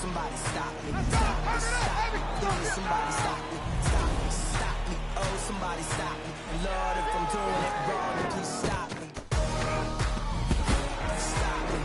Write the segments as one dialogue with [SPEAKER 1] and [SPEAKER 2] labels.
[SPEAKER 1] somebody stop me. Stop me, stop me. Please, somebody stop me. Stop me, stop me. Oh, somebody stop me. And Lord, if I'm doing it wrong, then please stop me. Stop me. Stop me.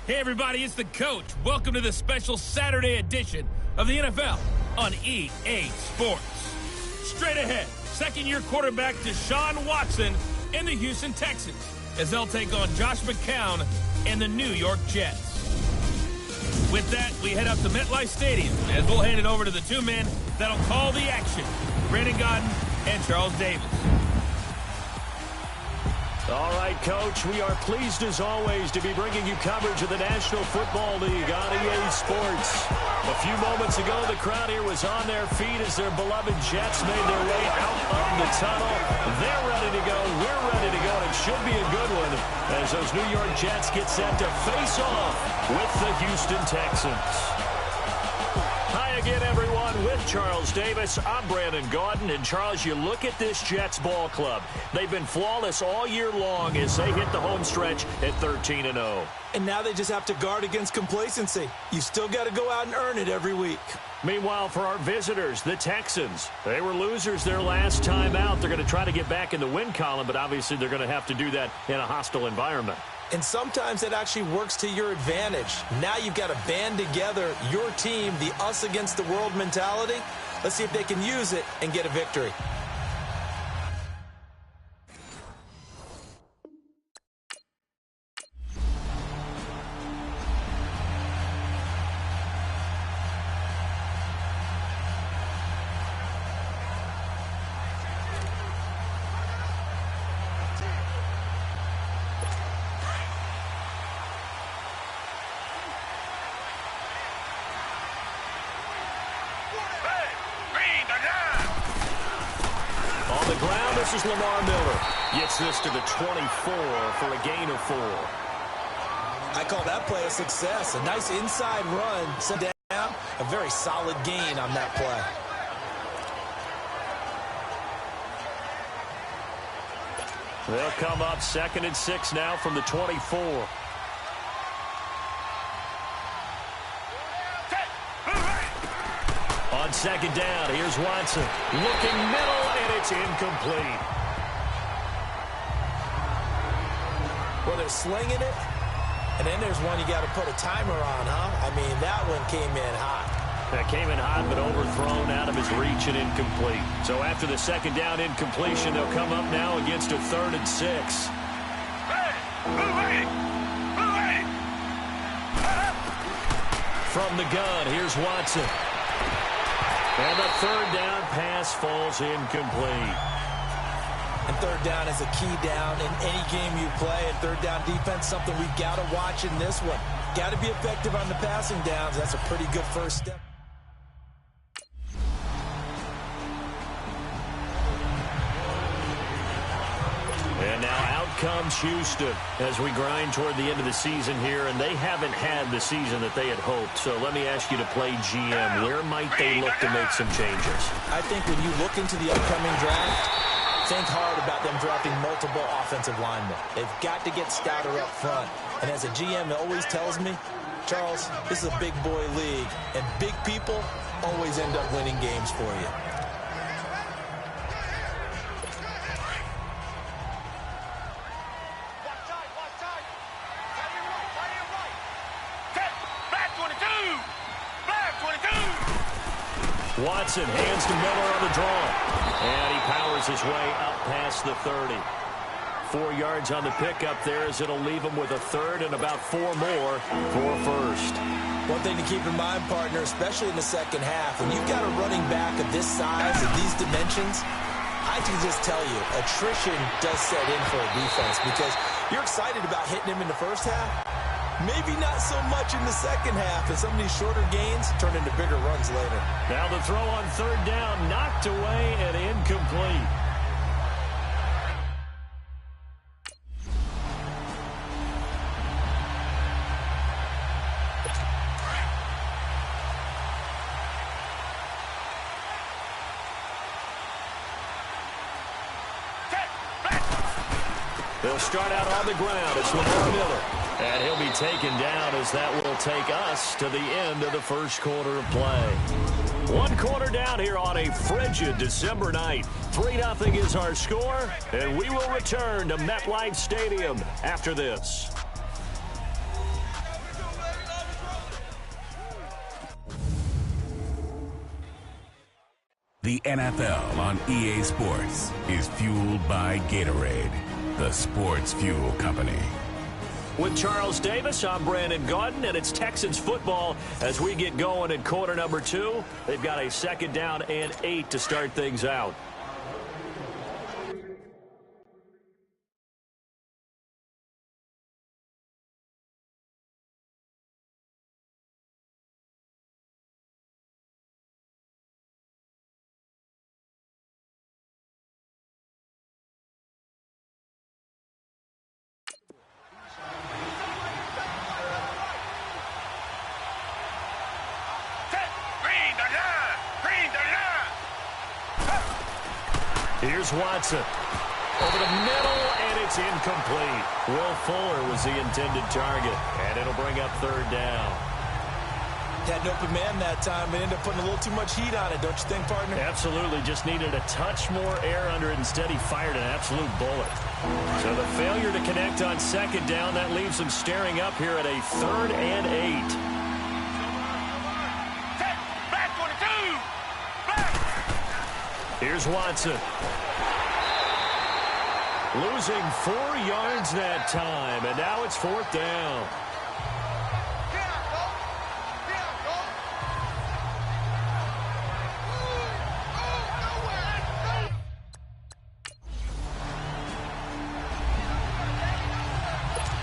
[SPEAKER 2] Hey everybody, it's the coach. Welcome to the special Saturday edition of the NFL on EA Sports. Straight ahead, second-year quarterback Deshaun Watson and the Houston Texans as they'll take on Josh McCown and the New York Jets. With that, we head up to MetLife Stadium as we'll hand it over to the two men that'll call the action, Brandon Gaudin and Charles Davis.
[SPEAKER 3] All right, Coach, we are pleased as always to be bringing you coverage of the National Football League on EA Sports. A few moments ago, the crowd here was on their feet as their beloved Jets made their way out of the tunnel. They're ready to go. We're ready to go. And it should be a good one as those New York Jets get set to face off with the Houston Texans. Hi again, everyone. With Charles Davis, I'm Brandon Gaudin. And, Charles, you look at this Jets ball club. They've been flawless all year long as they hit the home stretch at 13-0.
[SPEAKER 4] And now they just have to guard against complacency. You still got to go out and earn it every week.
[SPEAKER 3] Meanwhile, for our visitors, the Texans, they were losers their last time out. They're going to try to get back in the win column, but obviously they're going to have to do that in a hostile environment.
[SPEAKER 4] And sometimes it actually works to your advantage. Now you've got to band together your team, the us against the world mentality. Let's see if they can use it and get a victory.
[SPEAKER 3] This is Lamar Miller. Gets this to the 24 for a gain of 4.
[SPEAKER 4] I call that play a success. A nice inside run. Set down. A very solid gain on that play.
[SPEAKER 3] They'll come up 2nd and 6 now from the 24. On 2nd down, here's Watson. Looking middle, and it's incomplete.
[SPEAKER 4] Well, they're slinging it, and then there's one you got to put a timer on, huh? I mean, that one came in hot.
[SPEAKER 3] That came in hot, but overthrown out of his reach and incomplete. So after the 2nd down incompletion, they'll come up now against a 3rd and 6. From the gun, here's Watson. And the 3rd down pass falls incomplete.
[SPEAKER 4] And 3rd down is a key down in any game you play. And 3rd down defense, something we've got to watch in this one. Got to be effective on the passing downs. That's a pretty good first step.
[SPEAKER 3] And now out comes Houston as we grind toward the end of the season here, and they haven't had the season that they had hoped. So let me ask you to play GM. Where might they look to make some changes?
[SPEAKER 4] I think when you look into the upcoming draft, think hard about them drafting multiple offensive linemen. They've got to get stouter up front. And as a GM always tells me, Charles, this is a big boy league, and big people always end up winning games for you.
[SPEAKER 3] Watson hands to Miller on the draw. And he powers his way up past the 30. 4 yards on the pickup there as it'll leave him with a third and about 4 more for first.
[SPEAKER 4] One thing to keep in mind, partner, especially in the second half, when you've got a running back of this size and these dimensions, I can just tell you, attrition does set in for a defense because you're excited about hitting him in the first half. Maybe not so much in the second half, and some of these shorter gains turn into bigger runs later.
[SPEAKER 3] Now the throw on third down, knocked away and incomplete. They'll start out on the ground. It's Lamar Miller. And he'll be taken down as that will take us to the end of the first quarter of play. 1 quarter down here on a frigid December night. 3-0 is our score, and we will return to MetLife Stadium after this.
[SPEAKER 5] The NFL on EA Sports is fueled by Gatorade, the sports fuel company.
[SPEAKER 3] With Charles Davis, I'm Brandon Gaudin, and it's Texans football as we get going in quarter number 2. They've got a 2nd down and 8 to start things out. Here's Watson. Over the middle, and it's incomplete. Will Fuller was the intended target, and it'll bring up 3rd down.
[SPEAKER 4] Had an open man that time, but ended up putting a little too much heat on it, don't you think, partner?
[SPEAKER 3] Absolutely. Just needed a touch more air under it. Instead, he fired an absolute bullet. So the failure to connect on 2nd down, that leaves him staring up here at a 3rd and 8. Here's Watson. Losing 4 yards that time, and now it's 4th down.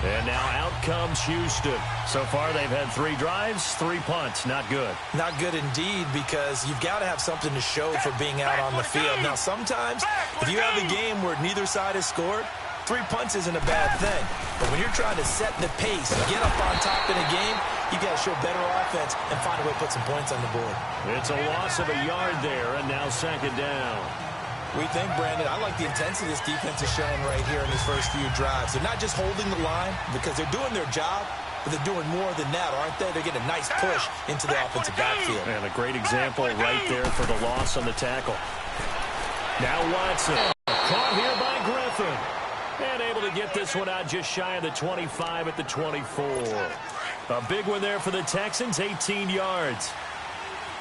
[SPEAKER 3] And now out comes Houston. So far, they've had 3 drives, 3 punts. Not good.
[SPEAKER 4] Not good indeed, because you've got to have something to show for being out on the field. Now, sometimes, if you have a game where neither side has scored, 3 punts isn't a bad thing. But when you're trying to set the pace, get up on top in a game, you got to show better offense and find a way to put some points on the board.
[SPEAKER 3] It's a loss of a yard there, and now 2nd down.
[SPEAKER 4] We think, Brandon, I like the intensity this defense is showing right here in these first few drives. They're not just holding the line because they're doing their job, but they're doing more than that, aren't they? They're getting a nice push into the offensive backfield.
[SPEAKER 3] And a great example right there for the loss on the tackle. Now Watson, caught here by Griffin. And able to get this one out just shy of the 25 at the 24. A big one there for the Texans, 18 yards.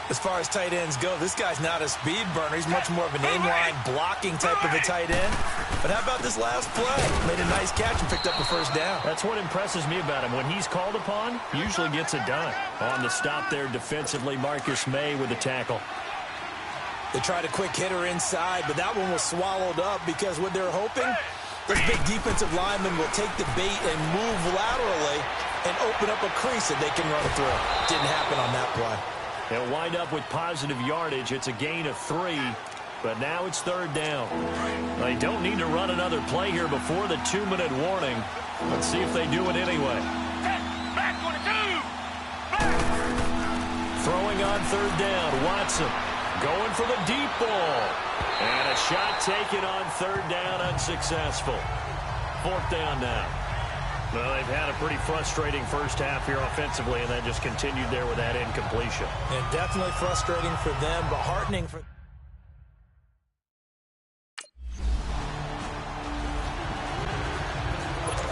[SPEAKER 4] As far as tight ends go, this guy's not a speed burner. He's much more of an inline blocking type of a tight end. But how about this last play? Made a nice catch and picked up a 1st down.
[SPEAKER 3] That's what impresses me about him. When he's called upon, usually gets it done. On the stop there defensively, Marcus May with the tackle.
[SPEAKER 4] They tried a quick hitter inside, but that one was swallowed up because what they're hoping, this big defensive lineman will take the bait and move laterally and open up a crease that they can run through. Didn't happen on that play.
[SPEAKER 3] They'll wind up with positive yardage. It's a gain of 3. But now it's third down. They don't need to run another play here before the 2-minute warning. Let's see if they do it anyway.
[SPEAKER 2] Back 22.
[SPEAKER 3] Throwing on third down, Watson going for the deep ball. And a shot taken on third down, unsuccessful. Fourth down now. Well, they've had a pretty frustrating first half here offensively, and then just continued there with that incompletion.
[SPEAKER 4] And definitely frustrating for them, but heartening for...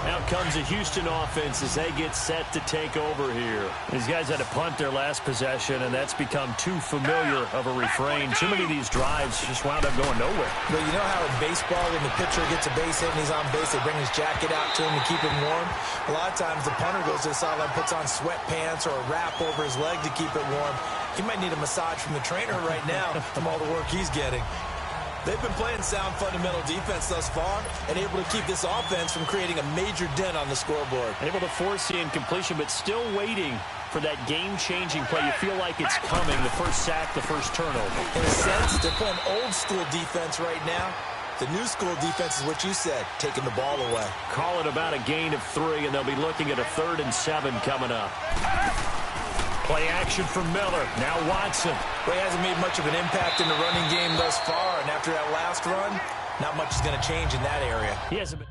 [SPEAKER 3] Out comes the Houston offense as they get set to take over here. These guys had to punt their last possession, and that's become too familiar of a refrain. Too many of these drives just wound up going nowhere.
[SPEAKER 4] But you know how in baseball, when the pitcher gets a base hit and he's on base, they bring his jacket out to him to keep him warm? A lot of times the punter goes to the sideline, puts on sweatpants or a wrap over his leg to keep it warm. He might need a massage from the trainer right now from all the work he's getting. They've been playing sound fundamental defense thus far and able to keep this offense from creating a major dent on the scoreboard.
[SPEAKER 3] Able to force the incompletion, but still waiting for that game-changing play. You feel like it's coming, the first sack, the first turnover.
[SPEAKER 4] In a sense, they're playing old-school defense right now. The new-school defense is what you said, taking the ball away.
[SPEAKER 3] Call it about a gain of 3, and they'll be looking at a 3rd and 7 coming up. Play action for Miller. Now Watson.
[SPEAKER 4] Well, he hasn't made much of an impact in the running game thus far, and after that last run, not much is going to change in that area.
[SPEAKER 3] He hasn't been...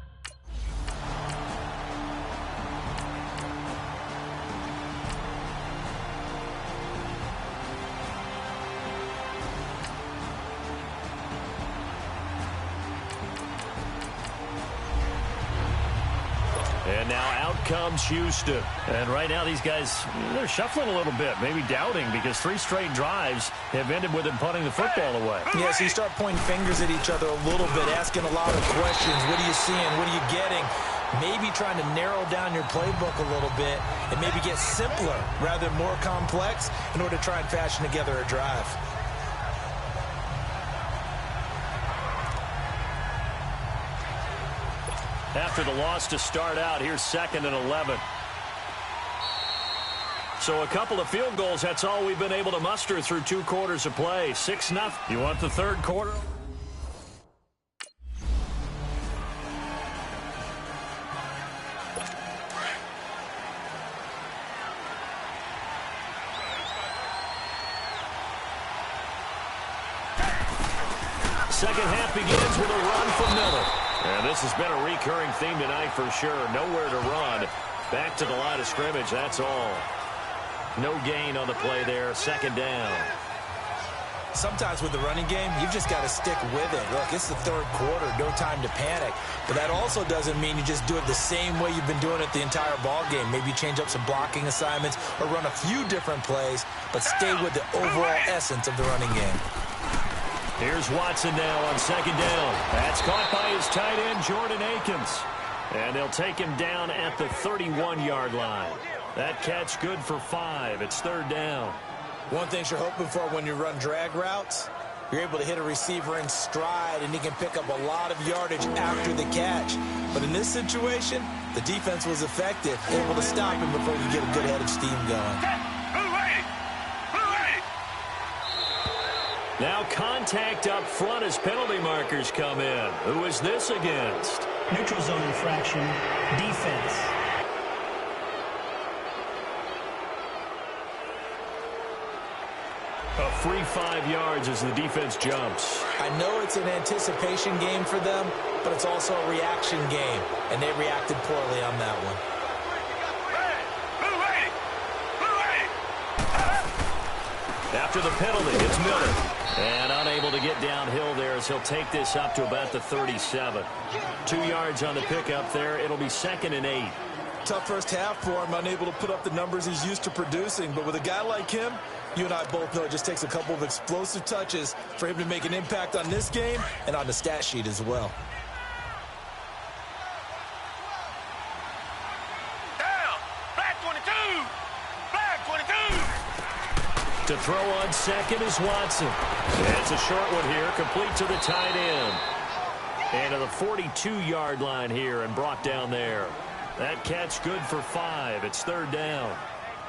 [SPEAKER 3] And now out comes Houston. And right now these guys, they're shuffling a little bit, maybe doubting, because 3 straight drives have ended with them punting the football away.
[SPEAKER 4] Yeah, so you start pointing fingers at each other a little bit, asking a lot of questions. What are you seeing? What are you getting? Maybe trying to narrow down your playbook a little bit and maybe get simpler rather than more complex in order to try and fashion together a drive.
[SPEAKER 3] After the loss to start out, here's 2nd and 11. So a couple of field goals, that's all we've been able to muster through 2 quarters of play. 6-0. You want the 3rd quarter? Second half begins with a run from Miller. And this has been a recurring theme tonight for sure. Nowhere to run. Back to the line of scrimmage, that's all. No gain on the play there. 2nd down.
[SPEAKER 4] Sometimes with the running game, you've just got to stick with it. Look, it's the 3rd quarter, no time to panic. But that also doesn't mean you just do it the same way you've been doing it the entire ball game. Maybe change up some blocking assignments or run a few different plays, but stay with the overall essence of the running game.
[SPEAKER 3] Here's Watson now on 2nd down. That's caught by his tight end, Jordan Akins. And they'll take him down at the 31-yard line. That catch good for 5. It's 3rd down.
[SPEAKER 4] One thing you're hoping for when you run drag routes, you're able to hit a receiver in stride, and he can pick up a lot of yardage after the catch. But in this situation, the defense was effective, able to stop him before you get a good head of steam going.
[SPEAKER 3] Now contact up front as penalty markers come in. Who is this against?
[SPEAKER 6] Neutral zone infraction, defense.
[SPEAKER 3] A free 5 yards as the defense jumps.
[SPEAKER 4] I know it's an anticipation game for them, but it's also a reaction game, and they reacted poorly on that one.
[SPEAKER 3] After the penalty, it's Miller. And unable to get downhill there as he'll take this up to about the 37. 2 yards on the pickup there. It'll be 2nd and 8.
[SPEAKER 4] Tough first half for him, unable to put up the numbers he's used to producing. But with a guy like him, you and I both know it just takes a couple of explosive touches for him to make an impact on this game and on the stat sheet as well.
[SPEAKER 3] To throw on 2nd is Watson. It's a short one here, complete to the tight end. And to the 42-yard line here and brought down there. That catch good for 5. It's 3rd down.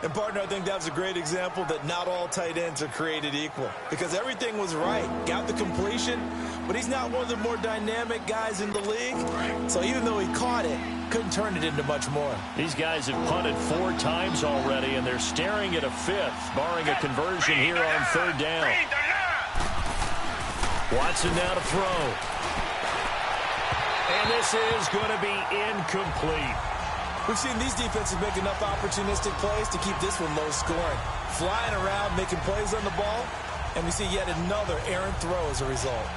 [SPEAKER 4] And, partner, I think that was a great example that not all tight ends are created equal because everything was right. Got the completion, but he's not one of the more dynamic guys in the league. So even though he caught it, couldn't turn it into much more.
[SPEAKER 3] These guys have punted 4 times already, and they're staring at a 5th, barring a conversion here on 3rd down. Watson now to throw. And this is going to be incomplete.
[SPEAKER 4] We've seen these defenses make enough opportunistic plays to keep this one low scoring. Flying around, making plays on the ball, and we see yet another errant throw as a result.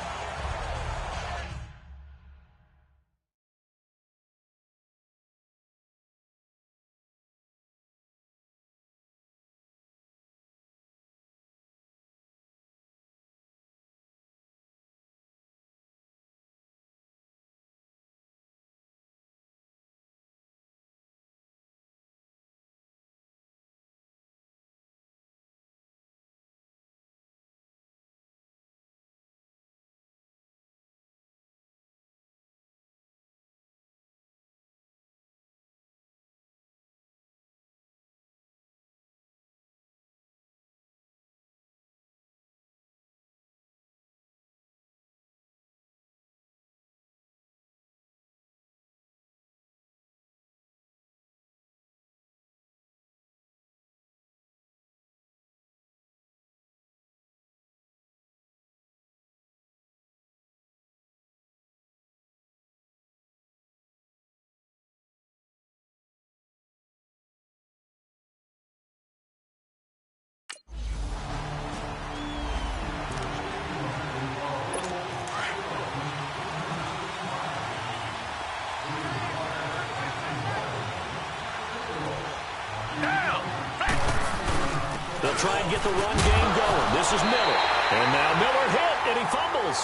[SPEAKER 3] They'll try and get the run game going. This is Miller. And now Miller hit, and he fumbles.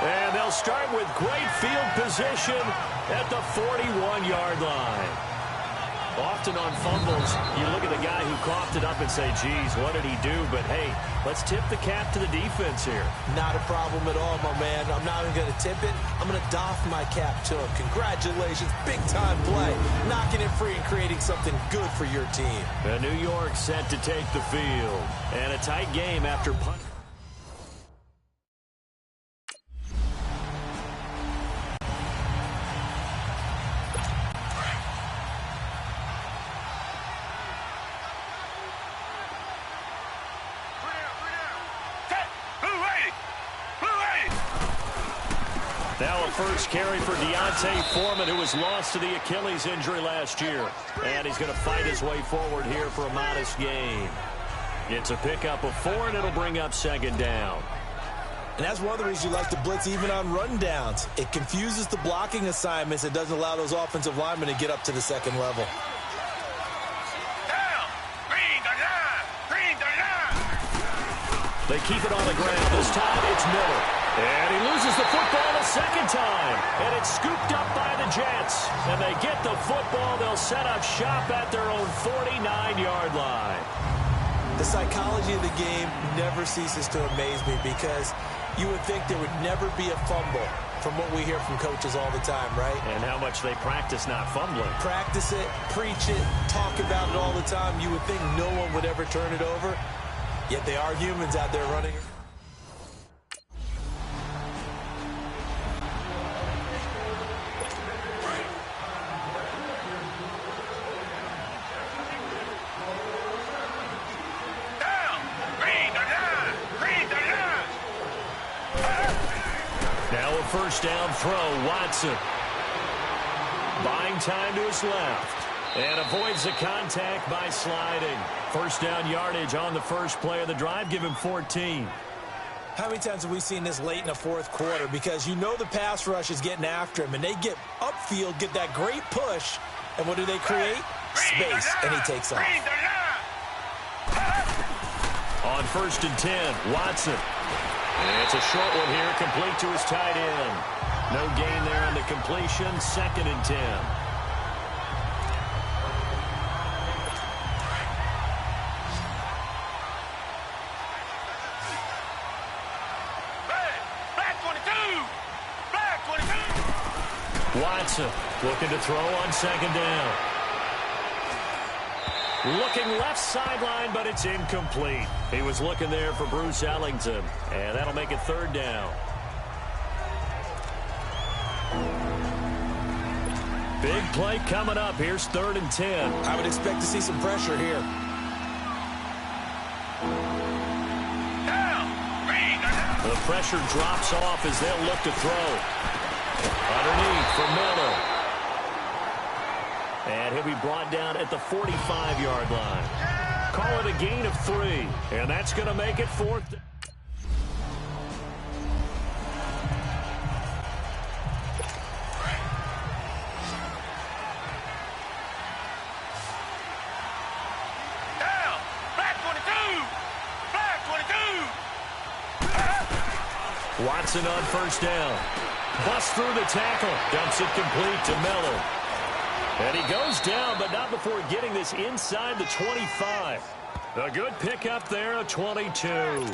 [SPEAKER 3] And they'll start with great field position at the 41-yard line. Often on fumbles, you look at the guy who coughed it up and say, geez, what did he do? But, hey, let's tip the cap to the defense here.
[SPEAKER 4] Not a problem at all, my man. I'm not even going to tip it. I'm going to doff my cap to him. Congratulations. Big-time play. Knocking it free and creating something good for your team.
[SPEAKER 3] And New York set to take the field. And a tight game after punt. Now a first carry for Deontay Foreman, who was lost to the Achilles injury last year. And he's going to fight his way forward here for a modest gain. It's a pickup of 4, and it'll bring up 2nd down.
[SPEAKER 4] And that's one of the reasons you like to blitz even on rundowns. It confuses the blocking assignments. It doesn't allow those offensive linemen to get up to the 2nd level.
[SPEAKER 3] They keep it on the ground. This time it's Miller. And he loses the football a 2nd time. And it's scooped up by the Jets. And they get the football. They'll set up shop at their own 49-yard line.
[SPEAKER 4] The psychology of the game never ceases to amaze me because you would think there would never be a fumble from what we hear from coaches all the time, right?
[SPEAKER 3] And how much they practice not fumbling.
[SPEAKER 4] Practice it, preach it, talk about it all the time. You would think no one would ever turn it over. Yet they are humans out there running.
[SPEAKER 3] Now a first down throw, Watson. Buying time to his left. And avoids the contact by sliding. First down yardage on the first play of the drive. Give him 14.
[SPEAKER 4] How many times have we seen this late in the 4th quarter? Because you know the pass rush is getting after him, and they get upfield, get that great push, and what do they create? Space, and he takes off.
[SPEAKER 3] On 1st and 10, Watson. And it's a short one here, complete to his tight end. No gain there on the completion, 2nd and 10. Watson looking to throw on 2nd down. Looking left sideline, but it's incomplete. He was looking there for Bruce Ellington, and that'll make it third down. Big play coming up. Here's 3rd and 10.
[SPEAKER 4] I would expect to see some pressure here.
[SPEAKER 3] The pressure drops off as they'll look to throw. Underneath for Miller. And he'll be brought down at the 45-yard line. Call it a gain of 3. And that's going to make it 4th. Watson on 1st down. Busts through the tackle. Dumps it complete to Miller. And he goes down, but not before getting this inside the 25. A good pickup there, a 22.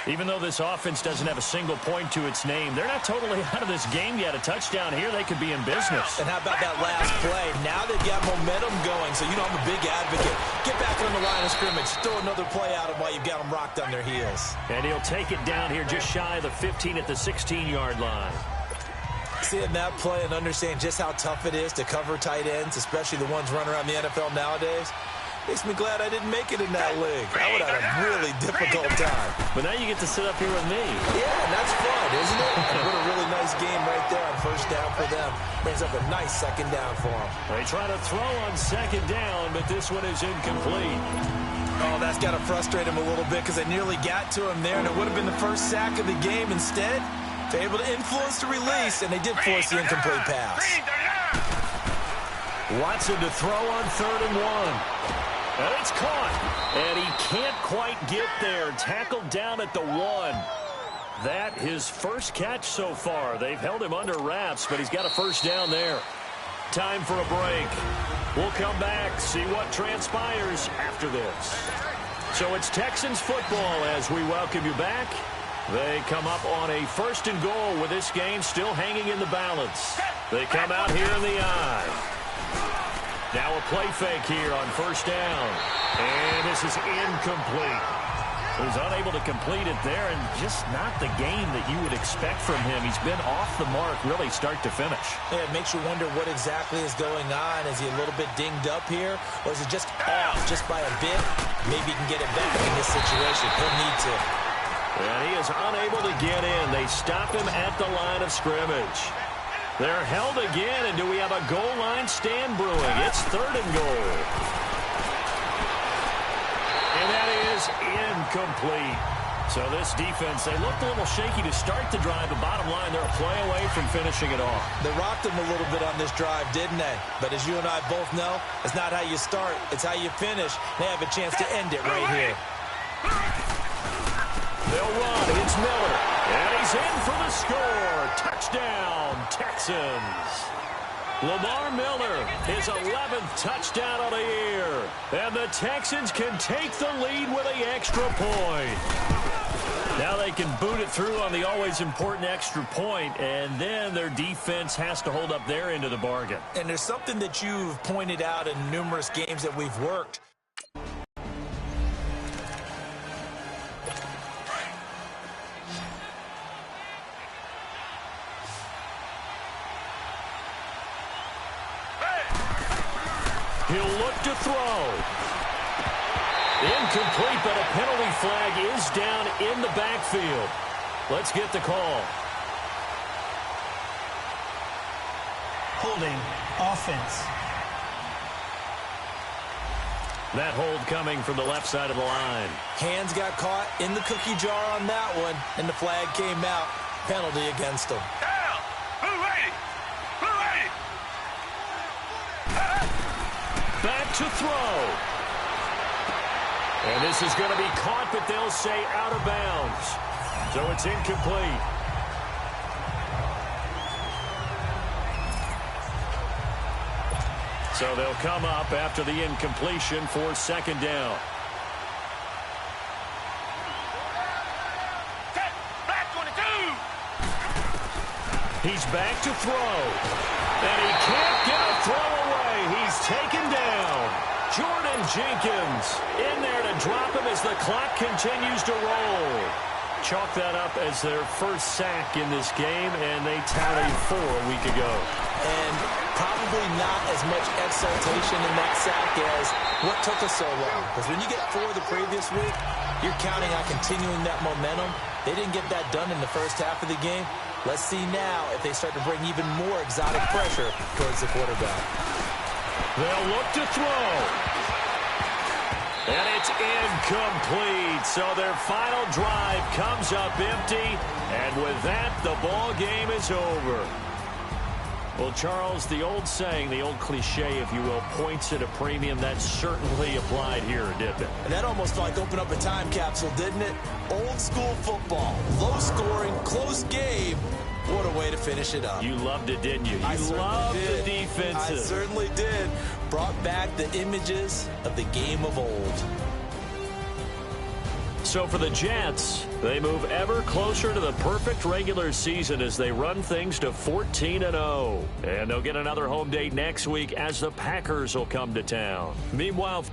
[SPEAKER 3] Even though this offense doesn't have a single point to its name, they're not totally out of this game yet. A touchdown here, they could be in business.
[SPEAKER 4] And how about that last play? Now they've got momentum going, so you know I'm a big advocate. Get back on the line of scrimmage. Throw another play out of while you've got them rocked on their heels.
[SPEAKER 3] And he'll take it down here just shy of the 15 at the 16-yard line.
[SPEAKER 4] Seeing that play and understand just how tough it is to cover tight ends, especially the ones running around the NFL nowadays, makes me glad I didn't make it in that league. I would have had a really difficult time.
[SPEAKER 3] But now you get to sit up here with me.
[SPEAKER 4] Yeah, and that's fun, isn't it? And what a really nice game right there on 1st down for them. Brings up a nice 2nd down for them.
[SPEAKER 3] They try to throw on 2nd down, but this one is incomplete.
[SPEAKER 4] Oh, that's got to frustrate him a little bit because they nearly got to him there, and it would have been the first sack of the game. Instead, they're able to influence the release, and they did force the incomplete pass.
[SPEAKER 3] Watson to throw on 3rd and 1. And it's caught. And he can't quite get there. Tackled down at the 1. That his first catch so far. They've held him under wraps, but he's got a 1st down there. Time for a break. We'll come back, see what transpires after this. So it's Texans football as we welcome you back. They come up on a 1st and goal with this game still hanging in the balance. They come out here in the eye. Now a play fake here on 1st down. And this is incomplete. He's unable to complete it there, and just not the game that you would expect from him. He's been off the mark really start to finish.
[SPEAKER 4] Yeah, it makes you wonder what exactly is going on. Is he a little bit dinged up here, or is it just off just by a bit? Maybe he can get it back in this situation. He'll need to.
[SPEAKER 3] And he is unable to get in. They stop him at the line of scrimmage. They're held again, and do we have a goal line stand brewing? It's 3rd and goal. And that is incomplete. So this defense, they looked a little shaky to start the drive, but bottom line, they're a play away from finishing it off.
[SPEAKER 4] They rocked them a little bit on this drive, didn't they? But as you and I both know, it's not how you start, it's how you finish. They have a chance to end it right here.
[SPEAKER 3] They'll run. It's Miller. And he's in for the score. Touchdown, Texans. Lamar Miller, his 11th touchdown of the year. And the Texans can take the lead with an extra point. Now they can boot it through on the always important extra point, and then their defense has to hold up their end of the bargain.
[SPEAKER 4] And there's something that you've pointed out in numerous games that we've worked.
[SPEAKER 3] He'll look to throw. Incomplete, but a penalty flag is down in the backfield. Let's get the call.
[SPEAKER 6] Holding offense.
[SPEAKER 3] That hold coming from the left side of the line.
[SPEAKER 4] Hands got caught in the cookie jar on that one, and the flag came out. Penalty against him.
[SPEAKER 3] Back to throw. And this is going to be caught, but they'll say out of bounds. So it's incomplete. So they'll come up after the incompletion for 2nd down. He's back to throw. And he can't get a throw away. He's taken down. Jordan Jenkins in there to drop him as the clock continues to roll. Chalk that up as their first sack in this game, and they tallied 4 a week ago.
[SPEAKER 4] And probably not as much exultation in that sack as what took us so long. Because when you get 4 the previous week, you're counting on continuing that momentum. They didn't get that done in the first half of the game. Let's see now if they start to bring even more exotic pressure towards the quarterback.
[SPEAKER 3] They'll look to throw. And it's incomplete. So their final drive comes up empty. And with that, the ball game is over. Well, Charles, the old saying, the old cliche, if you will, points at a premium, that certainly applied here, didn't it?
[SPEAKER 4] And that almost like opened up a time capsule, didn't it? Old school football, low scoring, close game. What a way to finish it up.
[SPEAKER 3] You loved it, didn't you? You loved the defensive.
[SPEAKER 4] I certainly did. Brought back the images of the game of old.
[SPEAKER 3] So for the Jets, they move ever closer to the perfect regular season as they run things to 14-0. And they'll get another home date next week as the Packers will come to town. Meanwhile,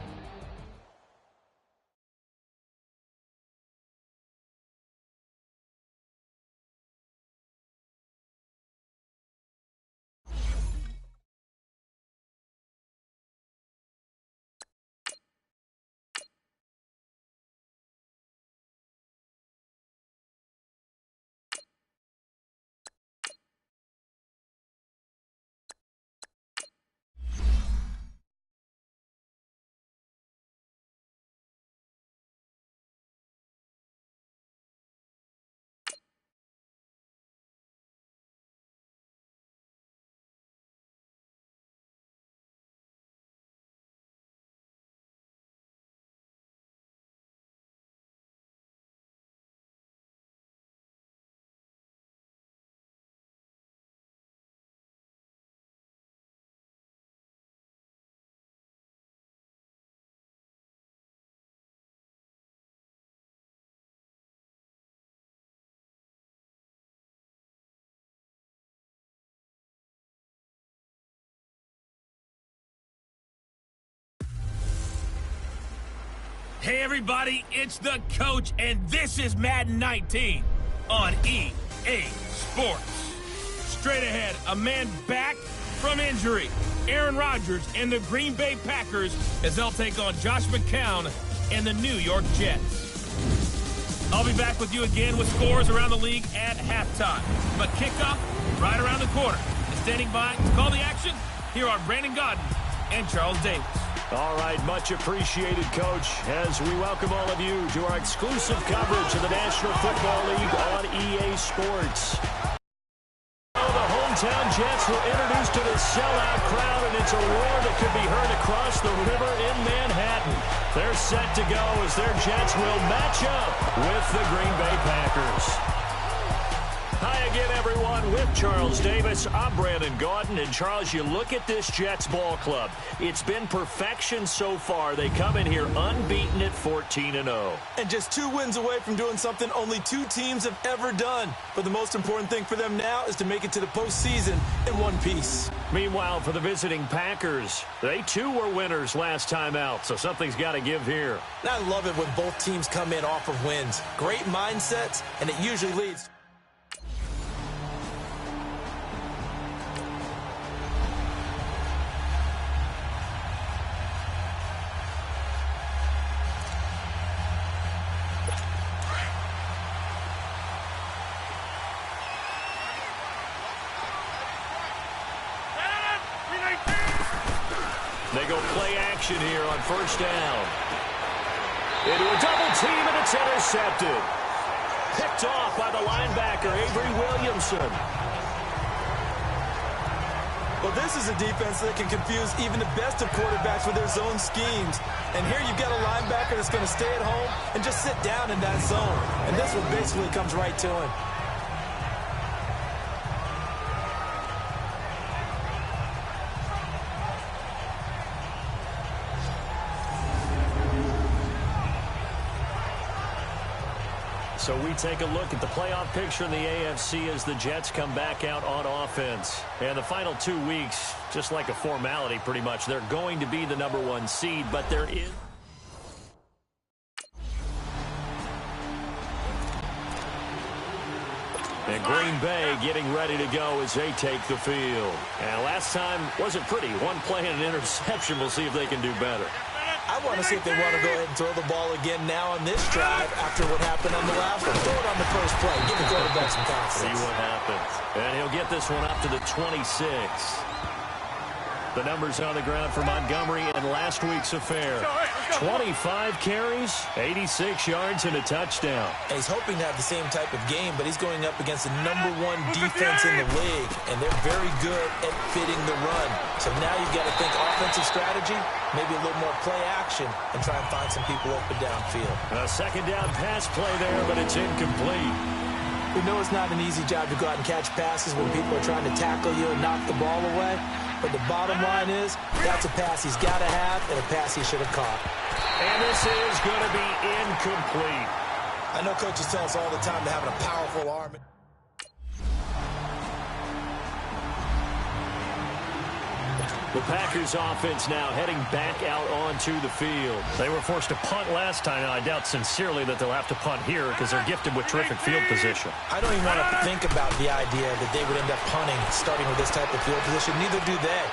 [SPEAKER 2] Hey everybody, it's the coach, and this is Madden 19 on EA Sports. Straight ahead, a man back from injury. Aaron Rodgers and the Green Bay Packers as they'll take on Josh McCown and the New York Jets. I'll be back with you again with scores around the league at halftime. But kickoff right around the corner. And standing by to call the action, here are Brandon Gaudin and Charles Davis.
[SPEAKER 3] all right, much appreciated, Coach, as we welcome all of you to our exclusive coverage of the National Football League on EA Sports. The hometown Jets were introduced to the sellout crowd, and it's a roar that could be heard across the river in Manhattan. They're set to go as their Jets will match up with the Green Bay Packers. Hi again, everyone. With Charles Davis, I'm Brandon Gaudin. And, Charles, you look at this Jets ball club. It's been perfection so far. They come in here unbeaten at 14-0.
[SPEAKER 4] And just 2 wins away from doing something only 2 teams have ever done. But the most important thing for them now is to make it to the postseason in one piece.
[SPEAKER 3] Meanwhile, for the visiting Packers, they too were winners last time out, so something's got to give here.
[SPEAKER 4] And I love it when both teams come in off of wins. Great mindsets, and it usually leads.
[SPEAKER 3] They go play action here on first down. Into a double team, and it's intercepted. Picked off by the linebacker, Avery Williamson.
[SPEAKER 4] Well, this is a defense that can confuse even the best of quarterbacks with their zone schemes. And here you've got a linebacker that's going to stay at home and just sit down in that zone. And this one basically comes right to him.
[SPEAKER 3] So we take a look at the playoff picture in the AFC as the Jets come back out on offense. And the final 2 weeks, just like a formality pretty much, they're going to be the #1 seed, but there is... And Green Bay getting ready to go as they take the field. And last time wasn't pretty. One play and an interception. We'll see if they can do better.
[SPEAKER 4] I want to see if they want to go ahead and throw the ball again now on this drive after what happened on the last one. Throw it on the first play. Give the quarterback some confidence.
[SPEAKER 3] See what happens. And he'll get this one up to the 26. The numbers on the ground for Montgomery in last week's affair. 25 carries, 86 yards, and a touchdown.
[SPEAKER 4] And he's hoping to have the same type of game, but he's going up against the #1 defense in the league, and they're very good at fitting the run. So now you've got to think offensive strategy, maybe a little more play action, and try and find some people open downfield.
[SPEAKER 3] A second down pass play there, but it's incomplete.
[SPEAKER 4] We know it's not an easy job to go out and catch passes when people are trying to tackle you and knock the ball away. But the bottom line is, that's a pass he's got to have and a pass he should have caught.
[SPEAKER 3] And this is going to be incomplete.
[SPEAKER 4] I know coaches tell us all the time to having a powerful arm.
[SPEAKER 3] The Packers offense now heading back out onto the field. They were forced to punt last time. Now, I doubt sincerely that they'll have to punt here because they're gifted with terrific field position.
[SPEAKER 4] I don't even want to think about the idea that they would end up punting starting with this type of field position. Neither do they.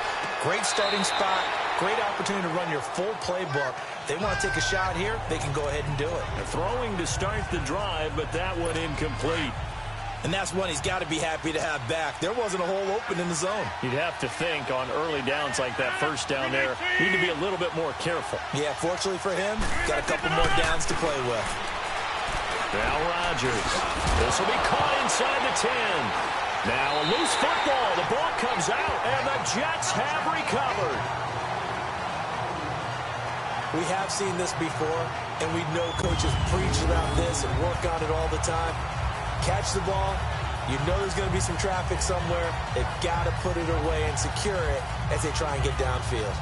[SPEAKER 4] Great starting spot. Great opportunity to run your full playbook. They want to take a shot here, they can go ahead and do it.
[SPEAKER 3] They're throwing to start the drive, but that one incomplete.
[SPEAKER 4] And that's one he's got to be happy to have back. There wasn't a hole open in the zone.
[SPEAKER 3] You'd have to think on early downs like that first down there, need to be a little bit more careful.
[SPEAKER 4] Yeah, fortunately for him, got a couple more downs to play with.
[SPEAKER 3] Now Rodgers. This will be caught inside the 10. Now a loose football. The ball comes out, and the Jets have recovered.
[SPEAKER 4] We have seen this before, and we know coaches preach about this and work on it all the time. Catch the ball. You know there's going to be some traffic somewhere. They've got to put it away and secure it as they try and get downfield.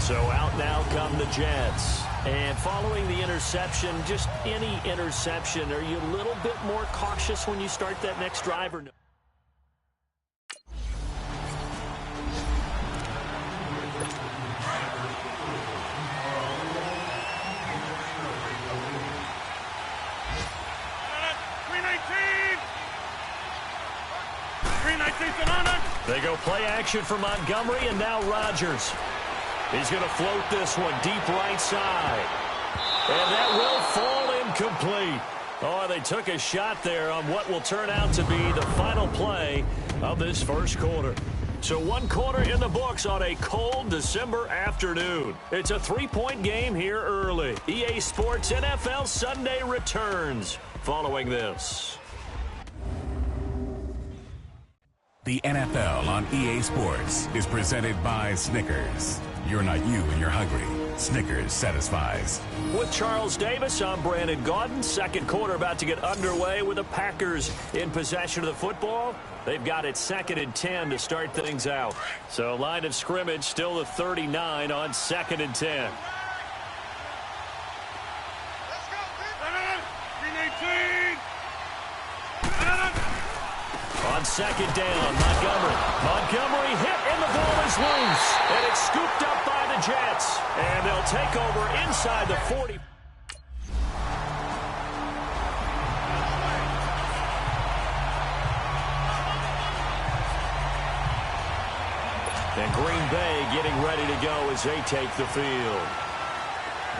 [SPEAKER 3] So out now come the Jets. And following the interception, just any interception, are you a little bit more cautious when you start that next drive or no? They go play action for Montgomery, and now Rodgers. He's going to float this one deep right side. And that will fall incomplete. Oh, they took a shot there on what will turn out to be the final play of this first quarter. So 1 quarter in the books on a cold December afternoon. It's a 3-point game here early. EA Sports NFL Sunday returns following this.
[SPEAKER 5] The NFL on EA Sports is presented by Snickers. You're not you when you're hungry. Snickers satisfies.
[SPEAKER 3] With Charles Davis, I'm Brandon Gaudin. Second quarter about to get underway with the Packers in possession of the football. They've got it 2nd and 10 to start things out. So line of scrimmage still the 39 on 2nd and 10. On 2nd down, Montgomery hit, and the ball is loose. And it's scooped up by the Jets. And they'll take over inside the 40. And Green Bay getting ready to go as they take the field.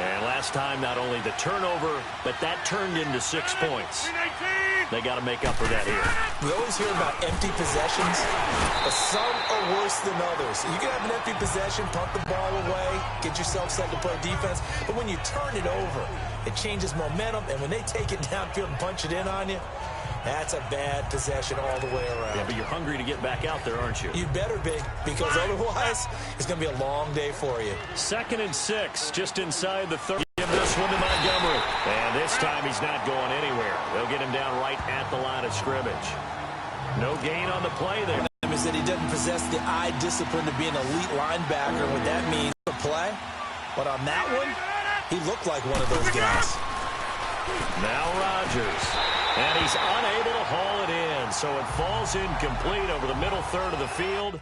[SPEAKER 3] And last time, not only the turnover, but that turned into 6 points. They got to make up for that here.
[SPEAKER 4] We always hear about empty possessions, but some are worse than others. You can have an empty possession, punt the ball away, get yourself set to play defense, but when you turn it over, it changes momentum, and when they take it downfield and punch it in on you, that's a bad possession all the way around.
[SPEAKER 3] Yeah, but you're hungry to get back out there, aren't you?
[SPEAKER 4] You better be, because otherwise, it's going to be a long day for you.
[SPEAKER 3] 2nd and 6, just inside the 30 of this this one to Montgomery. And this time he's not going anywhere. They'll get him down right at the line of scrimmage. No gain on the play there.
[SPEAKER 4] Is that he doesn't possess the eye discipline to be an elite linebacker. What that means for play. But on that one, he looked like one of those guys.
[SPEAKER 3] Now Rodgers. And he's unable to haul it in. So it falls incomplete over the middle third of the field.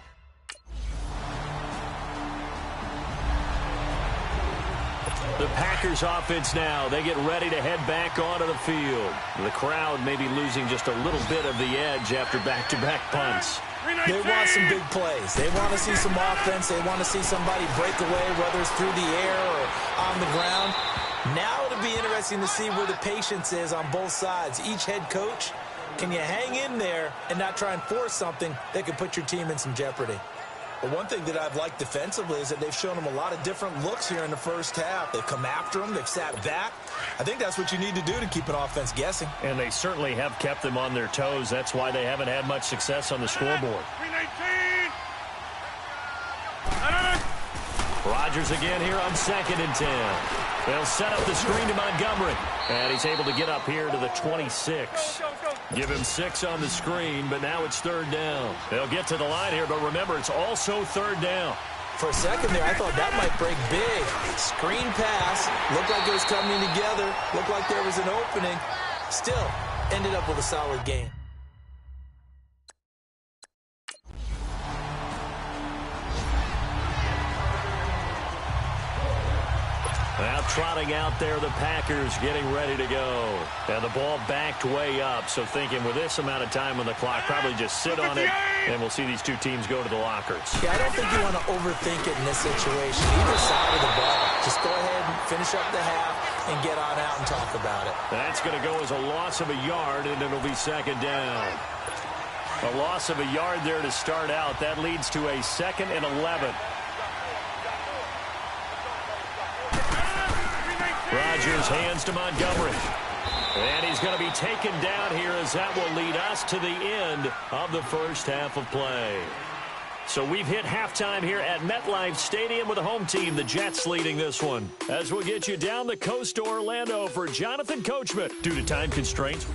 [SPEAKER 3] The Packers offense now. They get ready to head back onto the field. The crowd may be losing just a little bit of the edge after back-to-back punts.
[SPEAKER 4] They want some big plays. They want to see some offense. They want to see somebody break away, whether it's through the air or on the ground. Now it'll be interesting to see where the patience is on both sides. Each head coach, can you hang in there and not try and force something that could put your team in some jeopardy? But one thing that I've liked defensively is that they've shown them a lot of different looks here in the first half. They've come after them. They've sat back. I think that's what you need to do to keep an offense guessing.
[SPEAKER 3] And they certainly have kept them on their toes. That's why they haven't had much success on the scoreboard. Rodgers again here on 2nd and 10. They'll set up the screen to Montgomery. And he's able to get up here to the 26. Give him 6 on the screen, but now it's 3rd down. They'll get to the line here, but remember, it's also 3rd down.
[SPEAKER 4] For a second there, I thought that might break big. Screen pass. Looked like it was coming together. Looked like there was an opening. Still, ended up with a solid game.
[SPEAKER 3] Now trotting out there, the Packers getting ready to go. And the ball backed way up, so thinking with this amount of time on the clock, probably just sit on it, and we'll see these two teams go to the lockers.
[SPEAKER 4] Yeah, I don't think you want to overthink it in this situation. Either side of the ball. Just go ahead and finish up the half and get on out and talk about it.
[SPEAKER 3] That's going to go as a loss of a yard, and it'll be 2nd down. A loss of a yard there to start out. That leads to a 2nd and 11. Rodgers hands to Montgomery. And he's going to be taken down here as that will lead us to the end of the first half of play. So we've hit halftime here at MetLife Stadium with the home team, the Jets, leading this one. As we'll get you down the coast to Orlando for Jonathan Coachman. Due to time constraints,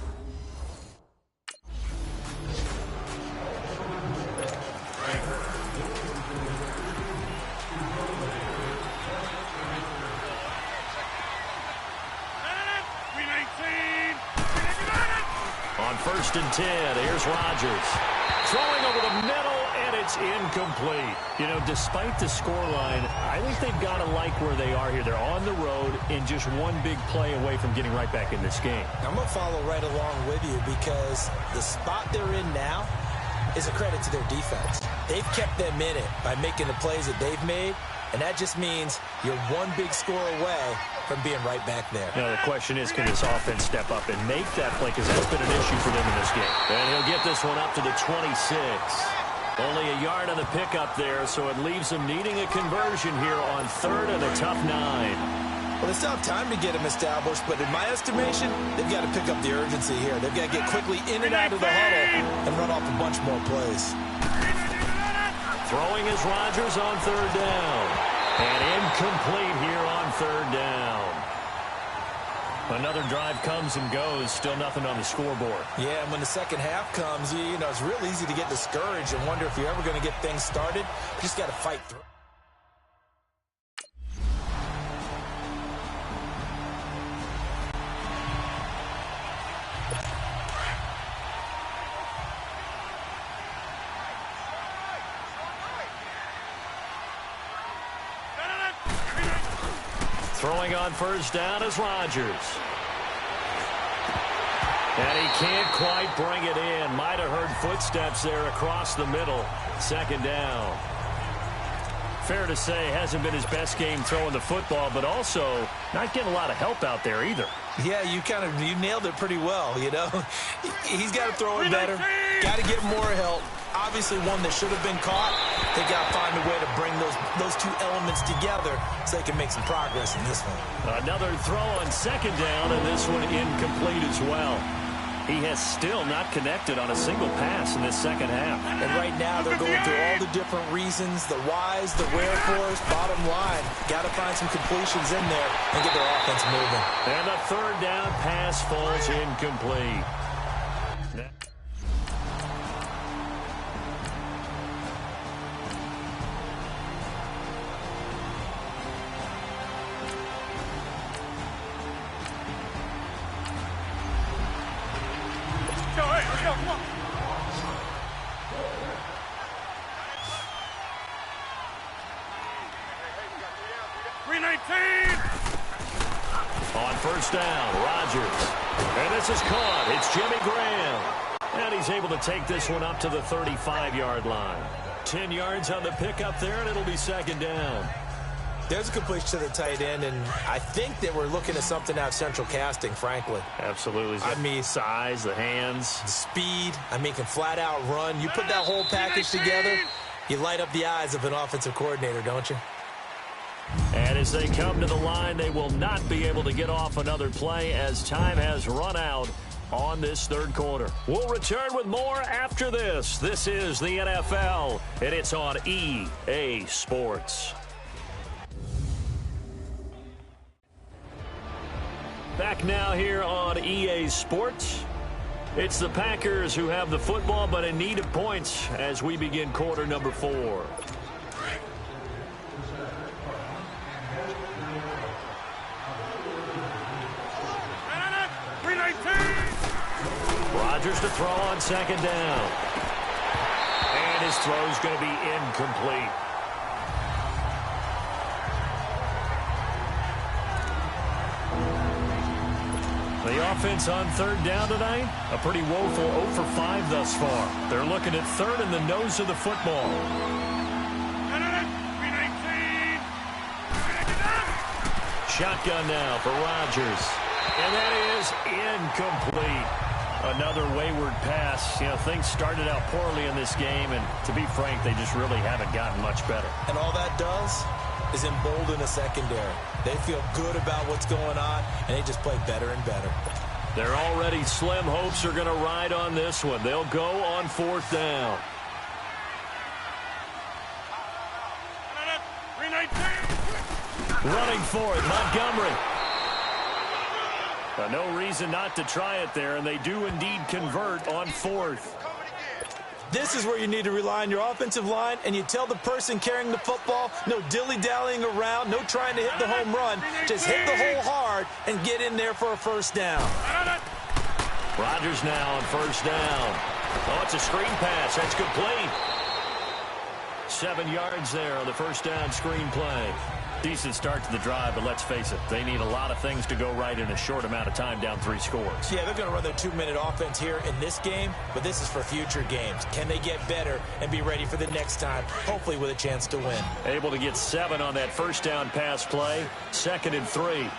[SPEAKER 3] on 1st and 10, here's Rodgers. Throwing over the middle, and it's incomplete. You know, despite the scoreline, I think they've got to like where they are here. They're on the road and just one big play away from getting right back in this game.
[SPEAKER 4] I'm going to follow right along with you because the spot they're in now is a credit to their defense. They've kept them in it by making the plays that they've made, and that just means you're one big score away from being right back there.
[SPEAKER 3] Now, the question is, can this offense step up and make that play? Because that's been an issue for them in this game. And he'll get this one up to the 26. Only a yard on the pickup there, so it leaves them needing a conversion here on 3rd and a tough 9.
[SPEAKER 4] Well, it's not time to get them established, but in my estimation, they've got to pick up the urgency here. They've got to get quickly in and out of the huddle and run off a bunch more plays.
[SPEAKER 3] Throwing is Rodgers on 3rd down. And incomplete here on 3rd down. Another drive comes and goes. Still nothing on the scoreboard.
[SPEAKER 4] Yeah, and when the second half comes, you know, it's real easy to get discouraged and wonder if you're ever going to get things started. You just got to fight through.
[SPEAKER 3] Throwing on 1st down is Rodgers. And he can't quite bring it in. Might have heard footsteps there across the middle. 2nd down. Fair to say, hasn't been his best game throwing the football, but also not getting a lot of help out there either.
[SPEAKER 4] Yeah, you nailed it pretty well, you know. He's got to throw it better. Got to get more help. Obviously one that should have been caught. They got to find a way to bring those two elements together so they can make some progress in this one.
[SPEAKER 3] Another throw on 2nd down, and this one incomplete as well. He has still not connected on a single pass in this second half.
[SPEAKER 4] And right now they're going through all the different reasons, the whys, the wherefores. Bottom line, got to find some completions in there and get their offense moving.
[SPEAKER 3] And the third down pass falls incomplete. On first down, Rodgers. And this is caught. It's Jimmy Graham. And he's able to take this one up to the 35-yard line. 10 yards on the pickup there, and it'll be second down.
[SPEAKER 4] There's a completion to the tight end, and I think that we're looking at something out of central casting, frankly.
[SPEAKER 3] Absolutely.
[SPEAKER 4] I mean,
[SPEAKER 3] size, the hands.
[SPEAKER 4] the speed. I mean, can flat out run. You put that whole package together, you light up the eyes of an offensive coordinator, don't you?
[SPEAKER 3] And as they come to the line, they will not be able to get off another play as time has run out on this third quarter. We'll return with more after this. This is the NFL, and it's on EA Sports. Back now here on EA Sports. It's the Packers who have the football, but in need of points as we begin quarter number 4. Rodgers to throw on second down. And his throw's going to be incomplete. The offense on third down tonight, a pretty woeful 0 for 5 thus far. They're looking at third in the nose of the football. Shotgun now for Rodgers. And that is incomplete. Another wayward pass. You know, things started out poorly in this game, and to be frank, they just really haven't gotten much better.
[SPEAKER 4] And all that does is embolden a secondary. They feel good about what's going on, and they just play better and better.
[SPEAKER 3] Their already slim hopes are going to ride on this one. They'll go on fourth down. Running for it, Montgomery. No reason not to try it there, and they do indeed convert on fourth.
[SPEAKER 4] This is where you need to rely on your offensive line, and you tell the person carrying the football, no dilly-dallying around, no trying to hit the home run. Just hit the hole hard and get in there for a first down.
[SPEAKER 3] Rodgers now on first down. Oh, it's a screen pass. That's complete. 7 yards there on the first down screen play. Decent start to the drive, but let's face it, they need a lot of things to go right in a short amount of time, down 3 scores.
[SPEAKER 4] Yeah, they're going to run their 2-minute offense here in this game, but this is for future games. Can they get better and be ready for the next time, hopefully with a chance to win?
[SPEAKER 3] Able to get 7 on that first down pass play. 2nd and 3.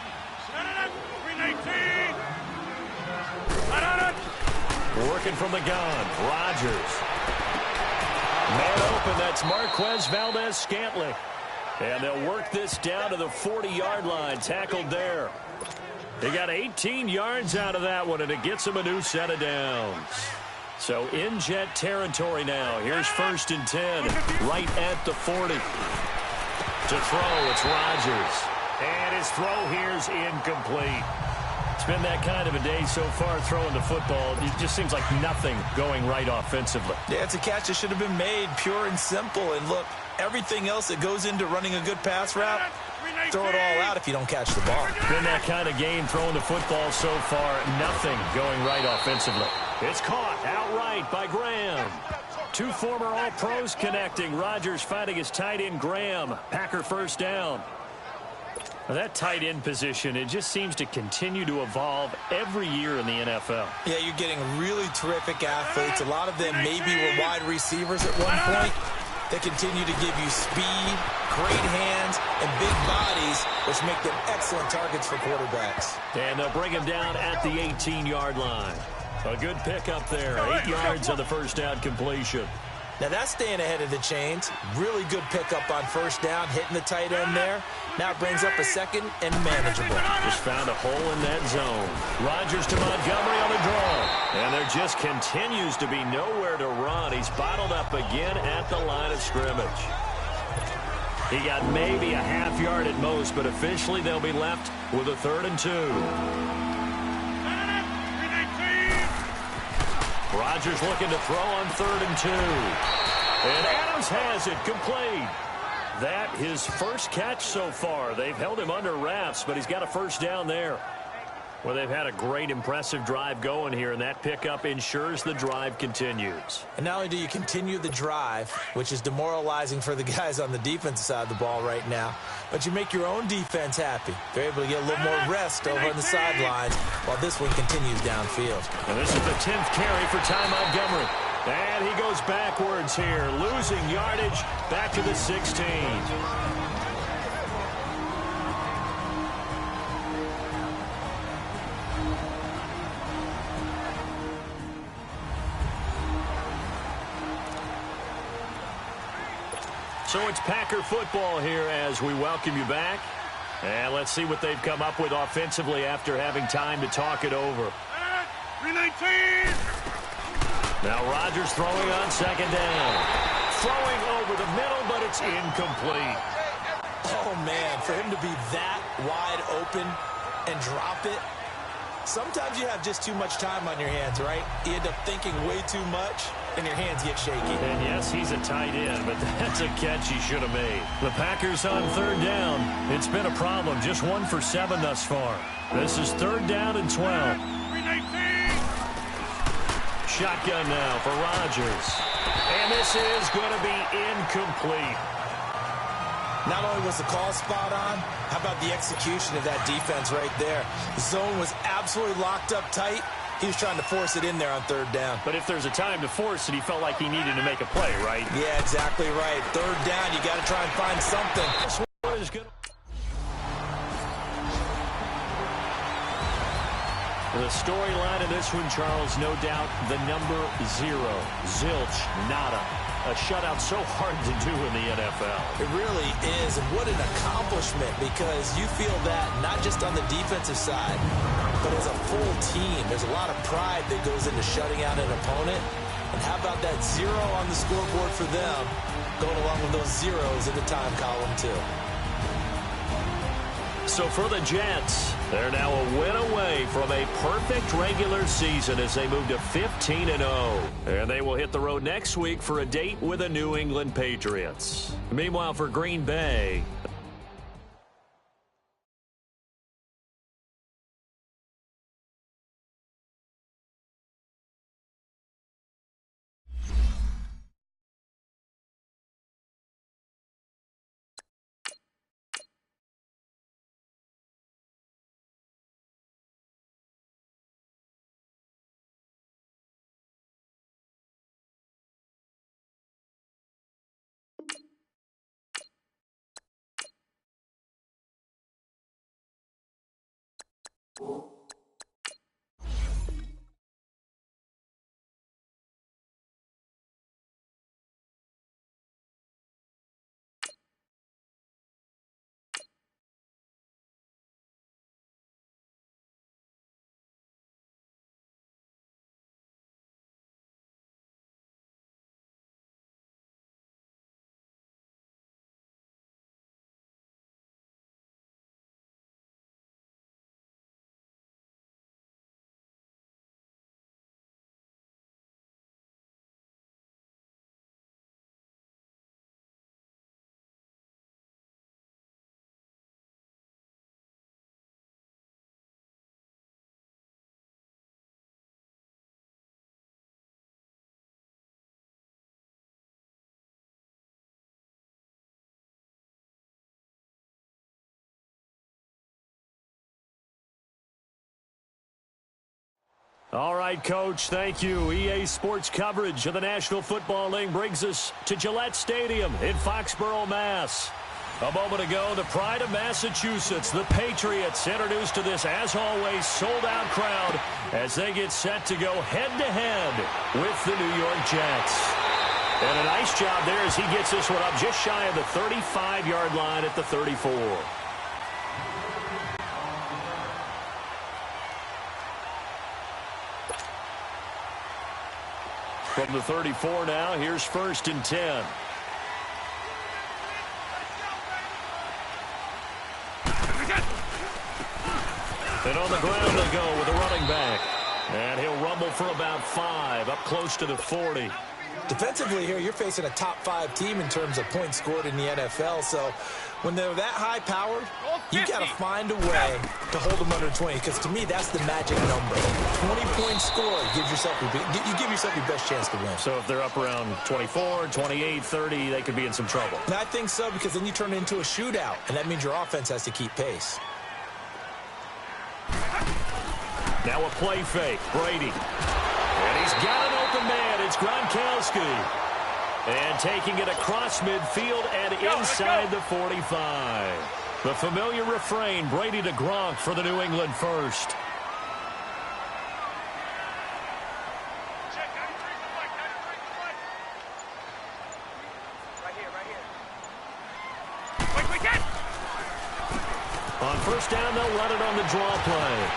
[SPEAKER 3] Working from the gun, Rodgers. Man open, that's Marquez Valdez-Scantling. And they'll work this down to the 40-yard line, tackled there. They got 18 yards out of that one, and it gets them a new set of downs. So in Jet territory now. Here's 1st and 10, right at the 40. To throw, it's Rodgers. And his throw here's incomplete. It's been that kind of a day so far throwing the football. It just seems like nothing going right offensively.
[SPEAKER 4] Yeah, it's a catch that should have been made, pure and simple. And look, everything else that goes into running a good pass route, throw it all out if you don't catch the ball.
[SPEAKER 3] Been that kind of game throwing the football so far. Nothing going right offensively. It's caught outright by Graham. 2 former All-Pros connecting. Rodgers finding his tight end Graham. Packer first down. Now that tight end position, it just seems to continue to evolve every year in the NFL.
[SPEAKER 4] Yeah, you're getting really terrific athletes. A lot of them maybe were wide receivers at one point. They continue to give you speed, great hands, and big bodies, which make them excellent targets for quarterbacks.
[SPEAKER 3] And they'll bring him down at the 18-yard line. A good pickup there. 8 yards on the first down completion.
[SPEAKER 4] Now that's staying ahead of the chains. Really good pickup on first down, hitting the tight end there. Now it brings up a second and manageable.
[SPEAKER 3] Just found a hole in that zone. Rodgers to Montgomery on the draw. And there just continues to be nowhere to run. He's bottled up again at the line of scrimmage. He got maybe a half yard at most, but officially they'll be left with a 3rd and 2. Rodgers looking to throw on 3rd and 2. And Adams has it complete. That his first catch so far. They've held him under wraps, but he's got a first down there. Well, they've had a great, impressive drive going here, and that pickup ensures the drive continues.
[SPEAKER 4] And not only do you continue the drive, which is demoralizing for the guys on the defensive side of the ball right now, but you make your own defense happy. They're able to get a little more rest over on the sidelines while this one continues downfield.
[SPEAKER 3] And this is the 10th carry for Ty Montgomery. And he goes backwards here, losing yardage back to the 16. So it's Packer football here as we welcome you back. And let's see what they've come up with offensively after having time to talk it over.
[SPEAKER 2] 319!
[SPEAKER 3] Now Rodgers throwing on 2nd down. Throwing over the middle, but it's incomplete.
[SPEAKER 4] Oh, man, for him to be that wide open and drop it. Sometimes you have just too much time on your hands, right? You end up thinking way too much, and your hands get shaky.
[SPEAKER 3] And yes, he's a tight end, but that's a catch he should have made. The Packers on 3rd down. It's been a problem. Just 1 for 7 thus far. This is 3rd down and 12.
[SPEAKER 2] 319!
[SPEAKER 3] Shotgun now for Rodgers. And this is going to be incomplete.
[SPEAKER 4] Not only was the call spot on, how about the execution of that defense right there? The zone was absolutely locked up tight. He was trying to force it in there on 3rd down.
[SPEAKER 3] But if there's a time to force it, he felt like he needed to make a play, right?
[SPEAKER 4] Yeah, exactly right. 3rd down, you got to try and find something.
[SPEAKER 3] This one is good. The storyline of this one, Charles, no doubt the number 0. Zilch, nada. A shutout so hard to do in the NFL.
[SPEAKER 4] It really is, and what an accomplishment, because you feel that not just on the defensive side, but as a full team. There's a lot of pride that goes into shutting out an opponent. And how about that 0 on the scoreboard for them, going along with those zeros in the time column, too.
[SPEAKER 3] So for the Jets, they're now a win away from a perfect regular season as they move to 15-0. And they will hit the road next week for a date with the New England Patriots. Meanwhile, for Green Bay, all right, Coach, thank you. EA Sports coverage of the National Football League brings us to Gillette Stadium in Foxborough, Mass. A moment ago, the pride of Massachusetts, the Patriots, introduced to this, as always, sold-out crowd as they get set to go head-to-head with the New York Jets. And a nice job there as he gets this one up just shy of the 35-yard line at the 34. From the 34 now, here's 1st and 10. And on the ground they go with a running back. And he'll rumble for about 5, up close to the 40.
[SPEAKER 4] Defensively here, you're facing a top 5 team in terms of points scored in the NFL. So when they're that high powered, you got to find a way to hold them under 20. Because to me, that's the magic number. 20 points scored gives yourself you give yourself your best chance to win.
[SPEAKER 3] So if they're up around 24, 28, 30, they could be in some trouble.
[SPEAKER 4] And I think so, because then you turn it into a shootout, and that means your offense has to keep pace.
[SPEAKER 3] Now a play fake, Brady. And he's got an open man. It's Gronkowski. And taking it across midfield and inside the 45. The familiar refrain, Brady to Gronk for the New England first. On first down, they'll run it on the draw play.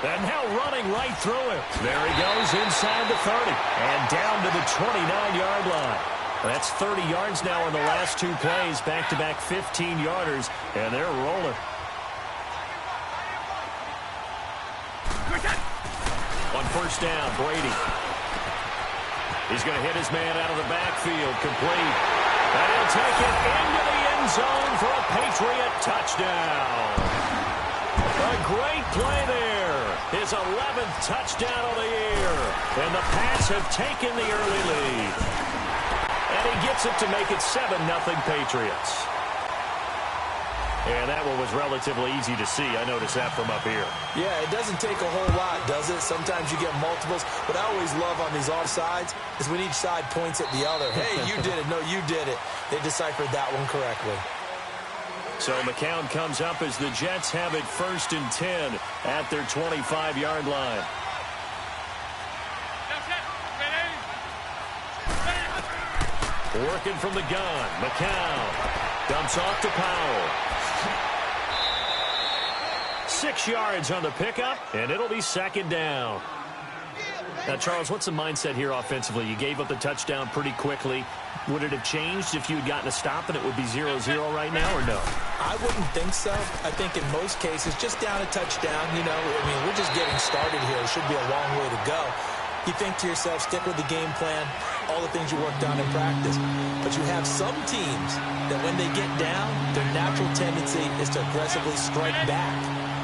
[SPEAKER 3] And now running right through him. There he goes inside the 30. And down to the 29-yard line. That's 30 yards now in the last 2 plays. Back-to-back 15-yarders. And they're rolling. On first down, Brady. He's going to hit his man out of the backfield. Complete. And he'll take it into the end zone for a Patriot touchdown. A great play there. His 11th touchdown of the year. And the Pats have taken the early lead. And he gets it to make it 7-0 Patriots. And that one was relatively easy to see. I noticed that from up here.
[SPEAKER 4] Yeah, it doesn't take a whole lot, does it? Sometimes you get multiples. What I always love on these offsides is when each side points at the other. Hey, you did it. No, you did it. They deciphered that one correctly.
[SPEAKER 3] So McCown comes up as the Jets have it 1st and 10 at their 25-yard line. Working from the gun, McCown dumps off to Powell. 6 yards on the pickup, and it'll be 2nd down. Now, Charles, what's the mindset here offensively? You gave up the touchdown pretty quickly. Would it have changed if you had gotten a stop and it would be 0-0 right now, or no?
[SPEAKER 4] I wouldn't think so. I think in most cases, just down a touchdown, you know, I mean, we're just getting started here. It should be a long way to go. You think to yourself, stick with the game plan, all the things you worked on in practice. But you have some teams that when they get down, their natural tendency is to aggressively strike back.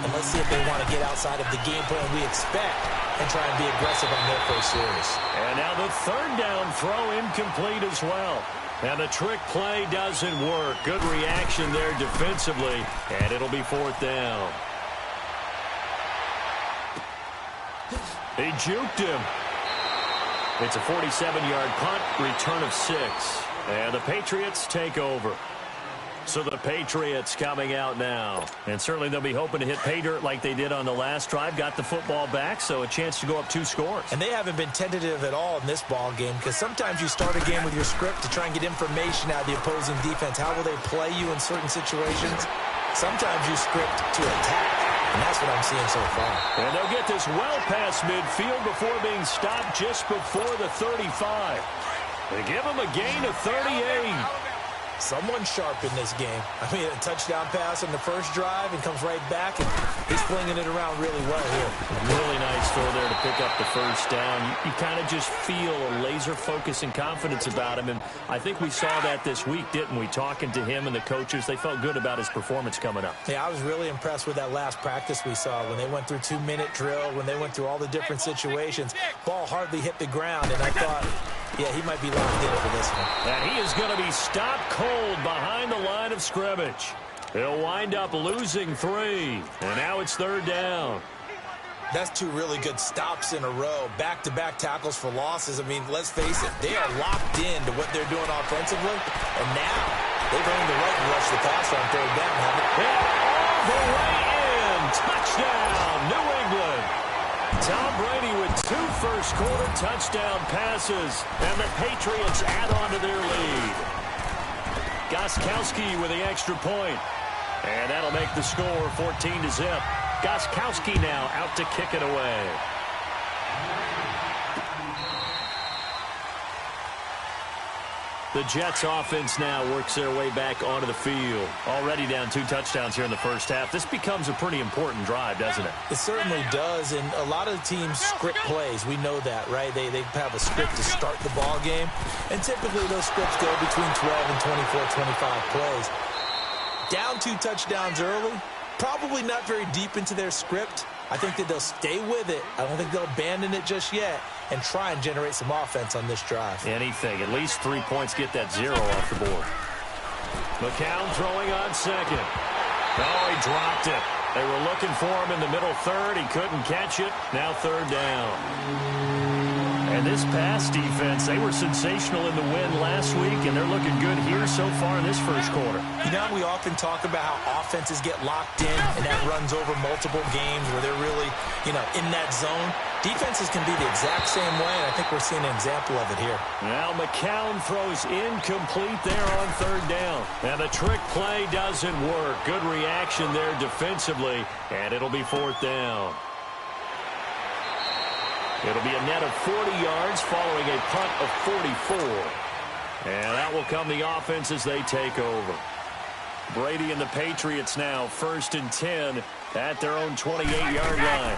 [SPEAKER 4] And let's see if they want to get outside of the game plan we expect and try and be aggressive on their first series.
[SPEAKER 3] And now the 3rd down throw incomplete as well. And the trick play doesn't work. Good reaction there defensively. And it'll be 4th down. He juked him. It's a 47-yard punt, return of 6. And the Patriots take over. So the Patriots coming out now. And certainly they'll be hoping to hit pay dirt like they did on the last drive. Got the football back, so a chance to go up 2 scores.
[SPEAKER 4] And they haven't been tentative at all in this ball game, because sometimes you start a game with your script to try and get information out of the opposing defense. How will they play you in certain situations? Sometimes you script to attack, and that's what I'm seeing so far.
[SPEAKER 3] And they'll get this well past midfield before being stopped just before the 35. They give him a gain of 38.
[SPEAKER 4] Someone sharp in this game. I mean, a touchdown pass on the first drive and comes right back, and he's flinging it around really well here.
[SPEAKER 3] Really nice throw there to pick up the first down. You kind of just feel a laser focus and confidence about him, and I think we saw that this week, didn't we? Talking to him and the coaches, they felt good about his performance coming up.
[SPEAKER 4] Yeah, I was really impressed with that last practice we saw when they went through 2-minute drill, when they went through all the different situations. Ball hardly hit the ground, and I thought, yeah, he might be locked in for this one.
[SPEAKER 3] And he is going to be stopped cold behind the line of scrimmage. He'll wind up losing 3. And now it's 3rd down.
[SPEAKER 4] That's 2 really good stops in a row. Back-to-back tackles for losses. I mean, let's face it, they are locked into what they're doing offensively. And now they've earned the right to rush the passer on 3rd down, haven't they?
[SPEAKER 3] And all the way in. Touchdown, New England. Tom Brady with 2 first-quarter touchdown passes, and the Patriots add on to their lead. Gostkowski with the extra point, and that'll make the score 14-0. Gostkowski now out to kick it away. The Jets offense now works their way back onto the field. Already down 2 touchdowns here in the first half. This becomes a pretty important drive, doesn't it?
[SPEAKER 4] It certainly does, and a lot of teams script plays. We know that, right? They have a script to start the ball game, and typically those scripts go between 12 and 24, 25 plays. Down 2 touchdowns early, probably not very deep into their script. I think that they'll stay with it. I don't think they'll abandon it just yet and try and generate some offense on this drive.
[SPEAKER 3] Anything. At least 3 points, get that 0 off the board. McCown throwing on second. Oh, he dropped it. They were looking for him in the middle third. He couldn't catch it. Now 3rd down. And this pass defense, they were sensational in the win last week, and they're looking good here so far in this first quarter.
[SPEAKER 4] You know, we often talk about how offenses get locked in, and that runs over multiple games where they're really, in that zone. Defenses can be the exact same way, and I think we're seeing an example of it here.
[SPEAKER 3] Now McCown throws incomplete there on 3rd down. And the trick play doesn't work. Good reaction there defensively, and it'll be 4th down. It'll be a net of 40 yards following a punt of 44. And that will come the offense as they take over. Brady and the Patriots now 1st and 10 at their own 28-yard line.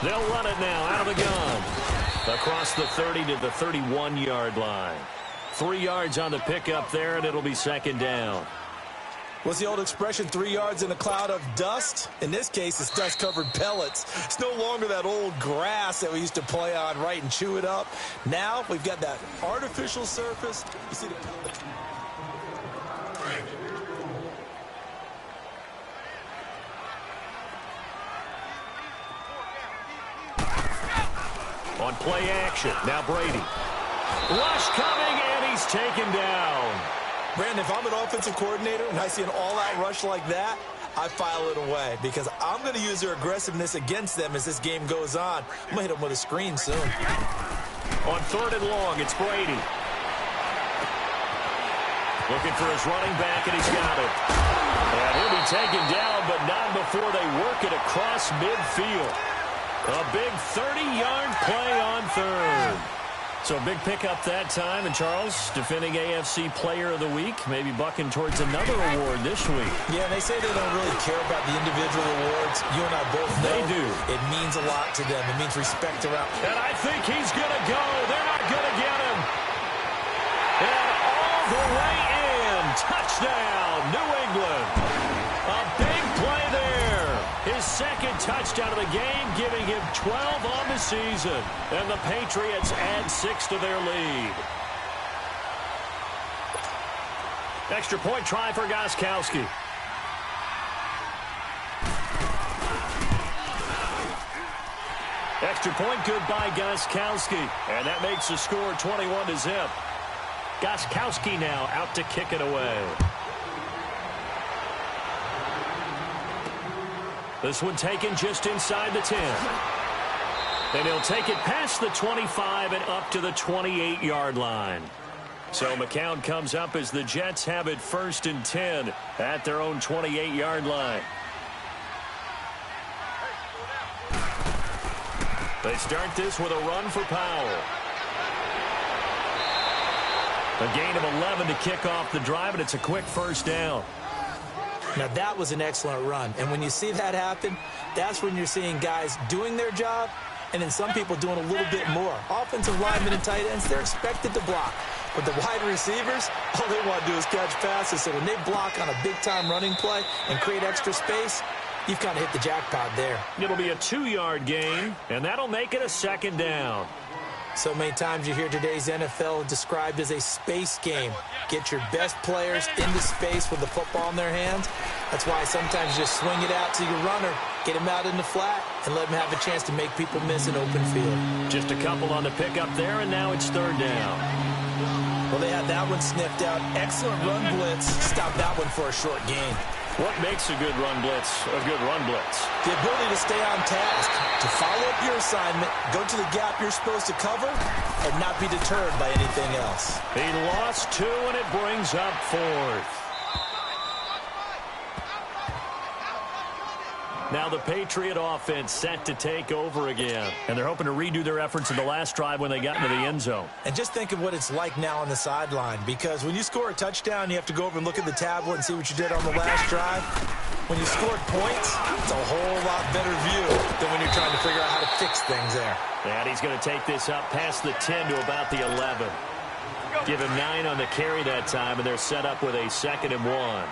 [SPEAKER 3] They'll run it now out of the gun. Across the 30 to the 31-yard line. 3 yards on the pickup there, and it'll be 2nd down.
[SPEAKER 4] What's the old expression, 3 yards in a cloud of dust? In this case, it's dust-covered pellets. It's no longer that old grass that we used to play on, right, and chew it up. Now we've got that artificial surface. You see the pellet.
[SPEAKER 3] On play action, now Brady. Rush coming, and he's taken down.
[SPEAKER 4] Brandon, if I'm an offensive coordinator and I see an all-out rush like that, I file it away because I'm going to use their aggressiveness against them as this game goes on. I'm going to hit them with a screen soon.
[SPEAKER 3] On 3rd and long, it's Brady. Looking for his running back, and he's got it. And he'll be taken down, but not before they work it across midfield. A big 30-yard play on 3rd. So a big pickup that time, and Charles, defending AFC Player of the Week, maybe bucking towards another award this week.
[SPEAKER 4] Yeah, they say they don't really care about the individual awards. You and I both know
[SPEAKER 3] they do.
[SPEAKER 4] It means a lot to them. It means respect around.
[SPEAKER 3] And I think he's going to go. They're not going to get him. And all the way in. Touchdown, New England. A big play there. His 2nd touchdown of the game, giving him 12 on the season. And the Patriots add 6 to their lead. Extra point try for Gostkowski. Extra point good by Gostkowski. And that makes the score 21-0. Gostkowski now out to kick it away. This one taken just inside the 10. And he'll take it past the 25 and up to the 28-yard line. So McCown comes up as the Jets have it 1st and 10 at their own 28-yard line. They start this with a run for Powell. A gain of 11 to kick off the drive, and it's a quick 1st down.
[SPEAKER 4] Now, that was an excellent run. And when you see that happen, that's when you're seeing guys doing their job and then some people doing a little bit more. Offensive linemen and tight ends, they're expected to block. But the wide receivers, all they want to do is catch passes. So when they block on a big-time running play and create extra space, you've kind of hit the jackpot there.
[SPEAKER 3] It'll be a 2-yard gain, and that'll make it a 2nd down.
[SPEAKER 4] So many times you hear today's NFL described as a space game. Get your best players into space with the football in their hands. That's why sometimes you just swing it out to your runner, get him out in the flat, and let him have a chance to make people miss an open field.
[SPEAKER 3] Just a couple on the pickup there, and now it's 3rd down.
[SPEAKER 4] Well, they had that one sniffed out. Excellent run blitz. Stop that one for a short gain.
[SPEAKER 3] What makes a good run blitz a good run blitz?
[SPEAKER 4] The ability to stay on task, to follow up your assignment, go to the gap you're supposed to cover, and not be deterred by anything else.
[SPEAKER 3] He lost 2, and it brings up 4th. Now the Patriot offense set to take over again. And they're hoping to redo their efforts in the last drive when they got into the end zone.
[SPEAKER 4] And just think of what it's like now on the sideline, because when you score a touchdown, you have to go over and look at the tablet and see what you did on the last drive. When you scored points, it's a whole lot better view than when you're trying to figure out how to fix things there.
[SPEAKER 3] And he's going to take this up past the 10 to about the 11. Give him 9 on the carry that time, and they're set up with a 2nd and 1.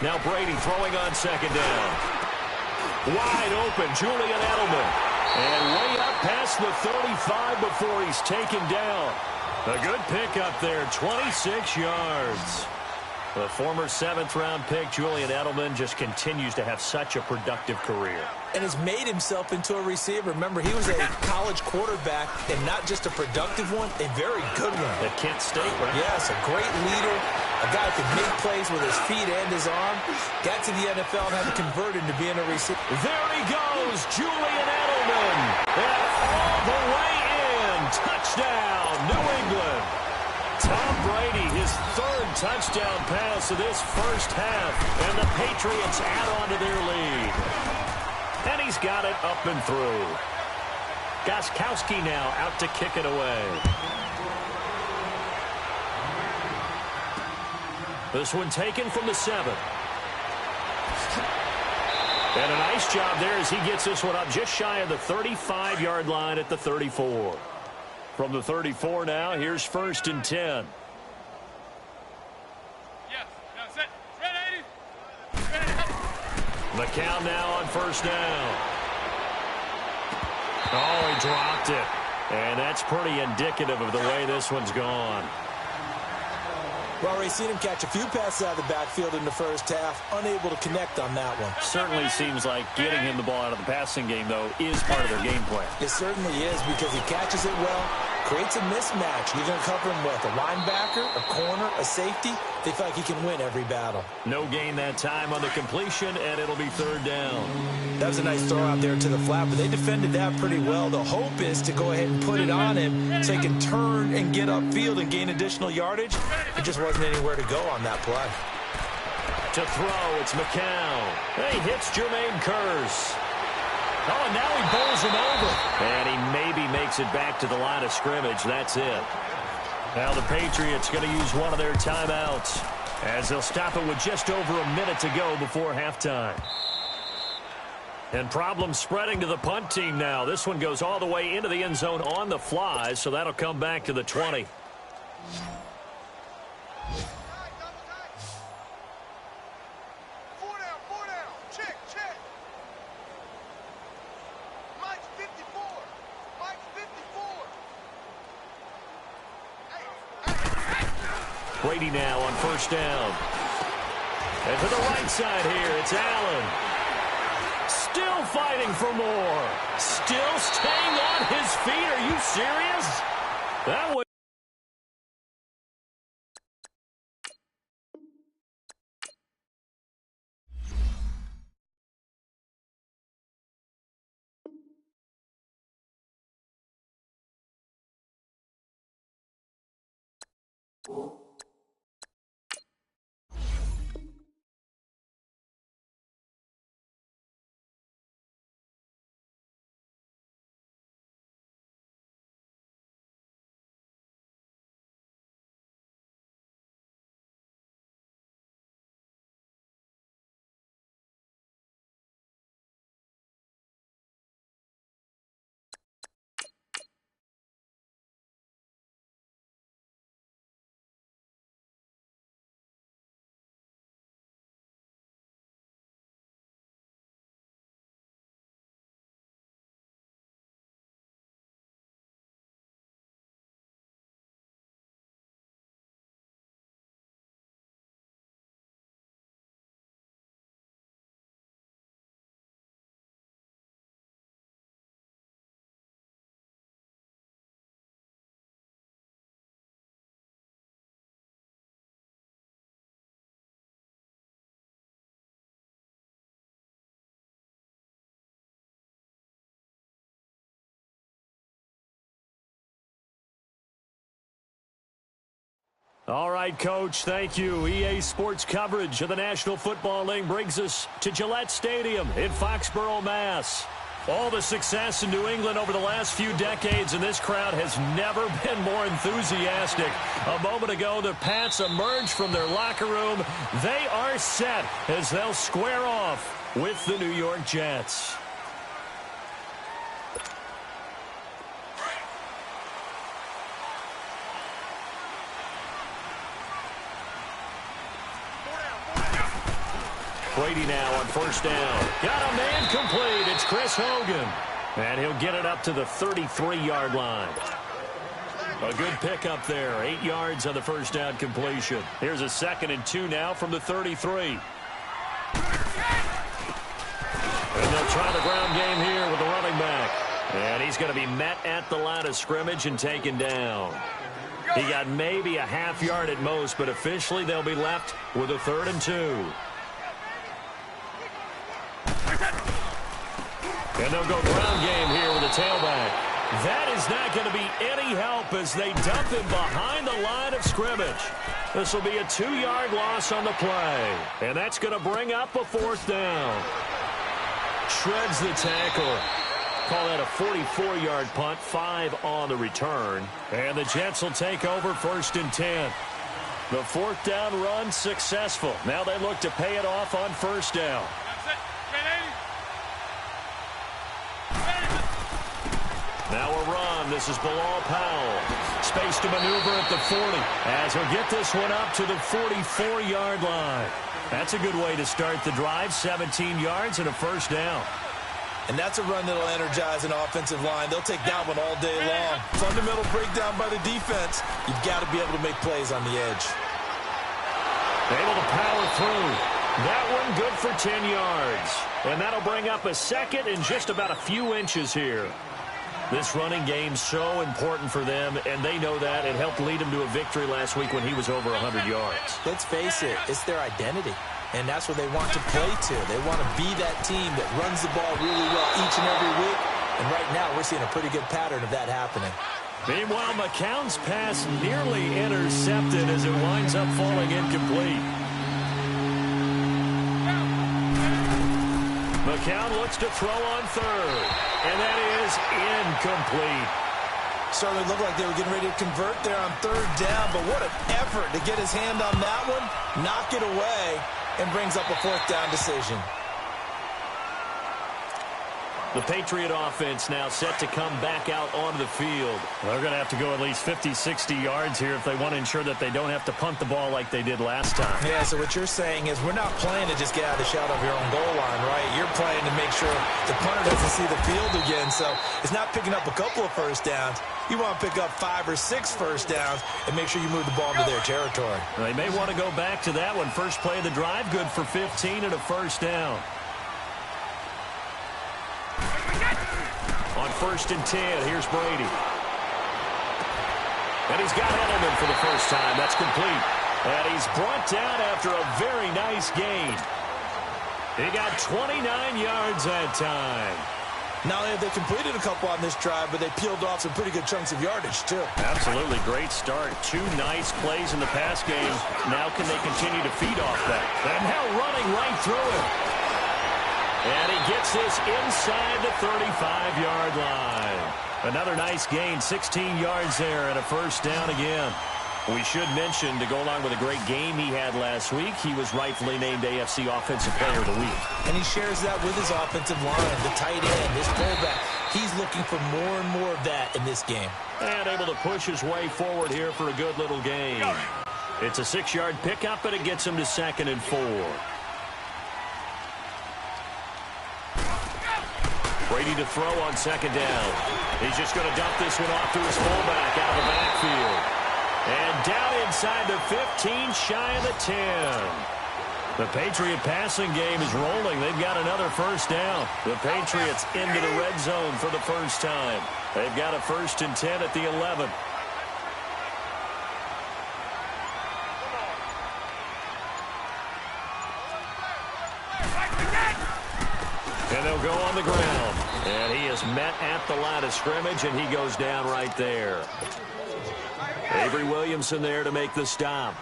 [SPEAKER 3] Now Brady throwing on 2nd down. Wide open, Julian Edelman. And way up past the 35 before he's taken down. A good pickup there, 26 yards. The former 7th-round pick, Julian Edelman, just continues to have such a productive career.
[SPEAKER 4] And has made himself into a receiver. Remember, he was a college quarterback, and not just a productive one, a very good one.
[SPEAKER 3] At Kent State, right?
[SPEAKER 4] Yes, a great leader, a guy who could make plays with his feet and his arm. Got to the NFL and had to convert into being a receiver.
[SPEAKER 3] There he goes, Julian Edelman. And all the way in. Touchdown, New England. Tom Brady, his 3rd touchdown pass of this first half, and the Patriots add on to their lead. And he's got it up and through. Gostkowski now out to kick it away. This one taken from the 7. And a nice job there as he gets this one up just shy of the 35-yard line at the 34. From the 34 now, here's 1st and 10. McCown now on 1st down. Oh, he dropped it. And that's pretty indicative of the way this one's gone.
[SPEAKER 4] Well, we've seen him catch a few passes out of the backfield in the first half, unable to connect on that one.
[SPEAKER 3] Certainly seems like getting him the ball out of the passing game, though, is part of their game plan.
[SPEAKER 4] It certainly is, because he catches it well, creates a mismatch. You're going to cover him with a linebacker, a corner, a safety. They feel like he can win every battle.
[SPEAKER 3] No gain that time on the completion, and it'll be 3rd down.
[SPEAKER 4] That was a nice throw out there to the flat, but they defended that pretty well. The hope is to go ahead and put it on him so he can turn and get upfield and gain additional yardage. It just wasn't anywhere to go on that play.
[SPEAKER 3] To throw, it's McCown. He hits Jermaine Kearse. Oh, and now he bowls him over. And he maybe makes it back to the line of scrimmage. That's it. Now the Patriots going to use one of their timeouts as they'll stop it with just over a minute to go before halftime. And problems spreading to the punt team now. This one goes all the way into the end zone on the fly, so that'll come back to the 20. Brady now on 1st down. And to the right side here, it's Allen. Still fighting for more. Still staying on his feet. Are you serious? That was All right, Coach, thank you. EA Sports coverage of the National Football League brings us to Gillette Stadium in Foxborough, Mass. All the success in New England over the last few decades, and this crowd has never been more enthusiastic. A moment ago, the Pats emerged from their locker room. They are set as they'll square off with the New York Jets. Brady now on first down. Got a man complete. It's Chris Hogan. And he'll get it up to the 33-yard line. A good pickup there. 8 yards on the first down completion. Here's a 2nd and 2 now from the 33. And they'll try the ground game here with the running back. And he's going to be met at the line of scrimmage and taken down. He got maybe a half yard at most, but officially they'll be left with a 3rd and 2. And they'll go ground game here with a tailback. That is not going to be any help as they dump him behind the line of scrimmage. This will be a 2-yard loss on the play. And that's going to bring up a 4th down. Shreds the tackle. Call that a 44-yard punt, 5 on the return. And the Jets will take over 1st and 10. The 4th down run successful. Now they look to pay it off on 1st down. Now a run. This is Bilal Powell. Space to maneuver at the 40 as he'll get this one up to the 44-yard line. That's a good way to start the drive. 17 yards and a 1st down.
[SPEAKER 4] And that's a run that'll energize an offensive line. They'll take that one all day long. Fundamental breakdown by the defense. You've got to be able to make plays on the edge.
[SPEAKER 3] Able to power through. That one good for 10 yards. And that'll bring up a 2nd and just about a few inches here. This running game's so important for them, and they know that. It helped lead them to a victory last week when he was over 100 yards.
[SPEAKER 4] Let's face it, it's their identity, and that's what they want to play to. They want to be that team that runs the ball really well each and every week, and right now we're seeing a pretty good pattern of that happening. Meanwhile, McCown's pass nearly intercepted as it winds up falling incomplete. McCown looks to throw on 3rd, and that is incomplete. Certainly looked like they were getting ready to convert there on 3rd down, but what an effort to get his hand on that one, knock it away, and brings up a 4th down decision. The Patriot offense now set to come back out onto the field.
[SPEAKER 3] They're going to have to go at least 50, 60 yards here if they want to ensure that they don't have to punt the ball like they did last time.
[SPEAKER 4] Yeah, so what you're saying is we're not playing to just get out of the shadow of your own goal line, right? You're playing to make sure the punter doesn't see the field again. So it's not picking up a couple of 1st downs. You want to pick up 5 or 6 1st downs and make sure you move the ball into their territory.
[SPEAKER 3] They may want to go back to that one. First play of the drive, good for 15 and a 1st down. On 1st and 10, here's Brady. And he's got Edelman for the first time. That's complete. And he's brought down after a very nice gain. He got 29 yards that time.
[SPEAKER 4] Not only have they completed a couple on this drive, but they peeled off some pretty good chunks of yardage, too.
[SPEAKER 3] Absolutely. Great start. 2 nice plays in the pass game. Now can they continue to feed off that? And now running right through it. And he gets this inside the 35-yard line. Another nice gain, 16 yards there and a 1st down again. We should mention, to go along with a great game he had last week, he was rightfully named AFC Offensive Player of the Week.
[SPEAKER 4] And he shares that with his offensive line, the tight end, his fullback. He's looking for more and more of that in this game.
[SPEAKER 3] And able to push his way forward here for a good little gain. It's a 6-yard pickup, and it gets him to 2nd and 4. Brady to throw on 2nd down. He's just going to dump this one off to his fullback out of the backfield. And down inside the 15, shy of the 10. The Patriot passing game is rolling. They've got another 1st down. The Patriots into the red zone for the first time. They've got a 1st and 10 at the 11. And they'll go on the ground. And he is met at the line of scrimmage, and he goes down right there. Avery Williamson there to make the stop.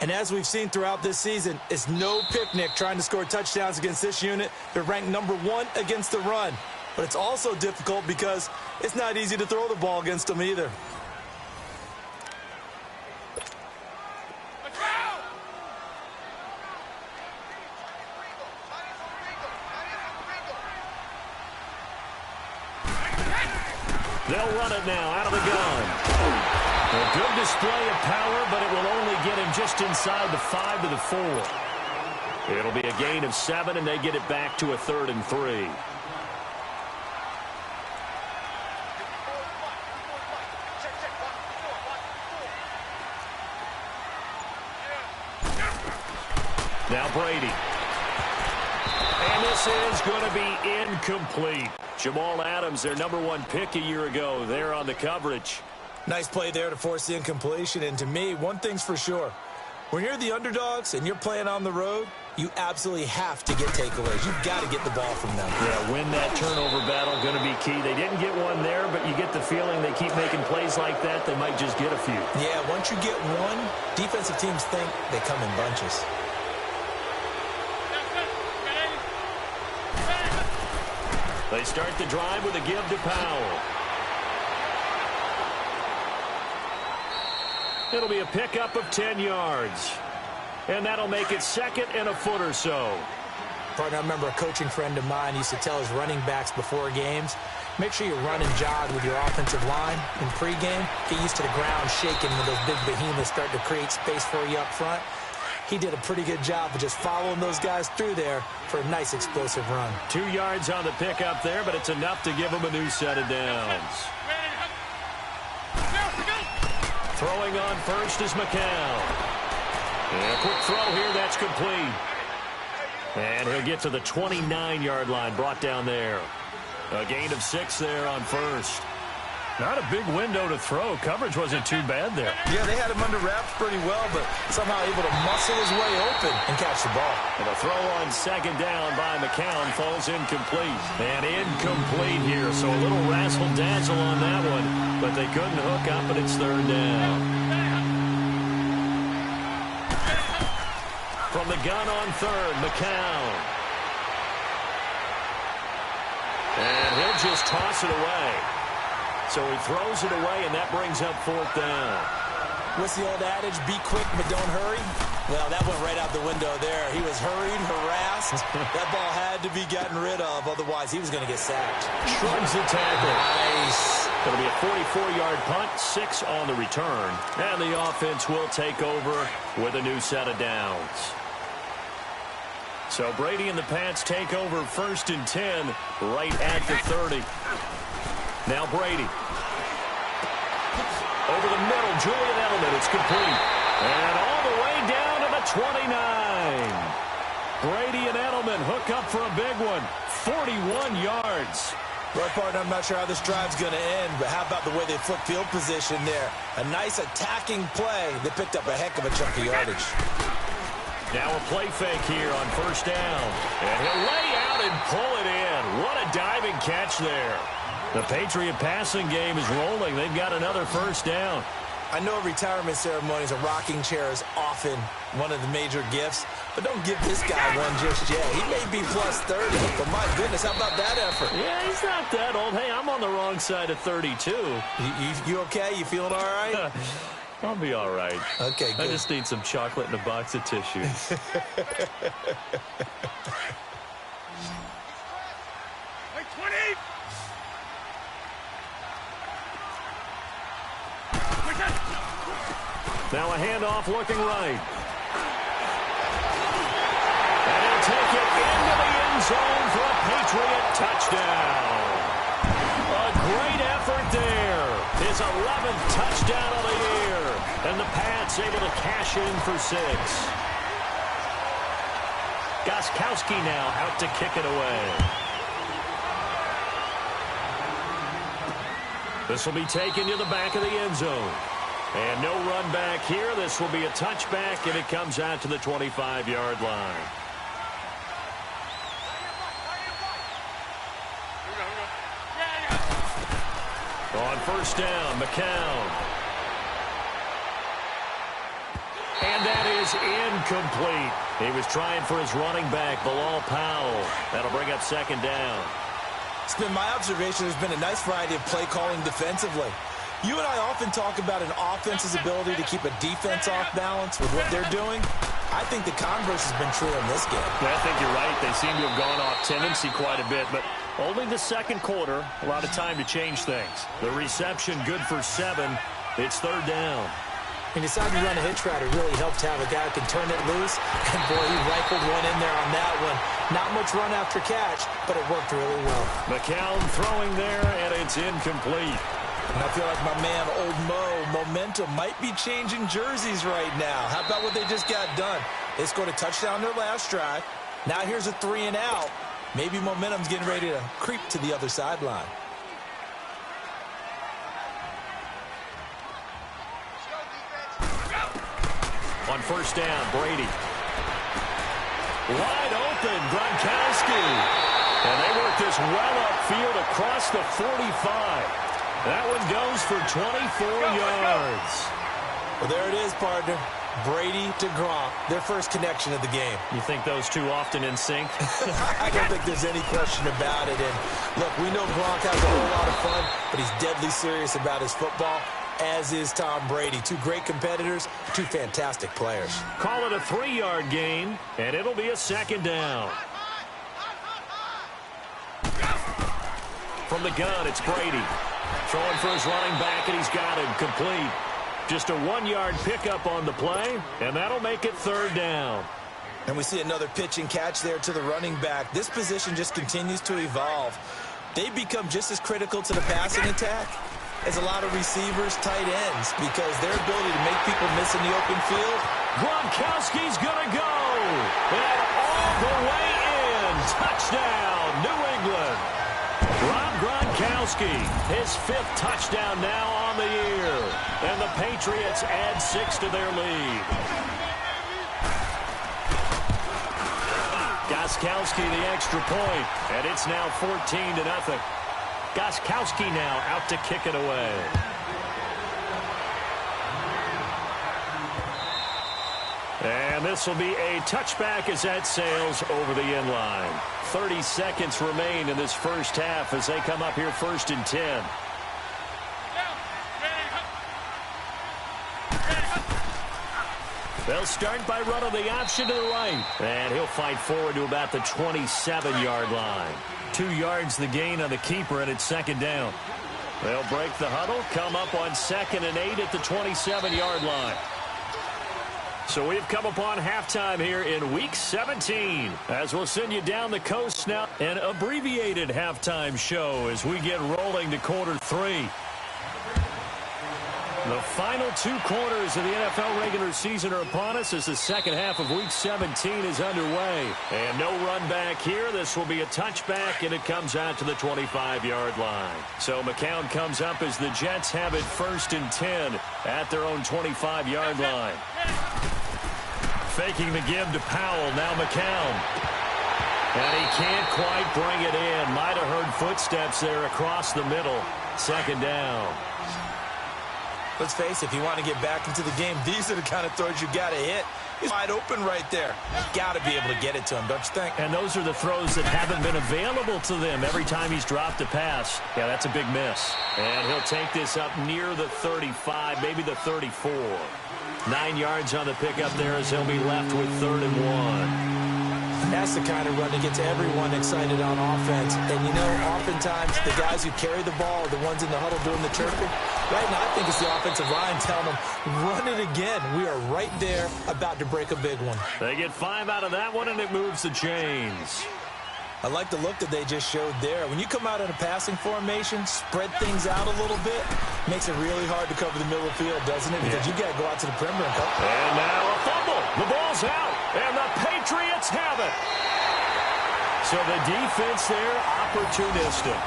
[SPEAKER 4] And as we've seen throughout this season, it's no picnic trying to score touchdowns against this unit. They're ranked #1 against the run. But it's also difficult because it's not easy to throw the ball against them either.
[SPEAKER 3] They'll run it now out of the gun. A good display of power, but it will only get him just inside the 5 to the 4. It'll be a gain of 7, and they get it back to a 3rd and 3. Now Brady. And this is going to be incomplete. Jamal Adams, their #1 pick a year ago, there on the coverage.
[SPEAKER 4] Nice play there to force the incompletion. And to me, one thing's for sure. When you're the underdogs and you're playing on the road, you absolutely have to get takeaways. You've got to get the ball from them.
[SPEAKER 3] Yeah, win that turnover battle, going to be key. They didn't get one there, but you get the feeling they keep making plays like that, they might just get a few.
[SPEAKER 4] Yeah, once you get one, defensive teams think they come in bunches.
[SPEAKER 3] They start the drive with a give to Powell. It'll be a pickup of 10 yards. And that'll make it 2nd and a foot or so.
[SPEAKER 4] Partner, I remember a coaching friend of mine used to tell his running backs before games, make sure you run and jog with your offensive line in pregame. Get used to the ground shaking when those big behemoths start to create space for you up front. He did a pretty good job of just following those guys through there for a nice explosive run.
[SPEAKER 3] 2 yards on the pickup there, but it's enough to give him a new set of downs. Throwing on first is McCown. And a quick throw here, that's complete. And he'll get to the 29-yard line, brought down there. A gain of 6 there on first. Not a big window to throw. Coverage wasn't too bad there.
[SPEAKER 4] Yeah, they had him under wraps pretty well, but somehow able to muscle his way open and catch the ball.
[SPEAKER 3] And a throw on 2nd down by McCown falls incomplete. And incomplete here, so a little razzle-dazzle on that one. But they couldn't hook up, and it's 3rd down. From the gun on 3rd, McCown. And he'll just toss it away. So he throws it away, and that brings up 4th down.
[SPEAKER 4] What's the old adage? Be quick, but don't hurry. Well, that went right out the window there. He was hurried, harassed. That ball had to be gotten rid of. Otherwise, he was going to get sacked.
[SPEAKER 3] Shrugs the tackle.
[SPEAKER 4] Nice.
[SPEAKER 3] It'll be a 44-yard punt, 6 on the return. And the offense will take over with a new set of downs. So Brady and the Pats take over 1st and 10 right at the 30. Now Brady. Over the middle, Julian Edelman. It's complete. And all the way down to the 29. Brady and Edelman hook up for a big one. 41 yards.
[SPEAKER 4] Well, partner, I'm not sure how this drive's going to end, but how about the way they flip field position there? A nice attacking play. They picked up a heck of a chunk of yardage.
[SPEAKER 3] Now a play fake here on 1st down. And he'll lay out and pull it in. What a diving catch there. The Patriot passing game is rolling. They've got another 1st down.
[SPEAKER 4] I know retirement ceremonies, a rocking chair is often one of the major gifts, but don't give this guy one just yet. He may be plus 30, but my goodness, how about that effort?
[SPEAKER 3] Yeah, he's not that old. Hey, I'm on the wrong side of 32.
[SPEAKER 4] You okay? You feeling all right?
[SPEAKER 3] I'll be all right.
[SPEAKER 4] Okay, good.
[SPEAKER 3] I just need some chocolate and a box of tissues. Now a handoff looking right. And he'll take it into the end zone for a Patriot touchdown. A great effort there. His 11th touchdown of the year. And the Pats able to cash in for 6. Gostkowski now out to kick it away. This will be taken to the back of the end zone. And no run back here. This will be a touchback, and it comes out to the 25-yard line. On 1st down, McCown. And that is incomplete. He was trying for his running back, Bilal Powell. That'll bring up second down.
[SPEAKER 4] It's been my observation there's been a nice variety of play calling defensively. You and I often talk about an offense's ability to keep a defense off balance with what they're doing. I think the converse has been true in this game.
[SPEAKER 3] Yeah, I think you're right. They seem to have gone off tendency quite a bit, but only the second quarter, a lot of time to change things. The reception good for 7. It's third down.
[SPEAKER 4] He decided to run a hitch route. It really helped to have a guy who can turn it loose. And, boy, he rifled one in there on that one. Not much run after catch, but it worked really well.
[SPEAKER 3] McCown throwing there, and it's incomplete.
[SPEAKER 4] And I feel like my man, Old Mo, momentum might be changing jerseys right now. How about what they just got done? They scored a touchdown their last drive. Now here's a 3 and out. Maybe momentum's getting ready to creep to the other sideline.
[SPEAKER 3] On first down, Brady. Wide open, Gronkowski. And they work this well upfield across the 45. That one goes for 24 yards.
[SPEAKER 4] Well, there it is, partner. Brady to Gronk, their first connection of the game.
[SPEAKER 3] You think those two often in sync?
[SPEAKER 4] I don't think there's any question about it. And, look, we know Gronk has a whole lot of fun, but he's deadly serious about his football, as is Tom Brady. Two great competitors, two fantastic players.
[SPEAKER 3] Call it a 3-yard gain, and it'll be a second down. From the gun, it's Brady. Throwing for his running back, and he's got him complete. Just a 1-yard pickup on the play, and that'll make it third down.
[SPEAKER 4] And we see another pitch and catch there to the running back. This position just continues to evolve. They become just as critical to the passing attack as a lot of receivers, tight ends, because their ability to make people miss in the open field.
[SPEAKER 3] Gronkowski's going to go. And all the way in. Touchdown, New England. Rob Gronkowski, his 5th touchdown now on the year. And the Patriots add 6 to their lead. Gronkowski the extra point, and it's now 14-0. Gronkowski now out to kick it away. And this will be a touchback as that sails over the end line. 30 seconds remain in this first half as they come up here first and 10. They'll start by running the option to the right. And he'll fight forward to about the 27-yard line. 2 yards the gain on the keeper, and it's second down. They'll break the huddle, come up on 2nd and 8 at the 27-yard line. So we've come upon halftime here in Week 17. As we'll send you down the coast now, an abbreviated halftime show as we get rolling to quarter 3. The final 2 quarters of the NFL regular season are upon us as the second half of Week 17 is underway. And no run back here. This will be a touchback, and it comes out to the 25-yard line. So McCown comes up as the Jets have it first and 10 at their own 25-yard line. Faking the give to Powell. Now McCown. And he can't quite bring it in. Might have heard footsteps there across the middle. Second down.
[SPEAKER 4] Let's face it, if you want to get back into the game, these are the kind of throws you got to hit. He's wide open right there. You got to be able to get it to him, don't you think?
[SPEAKER 3] And those are the throws that haven't been available to them every time he's dropped a pass. Yeah, that's a big miss. And he'll take this up near the 35, maybe the 34. 9 yards on the pickup there as he'll be left with 3rd and 1.
[SPEAKER 4] That's the kind of run that gets everyone excited on offense. And, you know, oftentimes the guys who carry the ball are the ones in the huddle doing the chirping. Right now, I think it's the offensive line telling them, run it again. We are right there about to break a big one.
[SPEAKER 3] They get 5 out of that one, and it moves the chains.
[SPEAKER 4] I like the look that they just showed there. When you come out in a passing formation, spread things out a little bit, makes it really hard to cover the middle of the field, doesn't it? Because you got to go out to the perimeter and cover.
[SPEAKER 3] And now a fumble. The ball's out, and the Patriots have it. So the defense there, opportunistic.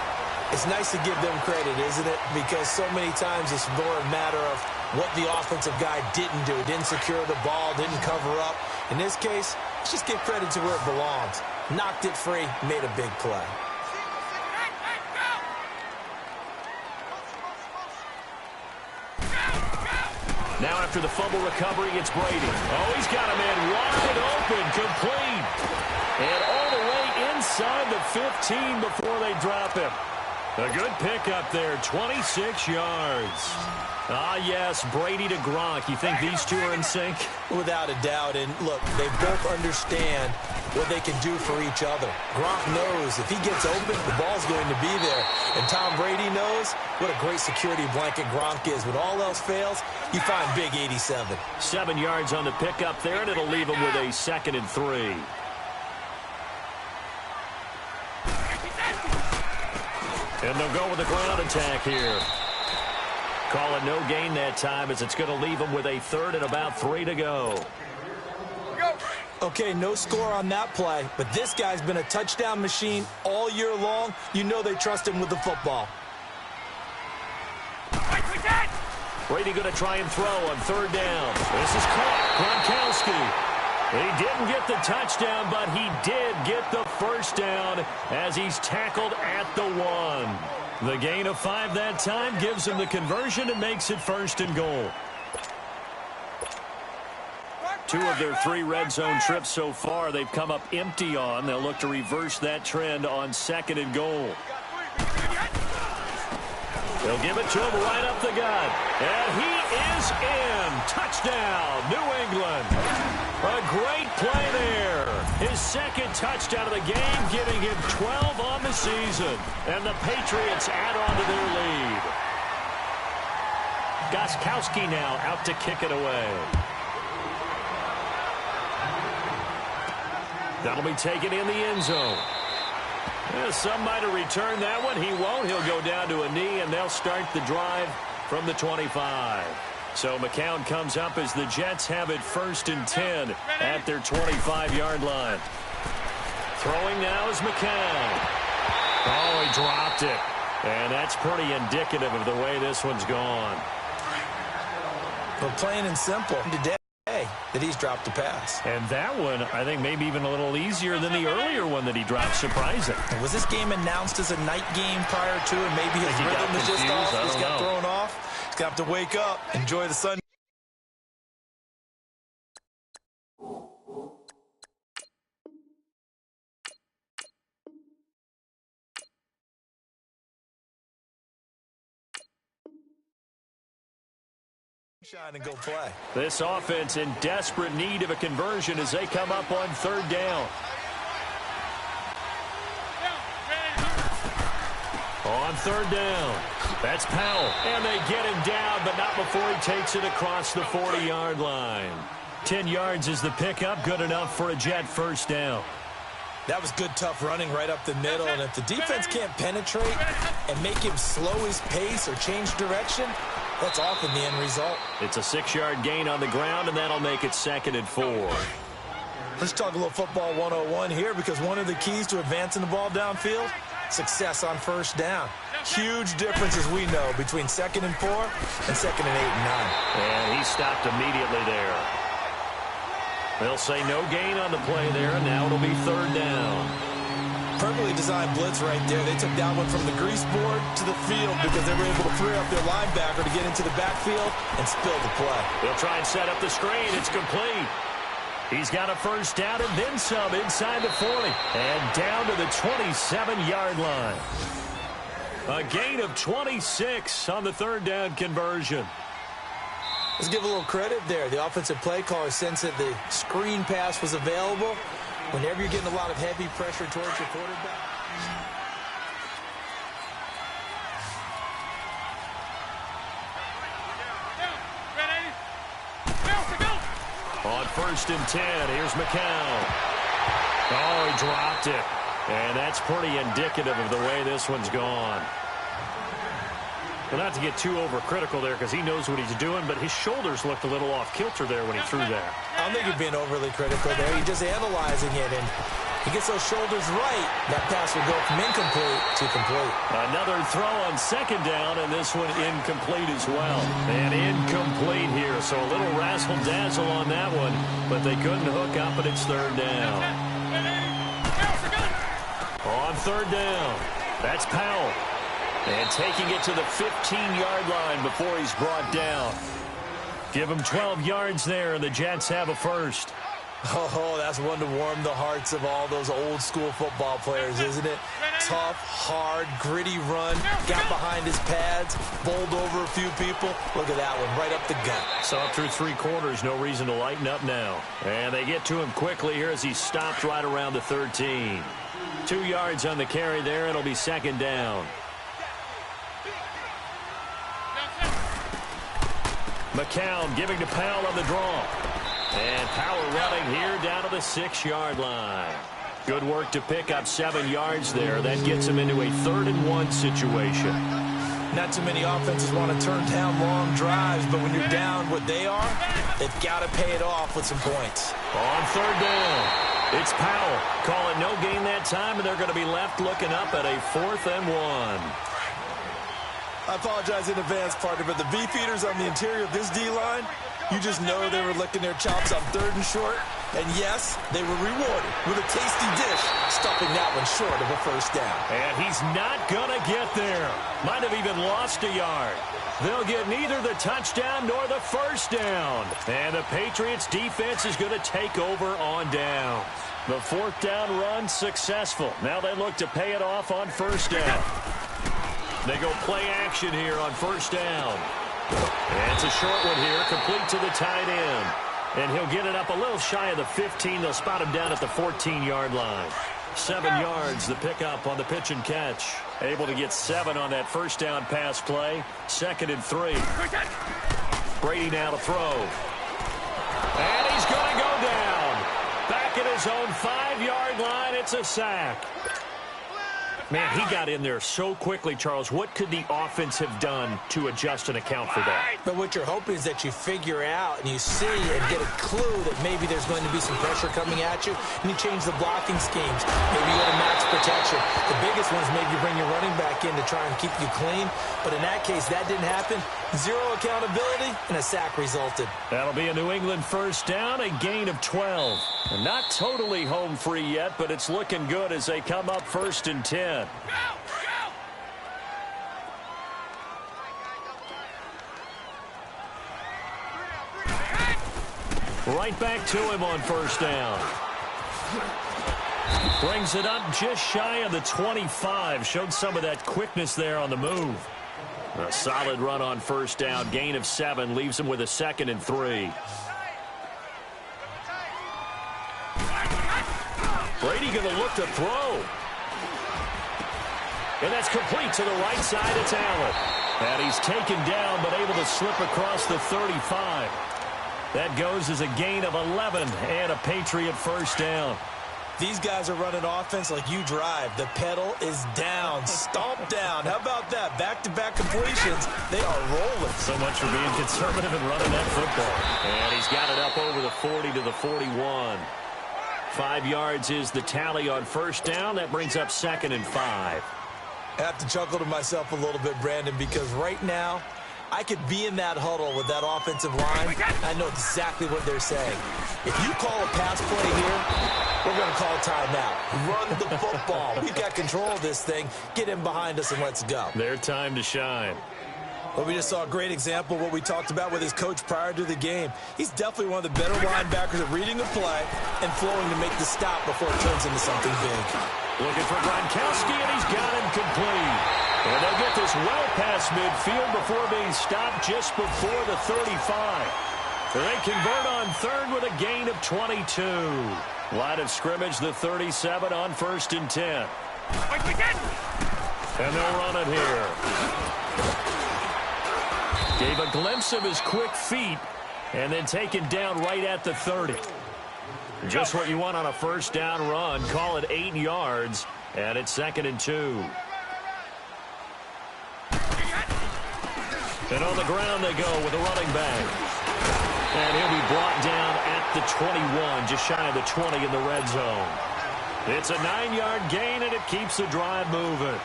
[SPEAKER 4] It's nice to give them credit, isn't it? Because so many times it's more a matter of what the offensive guy didn't do. Didn't secure the ball, didn't cover up. In this case, let's just give credit to where it belongs. Knocked it free, made a big play.
[SPEAKER 3] Now after the fumble recovery, it's Brady. Oh, he's got a man wide open, complete. And all the way inside the 15 before they drop him. A good pickup there, 26 yards. Ah, yes, Brady to Gronk. You think these two are in sync?
[SPEAKER 4] Without a doubt. And look, they both understand what they can do for each other. Gronk knows if he gets open, the ball's going to be there. And Tom Brady knows what a great security blanket Gronk is. When all else fails, you find big 87.
[SPEAKER 3] 7 yards on the pickup there, and it'll leave him with a 2nd and 3. And they'll go with a ground attack here. Call it no gain that time as it's going to leave them with a 3rd and about 3 to go.
[SPEAKER 4] Okay, no score on that play, but this guy's been a touchdown machine all year long. You know they trust him with the football.
[SPEAKER 3] Brady going to try and throw on 3rd down. This is caught. Gronkowski. He didn't get the touchdown, but he did get the 1st down as he's tackled at the 1. The gain of 5 that time gives him the conversion and makes it 1st and goal. 2 of their 3 red zone trips so far they've come up empty on. They'll look to reverse that trend on 2nd and goal. They'll give it to him right up the gut. And he is in. Touchdown, New England. A great play there. His 2nd touchdown of the game, giving him 12 on the season. And the Patriots add on to their lead. Gostkowski now out to kick it away. That'll be taken in the end zone. Some might have returned that one. He won't. He'll go down to a knee, and they'll start the drive from the 25. So McCown comes up as the Jets have it 1st and 10 at their 25-yard line. Throwing now is McCown. Oh, he dropped it. And that's pretty indicative of the way this one's gone.
[SPEAKER 4] Well, plain and simple today that he's dropped the pass.
[SPEAKER 3] And that one, I think, maybe even a little easier than the earlier one that he dropped. Surprising.
[SPEAKER 4] Was this game announced as a night game prior to, and maybe his rhythm is just off? He's got thrown off. He's going to have to wake up, enjoy the sun. And go play.
[SPEAKER 3] This offense in desperate need of a conversion as they come up on 3rd down. On 3rd down, that's Powell. And they get him down, but not before he takes it across the 40-yard line. 10 yards is the pickup, good enough for a Jet 1st down.
[SPEAKER 4] That was good, tough running right up the middle. And if the defense can't penetrate and make him slow his pace or change direction, that's often the end result.
[SPEAKER 3] It's a 6-yard gain on the ground, and that'll make it 2nd and 4.
[SPEAKER 4] Let's talk a little football 101 here, because one of the keys to advancing the ball downfield, success on 1st down. Huge difference, as we know, between 2nd and 4 and 2nd and 8 and 9.
[SPEAKER 3] And he stopped immediately there. They'll say no gain on the play there, and now it'll be 3rd down.
[SPEAKER 4] Perfectly designed blitz right there. They took that one from the grease board to the field because they were able to free up their linebacker to get into the backfield and spill the play.
[SPEAKER 3] They'll try and set up the screen. It's complete. He's got a 1st down and then some inside the 40. And down to the 27-yard line. A gain of 26 on the 3rd down conversion.
[SPEAKER 4] Let's give a little credit there. The offensive play caller sensed that the screen pass was available. Whenever you're getting a lot of heavy pressure towards your quarterback.
[SPEAKER 3] On 1st and 10, here's McCown. Oh, he dropped it. And that's pretty indicative of the way this one's gone. Well, not to get too overcritical there because he knows what he's doing, but his shoulders looked a little off kilter there when he threw that.
[SPEAKER 4] I don't think you're being overly critical there. He's just analyzing it, and he gets those shoulders right. That pass will go from incomplete to complete.
[SPEAKER 3] Another throw on 2nd down, and this one incomplete as well. And incomplete here, so a little razzle-dazzle on that one, but they couldn't hook up, and it's 3rd down. On 3rd down, that's Powell. And taking it to the 15-yard line before he's brought down. Give them 12 yards there, and the Jets have a first.
[SPEAKER 4] Oh, that's one to warm the hearts of all those old-school football players, isn't it? Tough, hard, gritty run, got behind his pads, bowled over a few people. Look at that one, right up the gut.
[SPEAKER 3] So through 3 quarters, no reason to lighten up now. And they get to him quickly here as he stopped right around the 13. 2 yards on the carry there. It'll be second down. McCown giving to Powell on the draw. And Powell running here down to the 6-yard line. Good work to pick up 7 yards there. That gets him into a 3rd-and-1 situation.
[SPEAKER 4] Not too many offenses want to turn down long drives, but when you're down what they are, they've got to pay it off with some points.
[SPEAKER 3] On 3rd down, it's Powell. Call it no gain that time, and they're going to be left looking up at a 4th-and-1.
[SPEAKER 4] I apologize in advance, partner, but the beefeaters on the interior of this D-line, you just know they were licking their chops on 3rd and short. And yes, they were rewarded with a tasty dish, stuffing that one short of a 1st down.
[SPEAKER 3] And he's not going to get there. Might have even lost a yard. They'll get neither the touchdown nor the 1st down. And the Patriots defense is going to take over on down. The 4th down run successful. Now they look to pay it off on 1st down. They go play action here on 1st down. And it's a short one here, complete to the tight end. And he'll get it up a little shy of the 15. They'll spot him down at the 14-yard line. 7 yards, the pickup on the pitch and catch. Able to get 7 on that 1st down pass play. 2nd and 3. Brady now to throw. And he's going to go down. Back at his own 5-yard line, it's a sack. Man, he got in there so quickly, Charles. What could the offense have done to adjust and account for that?
[SPEAKER 4] But what you're hoping is that you figure out and you see and get a clue that maybe there's going to be some pressure coming at you, and you change the blocking schemes. Maybe you go to max protection. The biggest one is maybe you bring your running back in to try and keep you clean. But in that case, that didn't happen. 0 accountability, and a sack resulted.
[SPEAKER 3] That'll be a New England 1st down, a gain of 12. And not totally home free yet, but it's looking good as they come up 1st and 10. Right back to him on 1st down. Brings it up just shy of the 25. Showed some of that quickness there on the move. A solid run on 1st down. Gain of 7. Leaves him with a 2nd and 3. Brady going to look to throw. And that's complete to the right side. It's Allen. And he's taken down but able to slip across the 35. That goes as a gain of 11 and a Patriot 1st down.
[SPEAKER 4] These guys are running offense like you drive. The pedal is down, stomp down. How about that? Back-to-back completions. They are rolling.
[SPEAKER 3] So much for being conservative and running that football. And he's got it up over the 40 to the 41. 5 yards is the tally on 1st down. That brings up 2nd and 5.
[SPEAKER 4] I have to chuckle to myself a little bit, Brandon, because right now, I could be in that huddle with that offensive line. I know exactly what they're saying. If you call a pass play here, we're going to call timeout. Run the football. We've got control of this thing. Get in behind us and let's go.
[SPEAKER 3] Their time to shine.
[SPEAKER 4] Well, we just saw a great example of what we talked about with his coach prior to the game. He's definitely one of the better linebackers at reading the play and flowing to make the stop before it turns into something big.
[SPEAKER 3] Looking for Gronkowski, and he's got him complete. And they'll get this well past midfield before being stopped just before the 35. They convert on 3rd with a gain of 22. Line of scrimmage, the 37 on 1st and 10. And they'll run it here. Gave a glimpse of his quick feet and then taken down right at the 30. Just what you want on a 1st down run. Call it 8 yards, and it's 2nd and 2. And on the ground they go with a running back. And he'll be brought down at the 21, just shy of the 20 in the red zone. It's a 9-yard gain, and it keeps the drive moving.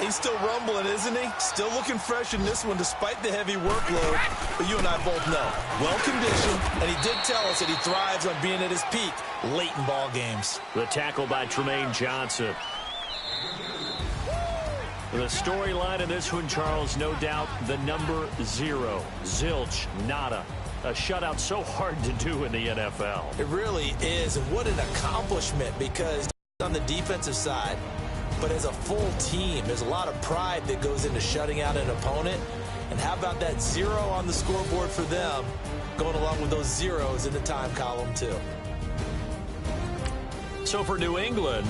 [SPEAKER 4] He's still rumbling, isn't he? Still looking fresh in this one despite the heavy workload. But you and I both know, well-conditioned, and he did tell us that he thrives on being at his peak late in ball games.
[SPEAKER 3] The tackle by Tremaine Johnson. The storyline of this one, Charles, no doubt the number 0. Zilch, nada. A shutout so hard to do in the NFL.
[SPEAKER 4] It really is, and what an accomplishment, because on the defensive side, but as a full team, there's a lot of pride that goes into shutting out an opponent. And how about that 0 on the scoreboard for them, going along with those zeros in the time column too.
[SPEAKER 3] So for New England,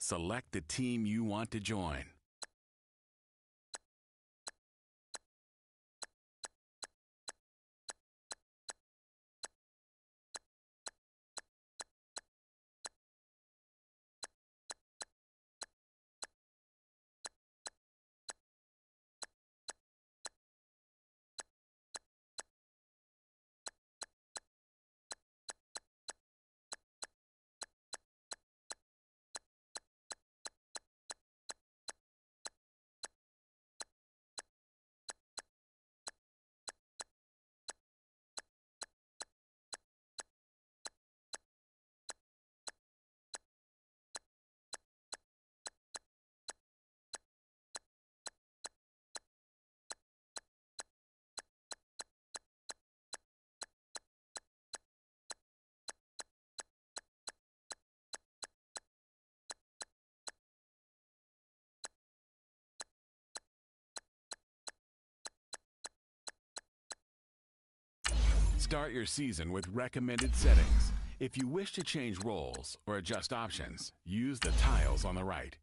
[SPEAKER 5] select the team you want to join. Start your season with recommended settings. If you wish to change roles or adjust options, use the tiles on the right.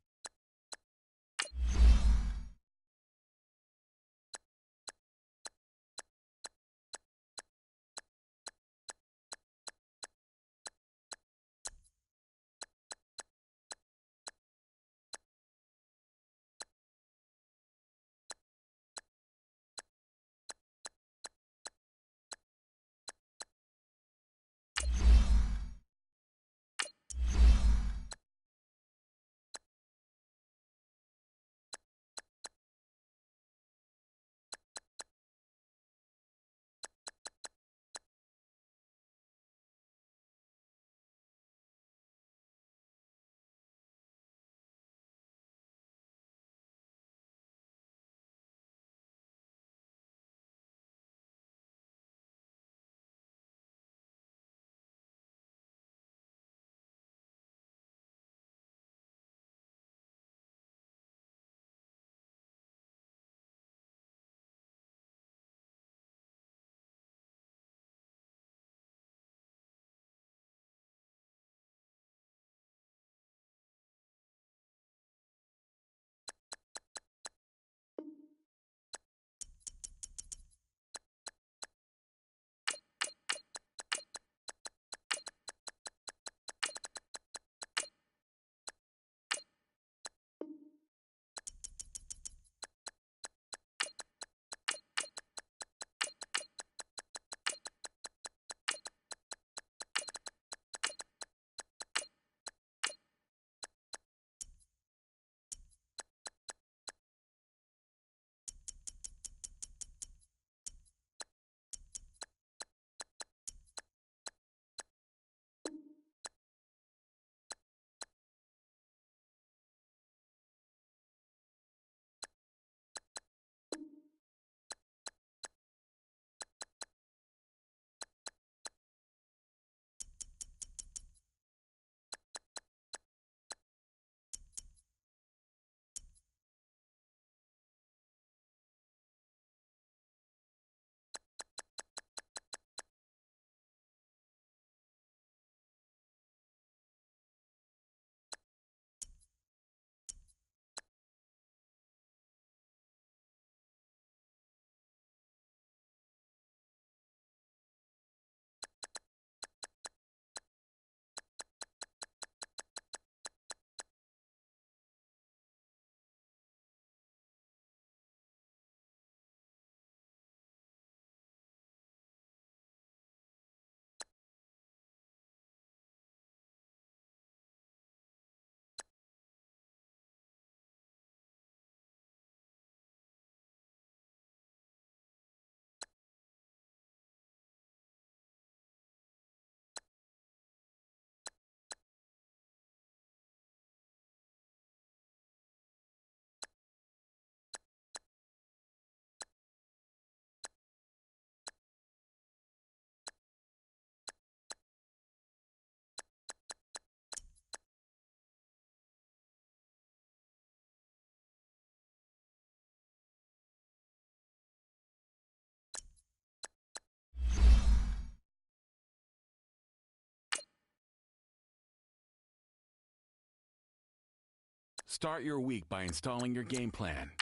[SPEAKER 5] Start your week by installing your game plan.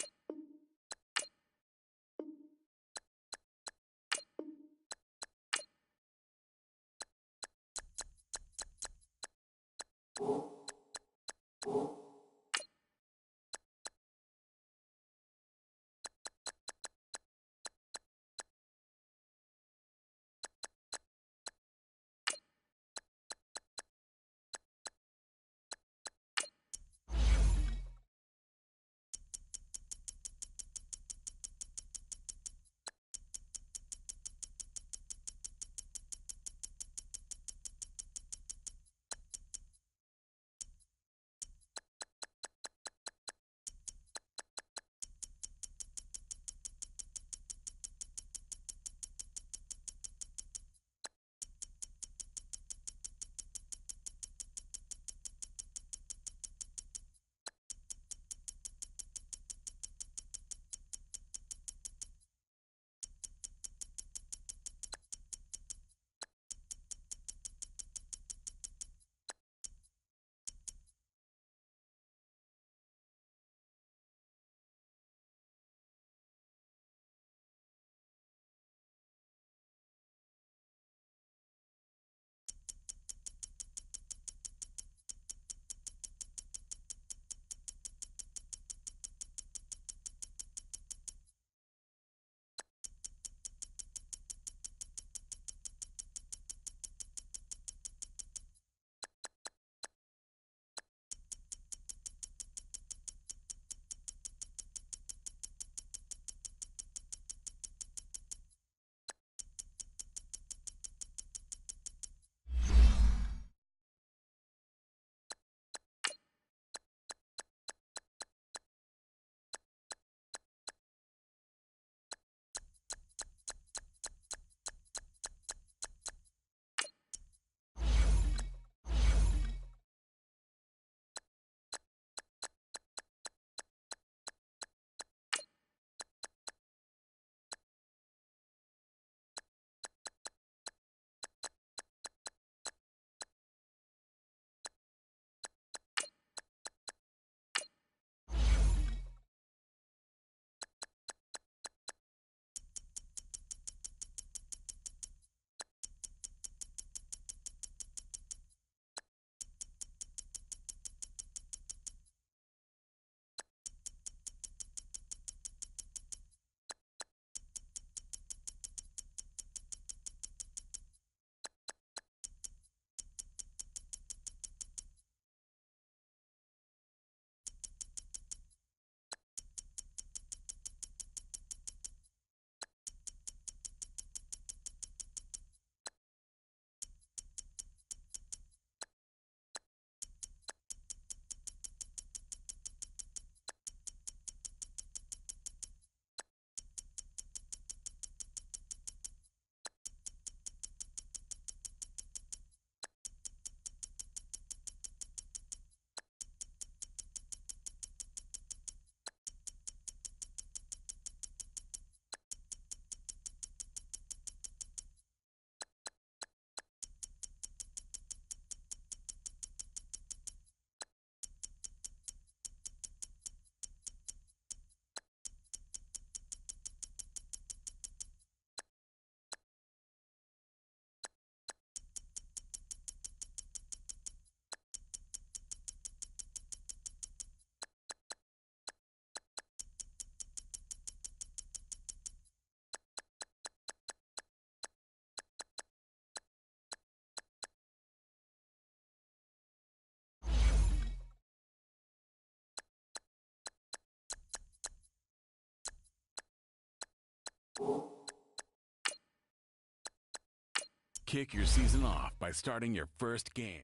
[SPEAKER 5] Kick your season off by starting your first game.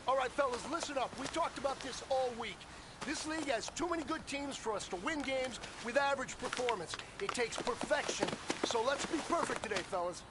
[SPEAKER 7] All right, fellas, listen up. We talked about this all week. This league has too many good teams for us to win games with average performance. It takes perfection. So let's be perfect today, fellas.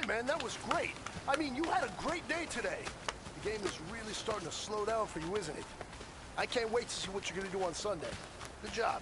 [SPEAKER 7] Hey, man, that was great. I mean, you had a great day today. The game is really starting to slow down for you, isn't it? I can't wait to see what you're going to do on Sunday. Good job.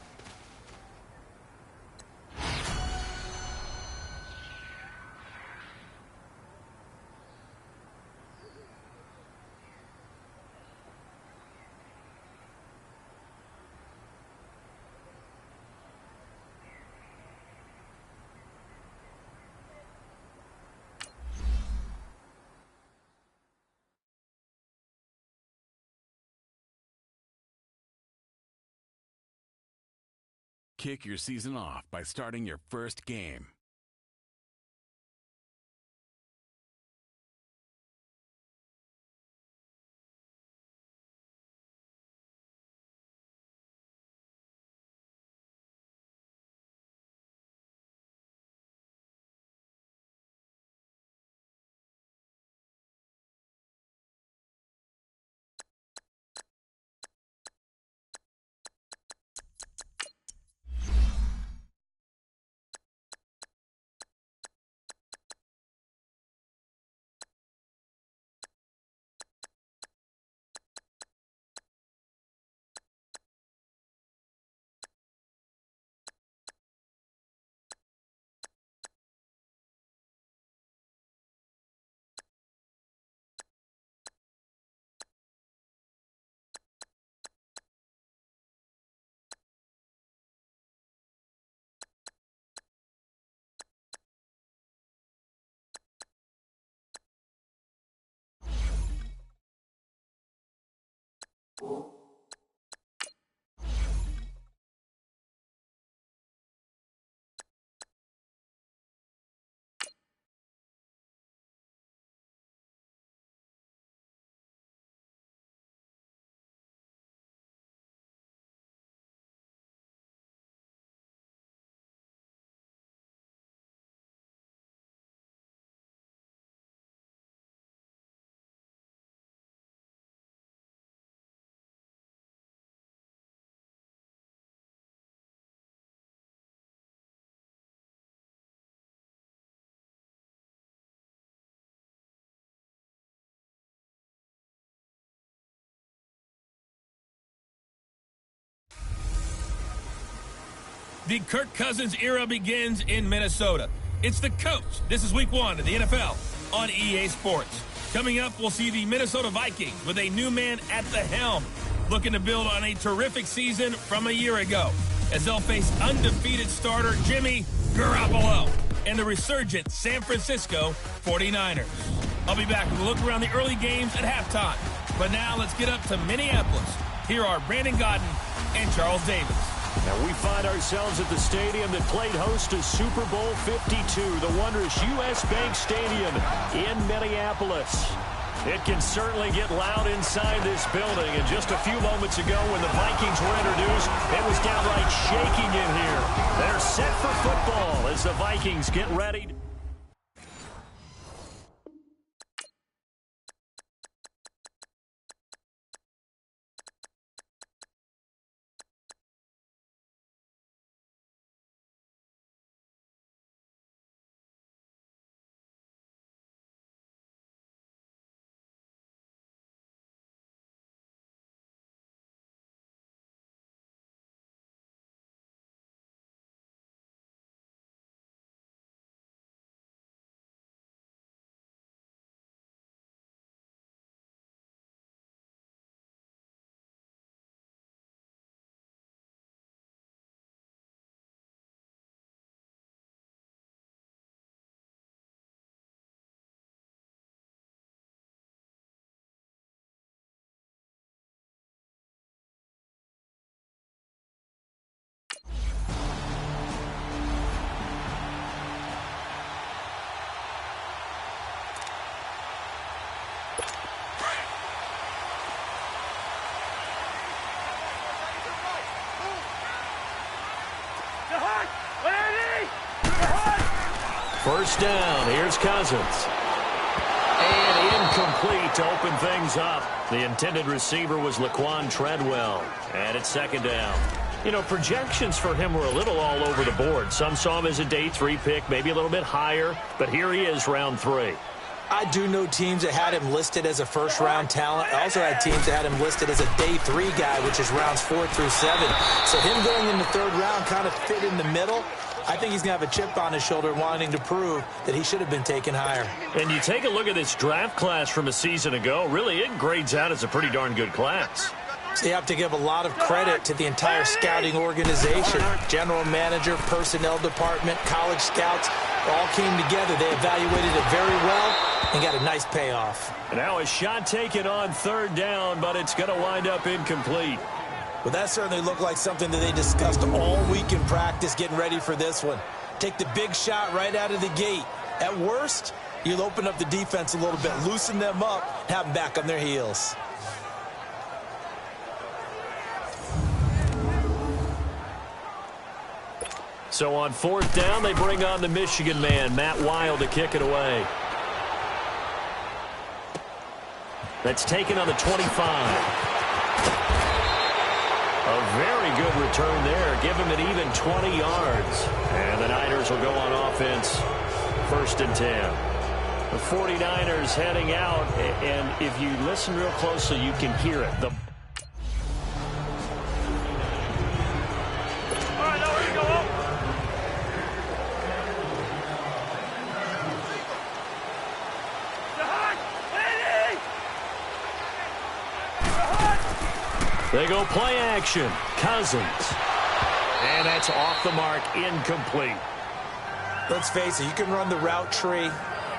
[SPEAKER 5] Kick your season off by starting your first game.
[SPEAKER 2] The Kirk Cousins era begins in Minnesota. It's the coach. This is week 1 of the NFL on EA Sports. Coming up, we'll see the Minnesota Vikings with a new man at the helm, looking to build on a terrific season from a year ago, as they'll face undefeated starter Jimmy Garoppolo and the resurgent San Francisco 49ers. I'll be back with a look around the early games at halftime. But now let's get up to Minneapolis. Here are Brandon Gaudin and Charles Davis.
[SPEAKER 3] And we find ourselves at the stadium that played host to Super Bowl 52, the wondrous U.S. Bank Stadium in Minneapolis. It can certainly get loud inside this building. And just a few moments ago when the Vikings were introduced, it was downright shaking in here. They're set for football as the Vikings get ready. First down, here's Cousins. And incomplete to open things up. The intended receiver was Laquan Treadwell. And it's second down. You know, projections for him were a little all over the board. Some saw him as a day 3 pick, maybe a little bit higher. But here he is, round 3.
[SPEAKER 4] I do know teams that had him listed as a first-round talent. I also had teams that had him listed as a day 3 guy, which is rounds 4 through 7. So him going in the 3rd round kind of fit in the middle. I think he's going to have a chip on his shoulder wanting to prove that he should have been taken higher.
[SPEAKER 3] And you take a look at this draft class from a season ago, really it grades out as a pretty darn good class.
[SPEAKER 4] So you have to give a lot of credit to the entire scouting organization. General manager, personnel department, college scouts all came together. They evaluated it very well and got a nice payoff.
[SPEAKER 3] And now a shot taken on 3rd down, but it's going to wind up incomplete.
[SPEAKER 4] Well, that certainly looked like something that they discussed all week in practice getting ready for this one. Take the big shot right out of the gate. At worst, you'll open up the defense a little bit, loosen them up, and have them back on their heels.
[SPEAKER 3] So on 4th down, they bring on the Michigan man, Matt Wild, to kick it away. That's taken on the 25. A very good return there. Give him an even 20 yards. And the Niners will go on offense. 1st and 10. The 49ers heading out. And if you listen real closely, you can hear it. All right, now we're going to go up. They go play action. Cousins. And that's off the mark, incomplete.
[SPEAKER 4] Let's face it, you can run the route tree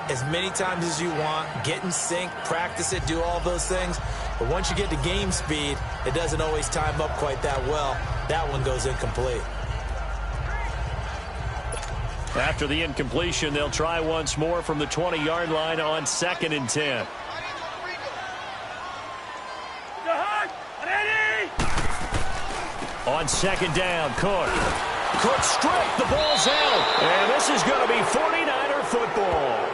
[SPEAKER 4] as many times as you want, get in sync, practice it, do all those things. But once you get to game speed, it doesn't always time up quite that well. That one goes incomplete.
[SPEAKER 3] After the incompletion, they'll try once more from the 20-yard line on 2nd and 10. On 2nd down, Cook. Cook strike, the ball's out. And this is going to be 49er football.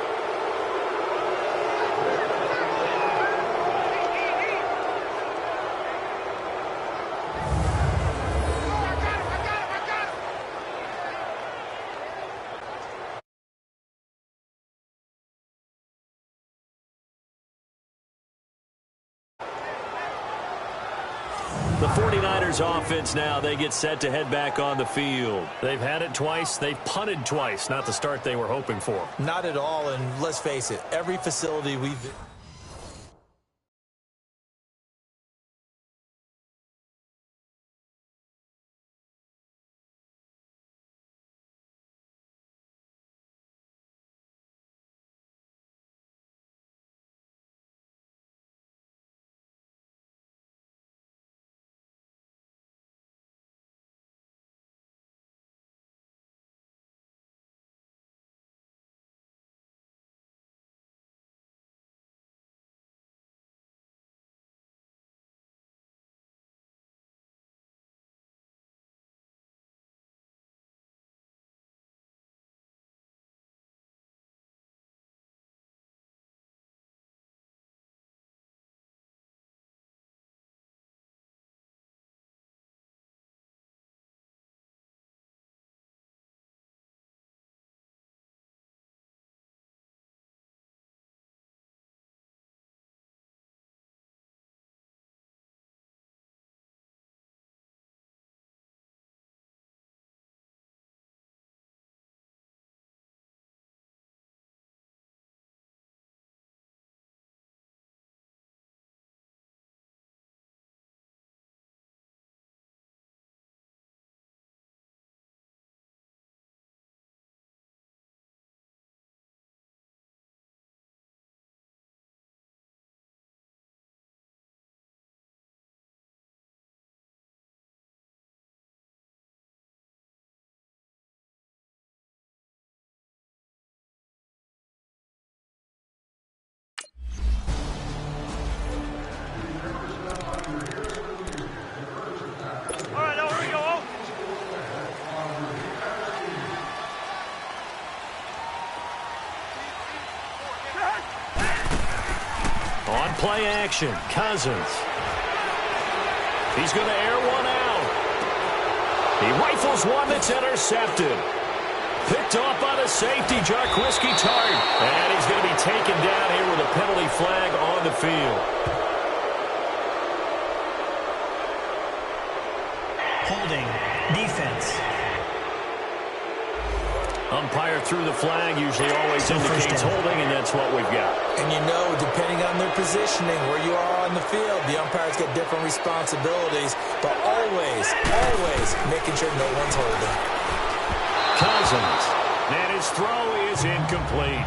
[SPEAKER 3] The 49ers offense now, they get set to head back on the field. They've had it twice. They've punted twice. Not the start they were hoping for.
[SPEAKER 4] Not at all, and let's face it, every facility we've...
[SPEAKER 3] On play action, Cousins. He's going to air one out. He rifles one that's intercepted. Picked off by the safety, Jarquiski Tart. And he's going to be taken down here with a penalty flag on the field.
[SPEAKER 6] Holding. Defense.
[SPEAKER 3] Umpire threw the flag, usually always indicates holding, and that's what we've got.
[SPEAKER 4] And you know, depending on their positioning, where you are on the field, the umpires get different responsibilities, but always making sure no one's holding.
[SPEAKER 3] Cousins, and his throw is incomplete.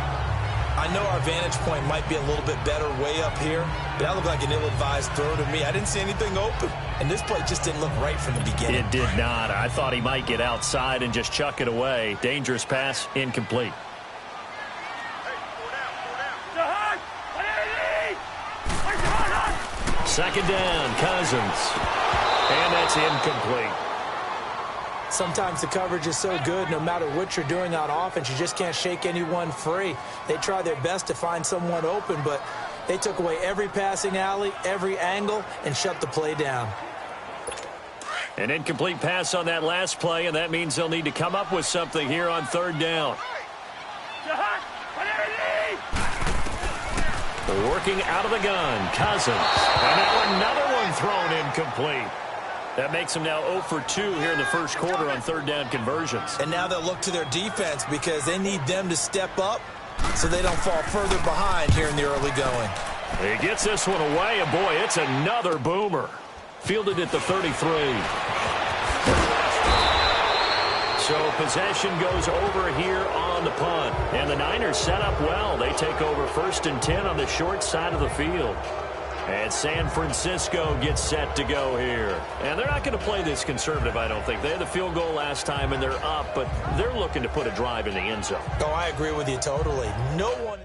[SPEAKER 4] I know our vantage point might be a little bit better way up here, but that looked like an ill-advised throw to me. I didn't see anything open, and this play just didn't look right from the beginning.
[SPEAKER 3] It did not. I thought he might get outside and just chuck it away. Dangerous pass, incomplete. Second down, Cousins, and that's incomplete.
[SPEAKER 4] Sometimes the coverage is so good, no matter what you're doing on offense, you just can't shake anyone free. They try their best to find someone open, but they took away every passing alley, every angle, and shut the play down.
[SPEAKER 3] An incomplete pass on that last play, and that means they'll need to come up with something here on third down. Working out of the gun, Cousins. And now another one thrown incomplete. That makes them now 0 for 2 here in the first quarter on third down conversions.
[SPEAKER 4] And now they'll look to their defense because they need them to step up so they don't fall further behind here in the early going.
[SPEAKER 3] He gets this one away, and boy, it's another boomer. Fielded at the 33. So possession goes over here on the punt. And the Niners set up well. They take over 1st and 10 on the short side of the field. And San Francisco gets set to go here. And they're not going to play this conservative, I don't think. They had the field goal last time, and they're up, but they're looking to put a drive in the end zone.
[SPEAKER 4] Oh, I agree with you totally. No one...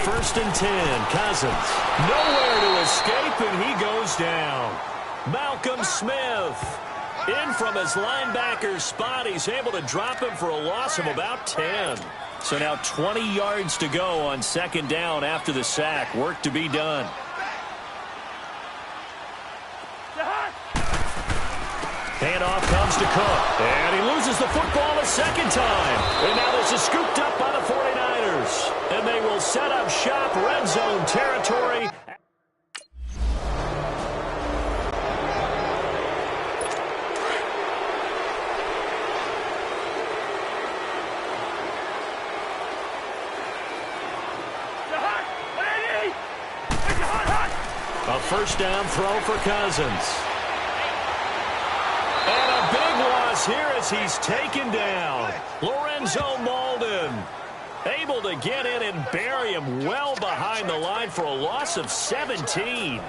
[SPEAKER 3] First and 10, Cousins. Nowhere to escape, and he goes down. Malcolm Smith. In from his linebacker's spot. He's able to drop him for a loss of about 10. So now 20 yards to go on second down after the sack. Work to be done. Handoff comes to Cook. And he loses the football a second time. And now this is scooped up by the 49ers. And they will set up shop, red zone territory. A first down throw for Cousins. And a big loss here as he's taken down. Lorenzo Molden able to get in and bury him well behind the line for a loss of 17.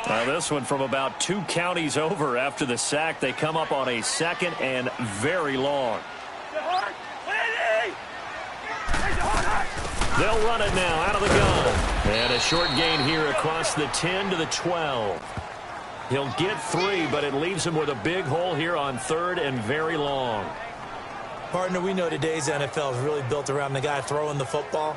[SPEAKER 3] Now this one from about 2 counties over after the sack. They come up on a second and very long. They'll run it now out of the gun. And a short gain here across the 10 to the 12. He'll get 3, but it leaves him with a big hole here on third and very long.
[SPEAKER 4] Partner, we know today's NFL is really built around the guy throwing the football.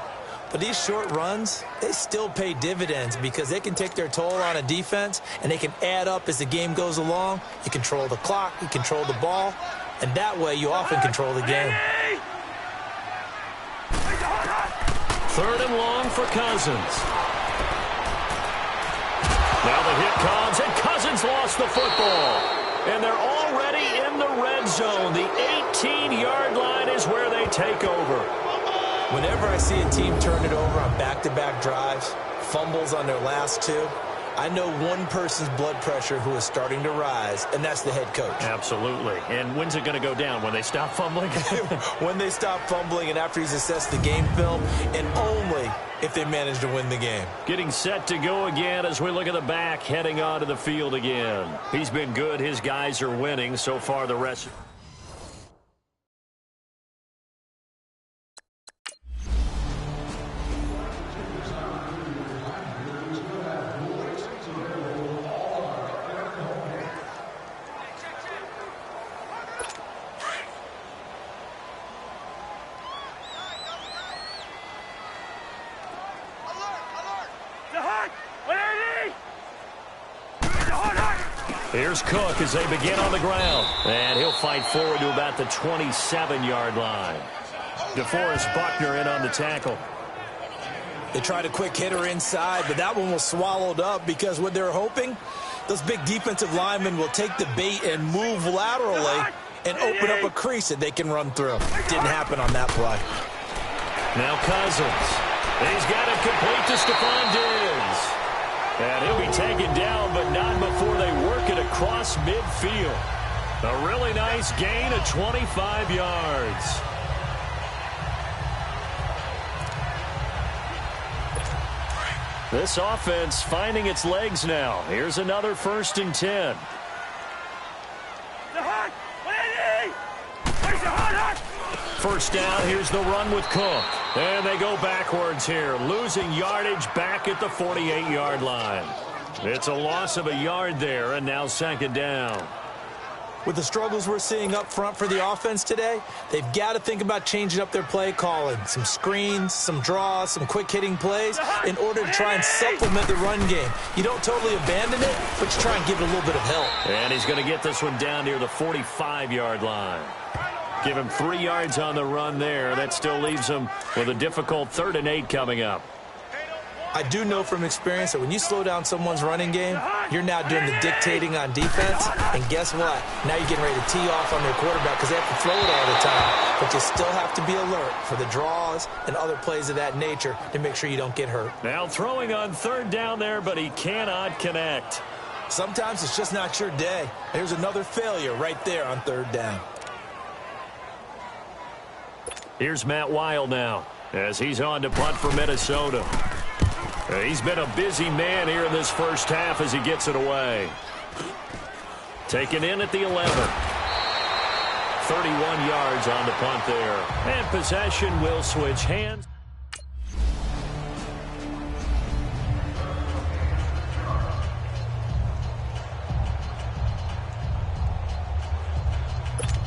[SPEAKER 4] But these short runs, they still pay dividends because they can take their toll on a defense, and they can add up as the game goes along. You control the clock, you control the ball, and that way you often control the game.
[SPEAKER 3] Third and long for Cousins. Now the hit comes, and Cousins lost the football. And they're already in the red zone. The 18-yard line is where they take over.
[SPEAKER 4] Whenever I see a team turn it over on back-to-back drives, fumbles on their last 2, I know one person's blood pressure who is starting to rise, and that's the head coach.
[SPEAKER 3] Absolutely. And when's it going to go down? When they stop fumbling?
[SPEAKER 4] When they stop fumbling and after he's assessed the game film, and only if they manage to win the game.
[SPEAKER 3] Getting set to go again as we look at the back, heading onto the field again. He's been good. His guys are winning. So far, the rest... Here's Cook as they begin on the ground. And he'll fight forward to about the 27-yard line. DeForest Buckner in on the tackle.
[SPEAKER 4] They tried a quick hitter inside, but that one was swallowed up because what they're hoping, those big defensive linemen will take the bait and move laterally and open up a crease that they can run through. Didn't happen on that play.
[SPEAKER 3] Now Cousins. He's got it complete to Stephon Diggs. And he'll be taken down, but not before they work it across midfield. A really nice gain of 25 yards. This offense finding its legs now. Here's another first and 10. First down, here's the run with Cook. And they go backwards here, losing yardage back at the 48-yard line. It's a loss of a yard there, and now second down.
[SPEAKER 4] With the struggles we're seeing up front for the offense today, they've got to think about changing up their play calling. Some screens, some draws, some quick-hitting plays in order to try and supplement the run game. You don't totally abandon it, but you try and give it a little bit of help.
[SPEAKER 3] And he's going to get this one down near the 45-yard line. Give him 3 yards on the run there. That still leaves him with a difficult 3rd and 8 coming up.
[SPEAKER 4] I do know from experience that when you slow down someone's running game, you're now doing the dictating on defense, and guess what? Now you're getting ready to tee off on their quarterback because they have to throw it all the time. But you still have to be alert for the draws and other plays of that nature to make sure you don't get hurt.
[SPEAKER 3] Now throwing on third down there, but he cannot connect.
[SPEAKER 4] Sometimes it's just not your day. There's another failure right there on third down.
[SPEAKER 3] Here's Matt Weil now as he's on to punt for Minnesota. He's been a busy man here in this first half as he gets it away. Taken in at the 11. 31 yards on the punt there. And possession will switch hands.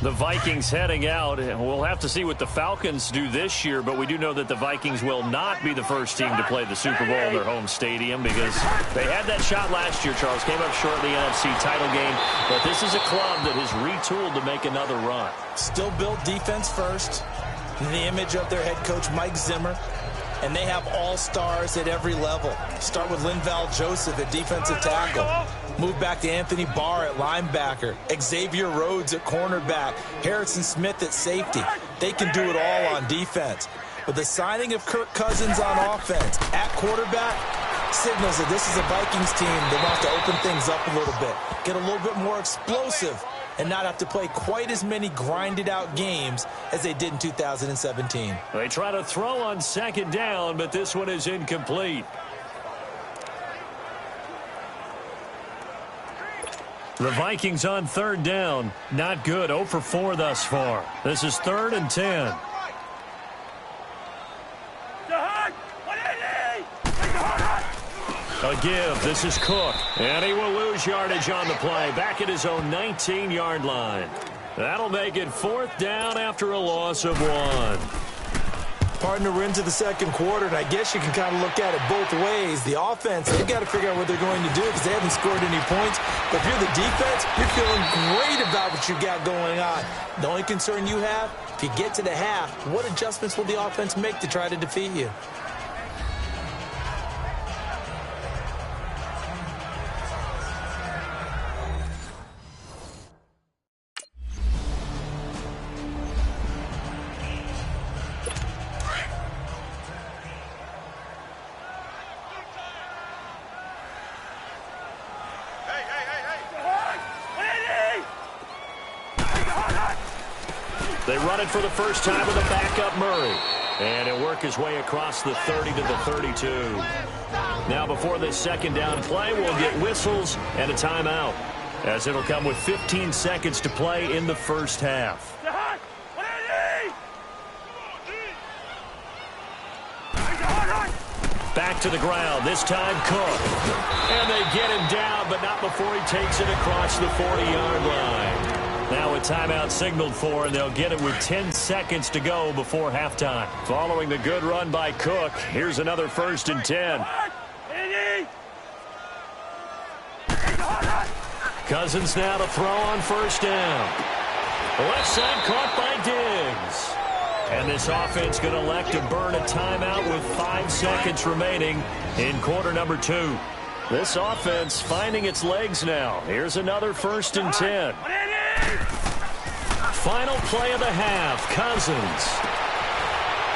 [SPEAKER 3] The Vikings heading out. We'll have to see what the Falcons do this year, but we do know that the Vikings will not be the first team to play the Super Bowl in their home stadium because they had that shot last year, Charles. Came up short in the NFC title game, but this is a club that has retooled to make another run.
[SPEAKER 4] Still built defense first. In the image of their head coach, Mike Zimmer. And they have all-stars at every level. Start with Linval Joseph at defensive tackle. Move back to Anthony Barr at linebacker. Xavier Rhodes at cornerback. Harrison Smith at safety. They can do it all on defense. With the signing of Kirk Cousins on offense at quarterback, signals that this is a Vikings team that wants to open things up a little bit. Get a little bit more explosive and not have to play quite as many grinded-out games as they did in 2017.
[SPEAKER 3] They try to throw on second down, but this one is incomplete. The Vikings on third down. Not good. 0 for 4 thus far. This is 3rd and 10. A give. This is Cook. And he will lose yardage on the play. Back at his own 19-yard line. That'll make it 4th down after a loss of 1.
[SPEAKER 4] Partner, we're into the second quarter, and I guess you can kind of look at it both ways. The offense, they've got to figure out what they're going to do because they haven't scored any points. But if you're the defense, you're feeling great about what you got going on. The only concern you have, if you get to the half, what adjustments will the offense make to try to defeat you?
[SPEAKER 3] They run it for the first time with a backup Murray. And he'll work his way across the 30 to the 32. Now before this second down play, we'll get whistles and a timeout, as it'll come with 15 seconds to play in the first half. Back to the ground, this time Cook. And they get him down, but not before he takes it across the 40-yard line. Now a timeout signaled for, and they'll get it with 10 seconds to go before halftime. Following the good run by Cook, here's another 1st and 10. Cousins now to throw on 1st down. Left side caught by Diggs. And this offense going to elect to burn a timeout with 5 seconds remaining in quarter number 2. This offense finding its legs now. Here's another 1st and 10. Final play of the half. Cousins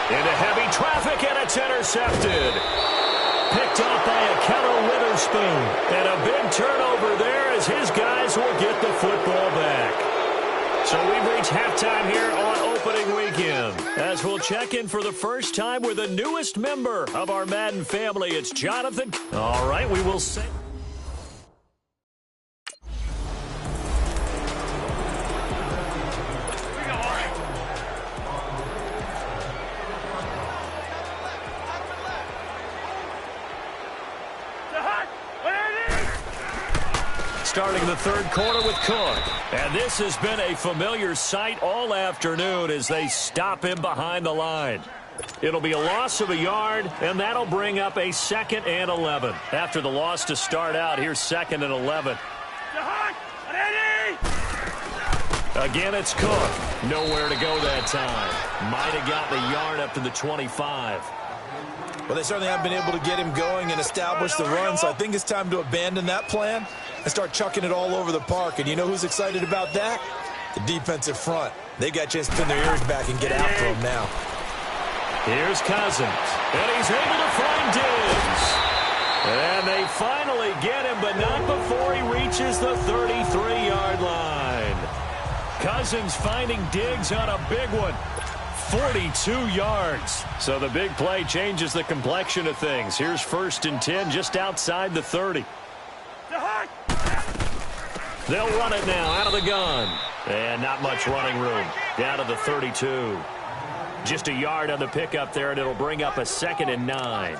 [SPEAKER 3] into heavy traffic, and it's intercepted. Picked off by Akello Witherspoon. And a big turnover there as his guys will get the football back. So we've reached halftime here on opening weekend, as we'll check in for the first time with the newest member of our Madden family. It's Jonathan. All right, we will say. Starting the third quarter with Cook. And this has been a familiar sight all afternoon as they stop him behind the line. It'll be a loss of a yard, and that'll bring up a 2nd and 11. After the loss to start out, here's 2nd and 11. Again, it's Cook. Nowhere to go that time. Might have gotten a yard up to the 25.
[SPEAKER 4] Well, they certainly haven't been able to get him going and establish the run, so I think it's time to abandon that plan and start chucking it all over the park. And you know who's excited about that? The defensive front. They got a chance to pin their ears back and get after him now.
[SPEAKER 3] Here's Cousins, and he's able to find Diggs. And they finally get him, but not before he reaches the 33-yard line. Cousins finding Diggs on a big one. 42 yards. So the big play changes the complexion of things. Here's 1st and 10 just outside the 30. They'll run it now out of the gun. And not much running room. Down to the 32. Just a yard on the pickup there, and it'll bring up a 2nd and 9.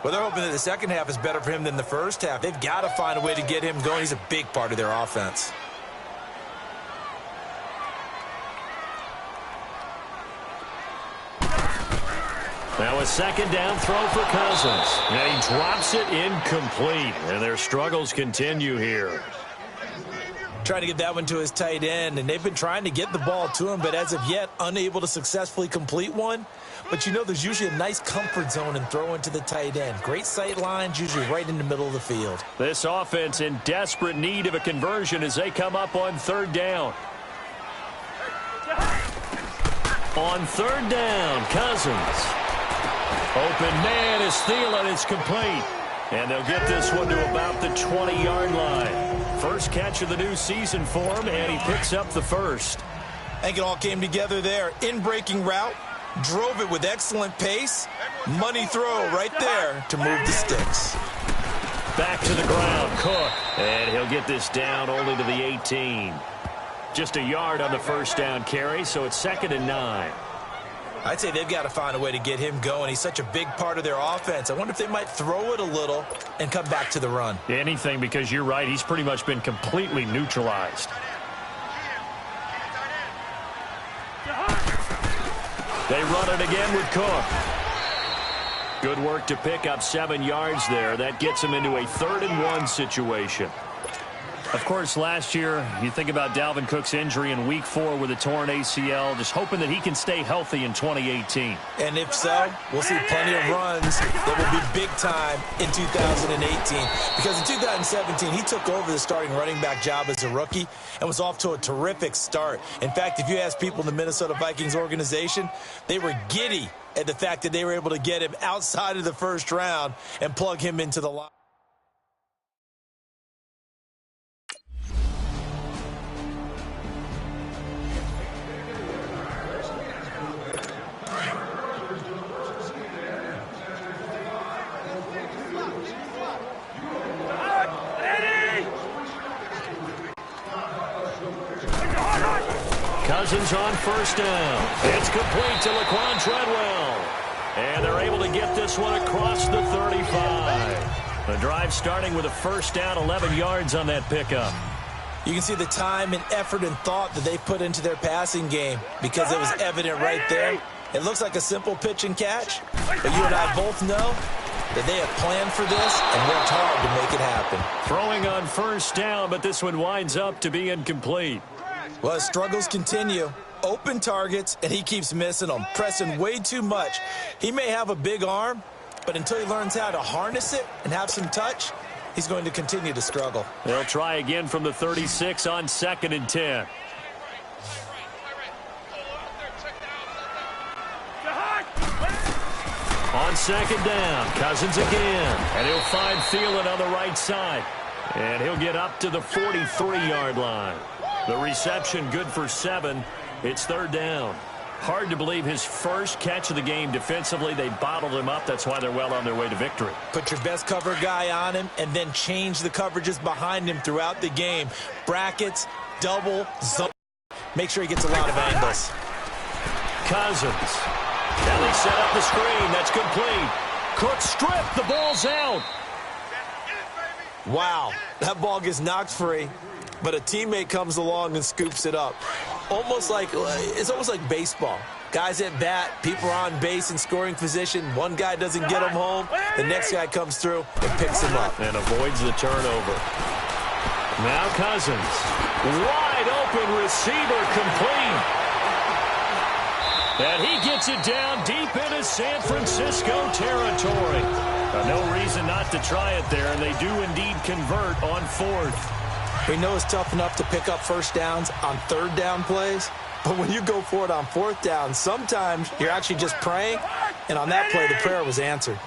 [SPEAKER 4] Well, they're hoping that the second half is better for him than the first half. They've got to find a way to get him going. He's a big part of their offense.
[SPEAKER 3] Now a 2nd down throw for Cousins. And he drops it incomplete. And their struggles continue here.
[SPEAKER 4] Trying to get that one to his tight end, and they've been trying to get the ball to him, but as of yet, unable to successfully complete one. But you know there's usually a nice comfort zone in throwing to the tight end. Great sight lines, usually right in the middle of the field.
[SPEAKER 3] This offense in desperate need of a conversion as they come up on 3rd down. On 3rd down, Cousins. Open man is Thielen. It's complete. And they'll get this one to about the 20-yard line. First catch of the new season for him, and he picks up the first.
[SPEAKER 4] I think it all came together there. In-breaking route, drove it with excellent pace. Money throw right there to move the sticks.
[SPEAKER 3] Back to the ground, Cook. And he'll get this down only to the 18. Just a yard on the first down carry, so it's 2nd and 9.
[SPEAKER 4] I'd say they've got to find a way to get him going. He's such a big part of their offense. I wonder if they might throw it a little and come back to the run.
[SPEAKER 3] Anything, because you're right. He's pretty much been completely neutralized. They run it again with Cook. Good work to pick up 7 yards there. That gets him into a 3rd and 1 situation. Of course, last year, you think about Dalvin Cook's injury in Week 4 with a torn ACL, just hoping that he can stay healthy in 2018.
[SPEAKER 4] And if so, we'll see plenty of runs that will be big time in 2018. Because in 2017, he took over the starting running back job as a rookie and was off to a terrific start. In fact, if you ask people in the Minnesota Vikings organization, they were giddy at the fact that they were able to get him outside of the first round and plug him into the line.
[SPEAKER 3] Cousins on 1st down. It's complete to Laquan Treadwell. And they're able to get this one across the 35. The drive starting with a 1st down, 11 yards on that pickup.
[SPEAKER 4] You can see the time and effort and thought that they put into their passing game because it was evident right there. It looks like a simple pitch and catch, but you and I both know that they have planned for this and worked hard to make it happen.
[SPEAKER 3] Throwing on 1st down, but this one winds up to be incomplete.
[SPEAKER 4] Well, his struggles continue. Open targets, and he keeps missing them, pressing way too much. He may have a big arm, but until he learns how to harness it and have some touch, he's going to continue to struggle.
[SPEAKER 3] They'll try again from the 36 on 2nd and 10. On 2nd down, Cousins again. And he'll find Thielen on the right side. And he'll get up to the 43-yard line. The reception good for 7. It's 3rd down. Hard to believe his first catch of the game defensively. They bottled him up. That's why they're well on their way to victory.
[SPEAKER 4] Put your best cover guy on him and then change the coverages behind him throughout the game. Brackets, double, zone. Make sure he gets a lot of angles.
[SPEAKER 3] Cousins. Now they set up the screen. That's complete. Cook stripped. The ball's out.
[SPEAKER 4] Wow. That ball gets knocked free, but a teammate comes along and scoops it up. It's almost like baseball. Guys at bat, people are on base in scoring position. One guy doesn't get him home. The next guy comes through and picks him up.
[SPEAKER 3] And avoids the turnover. Now Cousins. Wide open receiver complete. And he gets it down deep into San Francisco territory. No reason not to try it there, and they do indeed convert on 4th.
[SPEAKER 4] We know it's tough enough to pick up first downs on 3rd down plays, but when you go for it on 4th down, sometimes you're actually just praying, and on that play, the prayer was answered.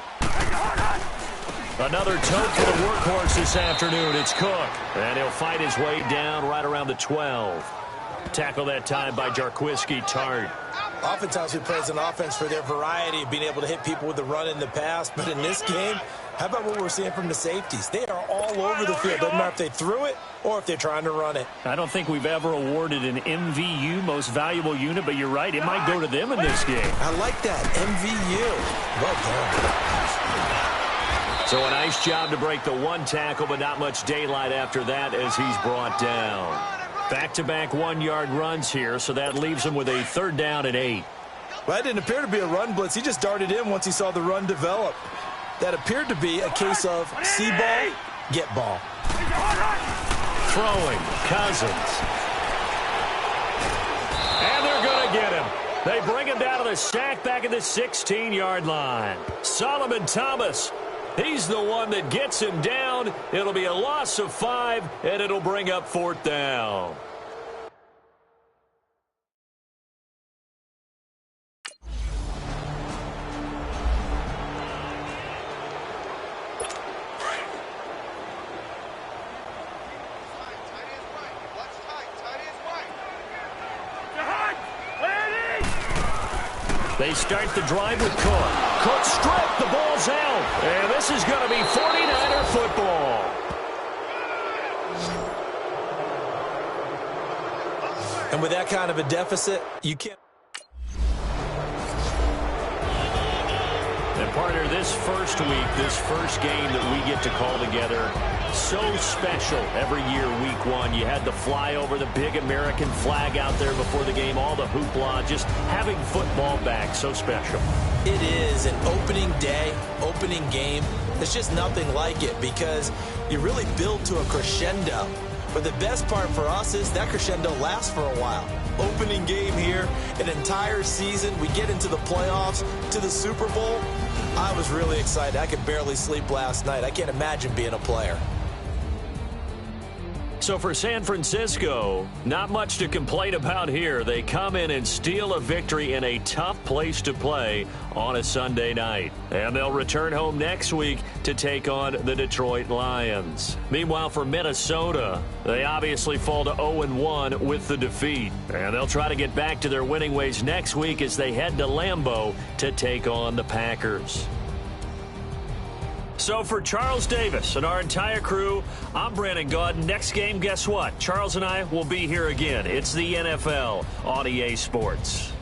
[SPEAKER 3] Another tote for the workhorse this afternoon. It's Cook, and he'll fight his way down right around the 12. Tackle that time by Jarquiski Tart.
[SPEAKER 4] Oftentimes we praise an offense for their variety of being able to hit people with the run in the pass, but in this game, how about what we're seeing from the safeties? They are all over the field. Doesn't matter if they threw it or if they're trying to run it.
[SPEAKER 3] I don't think we've ever awarded an MVU, most valuable unit, but you're right, it might go to them in this game.
[SPEAKER 4] I like that, MVU. Well done.
[SPEAKER 3] So a nice job to break the 1 tackle, but not much daylight after that as he's brought down. Back-to-back 1-yard runs here, so that leaves him with a 3rd down and 8.
[SPEAKER 4] Well, that didn't appear to be a run blitz. He just darted in once he saw the run develop. That appeared to be a case of see ball, get ball.
[SPEAKER 3] Throwing, Cousins. And they're going to get him. They bring him down to the sack back at the 16-yard line. Solomon Thomas. He's the one that gets him down. It'll be a loss of 5, and it'll bring up 4th down. They start the drive with Cook. Cook stripped. The ball's out. And this is going to be 49er football.
[SPEAKER 4] And with that kind of a deficit, you can't.
[SPEAKER 3] And partner, this first week, this first game that we get to call together, so special every year, week 1. You had the flyover, the big American flag out there before the game, all the hoopla, just having football back, so special.
[SPEAKER 4] It is an opening day, opening game. There's just nothing like it because you really build to a crescendo. But the best part for us is that crescendo lasts for a while. Opening game here, an entire season. We get into the playoffs, to the Super Bowl. I was really excited. I could barely sleep last night. I can't imagine being a player.
[SPEAKER 3] So for San Francisco, not much to complain about here. They come in and steal a victory in a tough place to play on a Sunday night. And they'll return home next week to take on the Detroit Lions. Meanwhile, for Minnesota, they obviously fall to 0-1 with the defeat. And they'll try to get back to their winning ways next week as they head to Lambeau to take on the Packers. So for Charles Davis and our entire crew, I'm Brandon Gaudin. Next game, guess what? Charles and I will be here again. It's the NFL on EA Sports.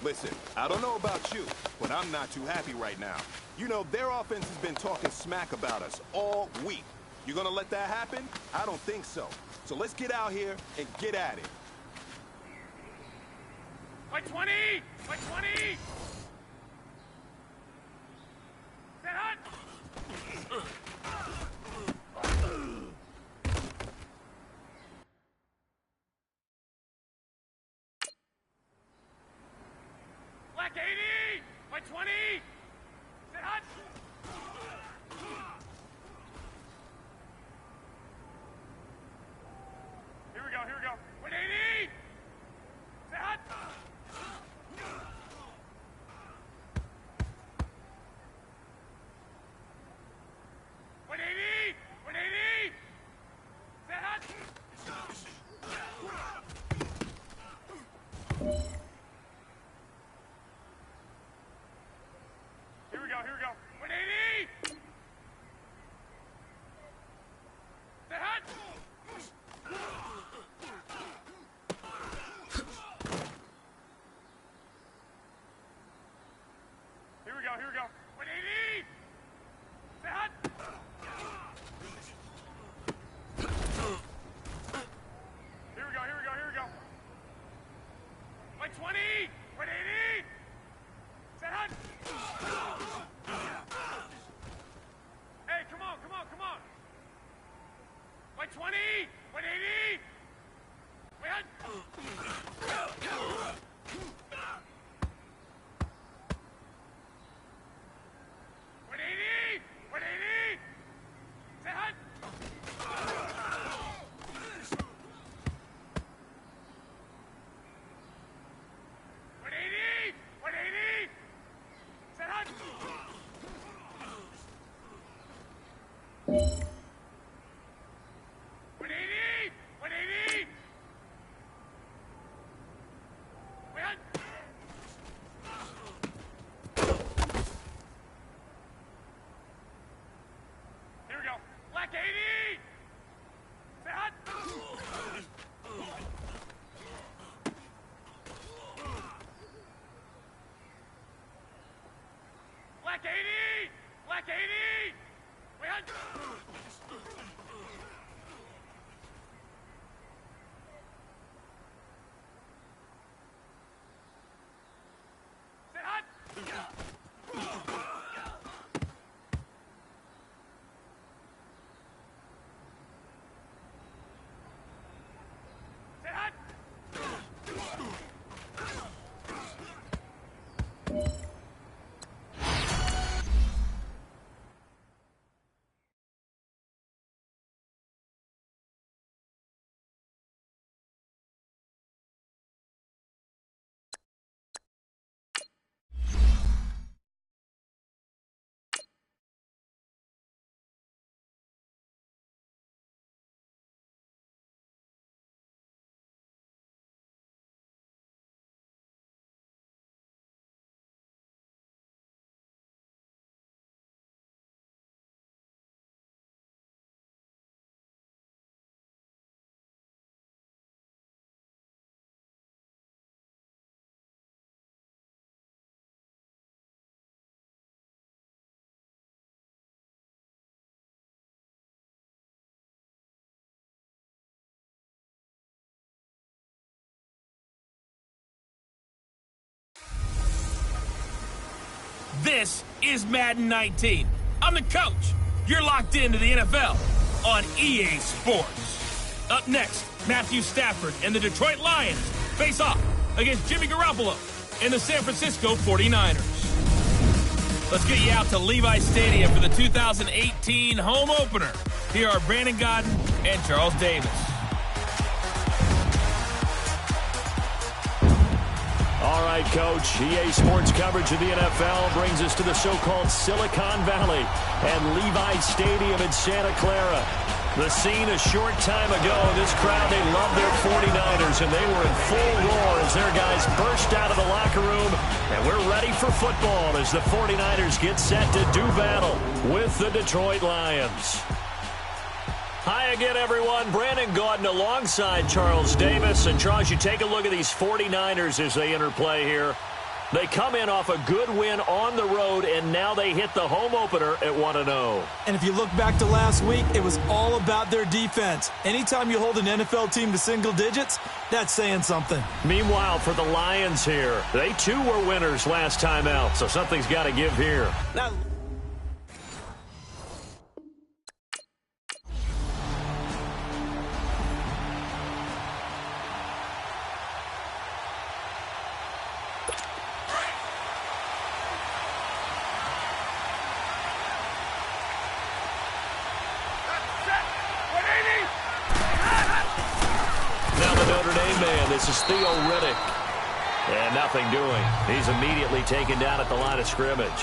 [SPEAKER 8] Listen, I don't know about you, but I'm not too happy right now. You know, their offense has been talking smack about us all week. You gonna let that happen? I don't think so. So let's get out here and get at it.
[SPEAKER 2] By 20! By 20! Set hot! Black 80! By 20! Set hot! Here we go, here we go. 180! Set hot! 180! 180! Set hot! Here we go, here we go. 180! Set hot! Here we go, here we go. 180! Set hot! Here we go, here we go, here we go. 120! 180! Set hot! Hey, come on, come on, come on! 120! 180! Wait, hot! 180! 180! Set hot! 180! 180! Set hot! 180! 180! Wait, hot! Here we go. Black 80! Set hot! Black 80! Black 80! Wait, hot! Set hot! Set hot! This is Madden 19. I'm the coach. You're locked into the NFL on EA Sports. Up next, Matthew Stafford and the Detroit Lions face off against Jimmy Garoppolo and the San Francisco 49ers. Let's get you out to Levi Stadium for the 2018 home opener. Here are Brandon Godden and Charles Davis.
[SPEAKER 3] All right, Coach. EA Sports coverage of the NFL brings us to the so-called Silicon Valley and Levi Stadium in Santa Clara. The scene a short time ago, this crowd, they love their 49ers, and they were in full roar as their guys burst out of the locker room. And we're ready for football as the 49ers get set to do battle with the Detroit Lions. Hi again, everyone. Brandon Gaudin alongside Charles Davis. And, Charles, you take a look at these 49ers as they enter play here. They come in off a good win on the road, and now they hit the home opener at 1-0.
[SPEAKER 9] And if you look back to last week, it was all about their defense. Anytime you hold an NFL team to single digits, that's saying something.
[SPEAKER 3] Meanwhile, for the Lions here, they too were winners last time out, so something's got to give here.
[SPEAKER 9] Now,
[SPEAKER 3] this is Theo Riddick. And nothing doing. He's immediately taken down at the line of scrimmage.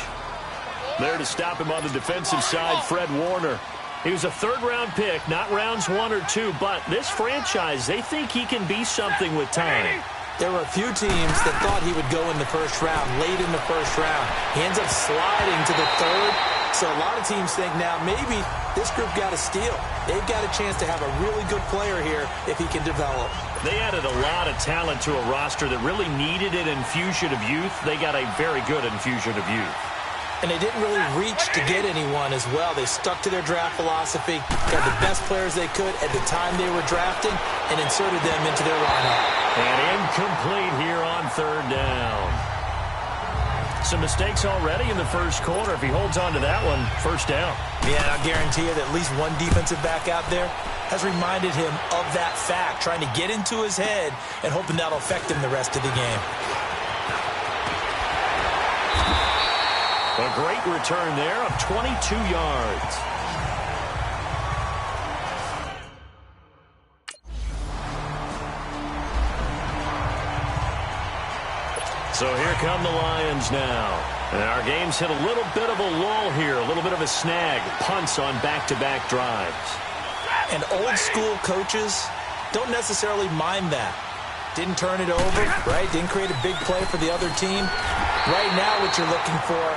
[SPEAKER 3] There to stop him on the defensive side, Fred Warner. He was a third-round pick, not rounds 1 or 2, but this franchise, they think he can be something with time.
[SPEAKER 4] There were a few teams that thought he would go in the first round, late in the first round. He ends up sliding to the third. So a lot of teams think now maybe this group got a steal. They've got a chance to have a really good player here if he can develop.
[SPEAKER 3] They added a lot of talent to a roster that really needed an infusion of youth. They got a very good infusion of youth.
[SPEAKER 4] And they didn't really reach to get anyone as well. They stuck to their draft philosophy, got the best players they could at the time they were drafting, and inserted them into their lineup.
[SPEAKER 3] And incomplete here on third down. Some mistakes already in the first quarter. If he holds on to that one, first down.
[SPEAKER 4] Yeah, and I'll guarantee you that at least one defensive back out there has reminded him of that fact, trying to get into his head and hoping that'll affect him the rest of the game.
[SPEAKER 3] A great return there of 22 yards. So here come the Lions now. And our game's hit a little bit of a lull here, a little bit of a snag. Punts on back-to-back drives.
[SPEAKER 4] And old-school coaches don't necessarily mind that. Didn't turn it over, right? Didn't create a big play for the other team. Right now what you're looking for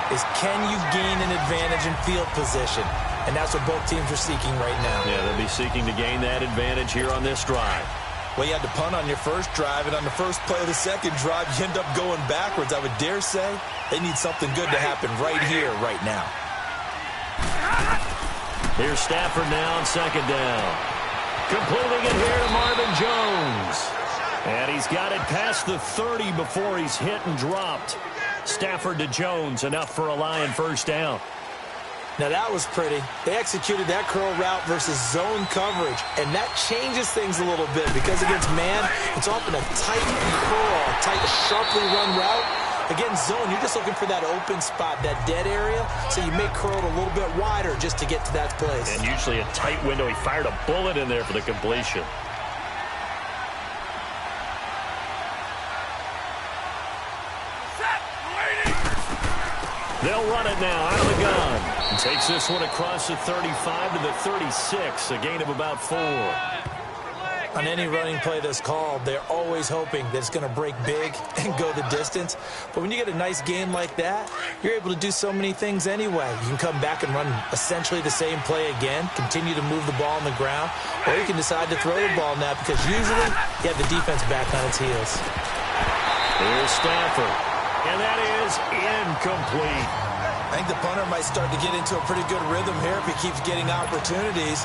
[SPEAKER 4] is can you gain an advantage in field position? And that's what both teams are seeking right now.
[SPEAKER 3] Yeah, they'll be seeking to gain that advantage here on this drive.
[SPEAKER 4] Well, you had to punt on your first drive, and on the first play of the second drive, you end up going backwards. I would dare say they need something good to happen right here, right now.
[SPEAKER 3] Here's Stafford now on second down. Completing it here to Marvin Jones. And he's got it past the 30 before he's hit and dropped. Stafford to Jones, enough for a Lion first down.
[SPEAKER 4] Now that was pretty. They executed that curl route versus zone coverage, and that changes things a little bit because against man, it's often a tight curl, tight, sharply run route. Against zone, you're just looking for that open spot, that dead area, so you make curl a little bit wider just to get to that place.
[SPEAKER 3] And usually a tight window. He fired a bullet in there for the completion. They'll run it now out of the gun. And takes this one across the 35 to the 36, a gain of about 4.
[SPEAKER 4] On any running play that's called, they're always hoping that it's going to break big and go the distance. But when you get a nice gain like that, you're able to do so many things anyway. You can come back and run essentially the same play again, continue to move the ball on the ground, or you can decide to throw the ball now because usually you have the defense back on its heels.
[SPEAKER 3] Here's Stafford. And that is incomplete.
[SPEAKER 4] I think the punter might start to get into a pretty good rhythm here if he keeps getting opportunities.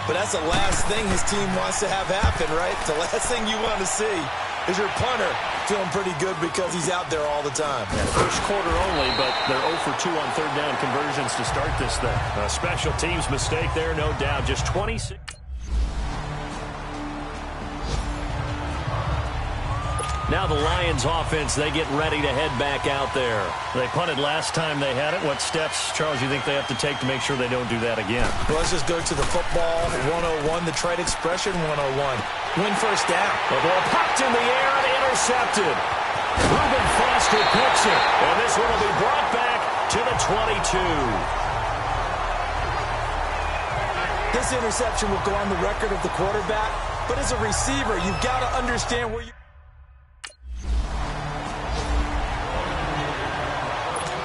[SPEAKER 4] But that's the last thing his team wants to have happen, right? The last thing you want to see is your punter feeling pretty good because he's out there all the time.
[SPEAKER 3] Yeah, first quarter only, but they're 0 for 2 on third down conversions to start this thing. A special teams mistake there, no doubt. Just 26. Now the Lions offense, they get ready to head back out there.
[SPEAKER 2] They punted last time they had it. What steps, Charles, you think they have to take to make sure they don't do that again?
[SPEAKER 9] Well, let's just go to the football 101, the trade expression 101. Win first down.
[SPEAKER 3] The ball popped in the air and intercepted. Reuben Foster picks it. And this one will be brought back to the 22.
[SPEAKER 9] This interception will go on the record of the quarterback, but as a receiver, you've got to understand where you...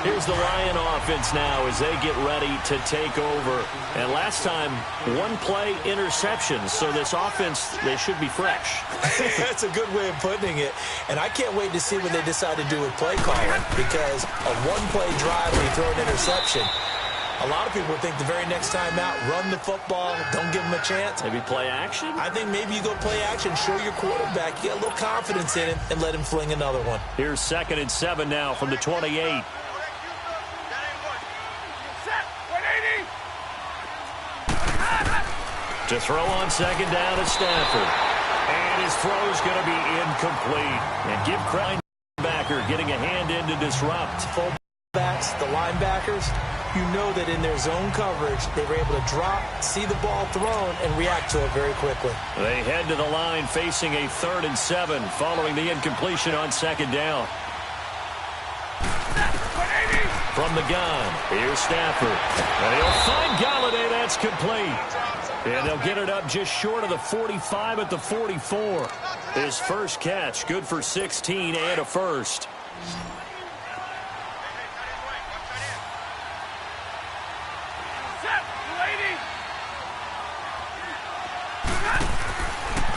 [SPEAKER 3] Here's the Lion offense now as they get ready to take over. And last time, one-play interceptions. So this offense, they should be fresh.
[SPEAKER 4] That's a good way of putting it. And I can't wait to see what they decide to do with play calling, because a one-play drive where you throw an interception, a lot of people think the very next time out, run the football, don't give them a chance.
[SPEAKER 3] Maybe play action?
[SPEAKER 4] I think maybe you go play action, show your quarterback, get a little confidence in him, and let him fling another one.
[SPEAKER 3] Here's 2nd and 7 now from the 28. To throw on 2nd down to Stafford. And his throw's going to be incomplete. And give credit to the linebacker getting a hand in to disrupt.
[SPEAKER 4] Fullbacks, the linebackers, you know that in their zone coverage, they were able to drop, see the ball thrown, and react to it very quickly.
[SPEAKER 3] They head to the line facing a 3rd and 7 following the incompletion on 2nd down. From the gun, here's Stafford. And he'll find Galladay. That's complete. And they'll get it up just short of the 45 at the 44. His first catch, good for 16 and a first.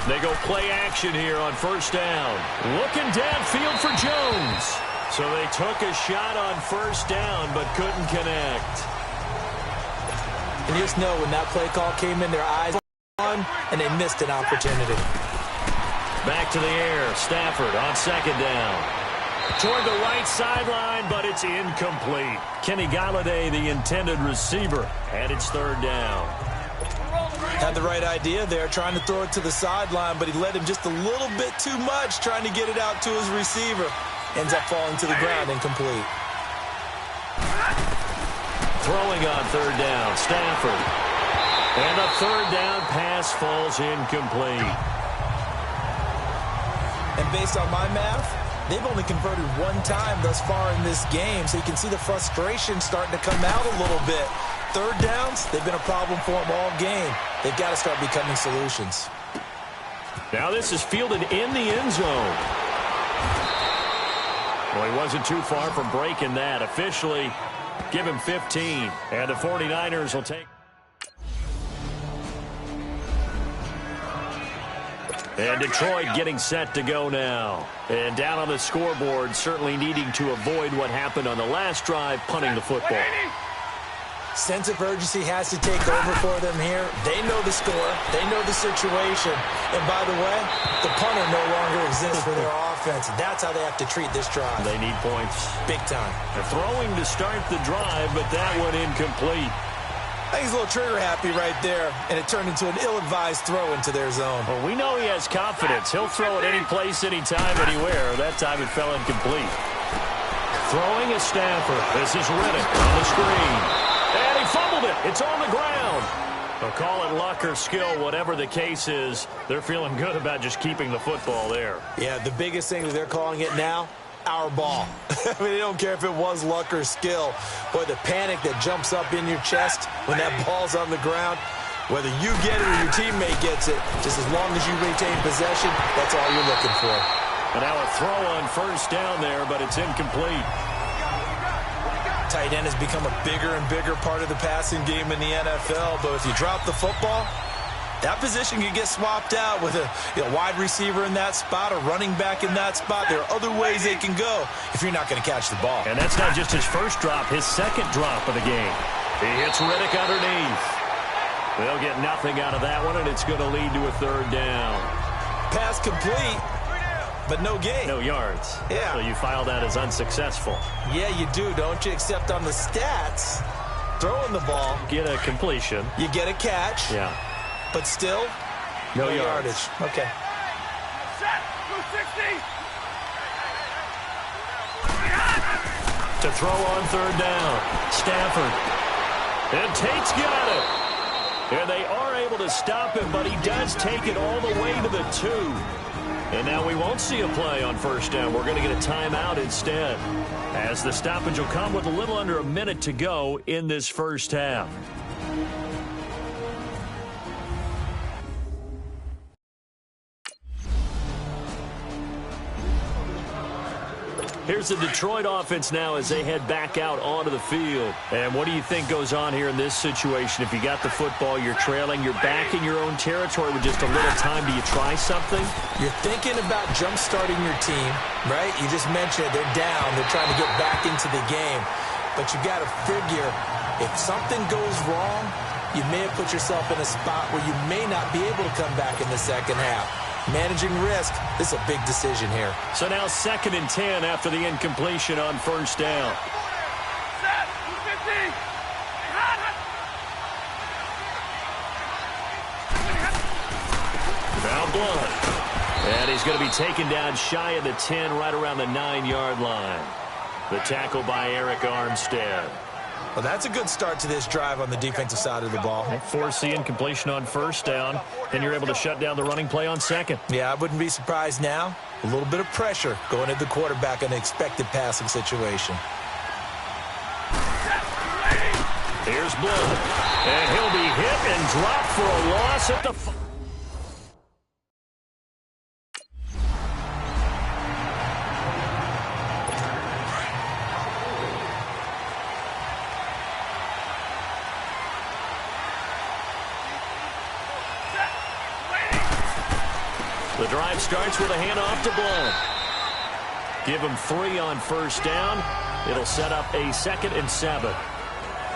[SPEAKER 3] They go play action here on 1st down. Looking downfield for Jones. So they took a shot on 1st down but couldn't connect.
[SPEAKER 4] And you just know when that play call came in, their eyes on, and they missed an opportunity.
[SPEAKER 3] Back to the air. Stafford on 2nd down. Toward the right sideline, but it's incomplete. Kenny Galladay, the intended receiver, and it's 3rd down.
[SPEAKER 4] Had the right idea there, trying to throw it to the sideline, but he led him just a little bit too much, trying to get it out to his receiver. Ends up falling to the ground, incomplete.
[SPEAKER 3] Throwing on 3rd down, Stafford. And the 3rd down pass falls incomplete.
[SPEAKER 4] And based on my math, they've only converted one time thus far in this game, so you can see the frustration starting to come out a little bit. 3rd downs, they've been a problem for them all game. They've got to start becoming solutions.
[SPEAKER 3] Now this is fielded in the end zone. Well, he wasn't too far from breaking that. Officially, give him 15. And the 49ers will take. And Detroit getting set to go now. And down on the scoreboard, certainly needing to avoid what happened on the last drive, punting the football.
[SPEAKER 4] Sense of urgency has to take over for them here. They know the score. They know the situation. And by the way, the punter no longer exists for their offense. That's how they have to treat this drive.
[SPEAKER 3] They need points.
[SPEAKER 4] Big time.
[SPEAKER 3] They're throwing to start the drive, but that one incomplete.
[SPEAKER 4] I think he's a little trigger happy right there, and it turned into an ill-advised throw into their zone.
[SPEAKER 3] Well, we know he has confidence. He'll throw it any place, anytime, anywhere. That time it fell incomplete. Throwing is Stafford. This is Riddick on the screen. And he fumbled it. It's on the ground. They'll call it luck or skill, whatever the case is. They're feeling good about just keeping the football there.
[SPEAKER 4] Yeah, the biggest thing that they're calling it now, our ball. I mean, they don't care if it was luck or skill. Boy, the panic that jumps up in your chest when that ball's on the ground, whether you get it or your teammate gets it, just as long as you retain possession, that's all you're looking for.
[SPEAKER 3] And now a throw on 1st down there, but it's incomplete.
[SPEAKER 4] Tight end has become a bigger and bigger part of the passing game in the NFL, but if you drop the football, that position can get swapped out with a wide receiver in that spot, a running back in that spot. There are other ways they can go if you're not going to catch the ball.
[SPEAKER 3] And that's not just his first drop, his 2nd drop of the game. He hits Riddick underneath. They'll get nothing out of that one, and it's going to lead to a 3rd down.
[SPEAKER 4] Pass complete, but no gain.
[SPEAKER 3] No yards.
[SPEAKER 4] Yeah.
[SPEAKER 3] So you file that as unsuccessful.
[SPEAKER 4] Yeah, you do, don't you? Except on the stats, throwing the ball.
[SPEAKER 3] Get a completion.
[SPEAKER 4] You get a catch.
[SPEAKER 3] Yeah.
[SPEAKER 4] But still,
[SPEAKER 3] no
[SPEAKER 4] yardage. Okay.
[SPEAKER 3] To throw on third down. Stafford. And Tate's got it. And they are able to stop him, but he does take it all the way to the 2. And now we won't see a play on first down. We're going to get a timeout instead, as the stoppage will come with a little under a minute to go in this first half. Here's the Detroit offense now as they head back out onto the field. And what do you think goes on here in this situation? If you got the football, you're trailing, you're back in your own territory with just a little time. Do you try something?
[SPEAKER 4] You're thinking about jump-starting your team, right? You just mentioned they're down. They're trying to get back into the game. But you got to figure, if something goes wrong, you may have put yourself in a spot where you may not be able to come back in the second half. Managing risk, this is a big decision here.
[SPEAKER 3] So now 2nd and 10 after the incompletion on first down. Now Blunt. And he's going to be taken down shy of the 10, right around the 9-yard line. The tackle by Eric Armstead.
[SPEAKER 4] Well, that's a good start to this drive on the defensive side of the ball.
[SPEAKER 3] Force the incompletion on first down, and you're able to shut down the running play on second.
[SPEAKER 4] Yeah, I wouldn't be surprised now. A little bit of pressure going at the quarterback in an expected passing situation.
[SPEAKER 3] Here's Blunt, and he'll be hit and dropped for a loss at the... The drive starts with a handoff to Blunt. Give him 3 on first down. It'll set up a 2nd and 7.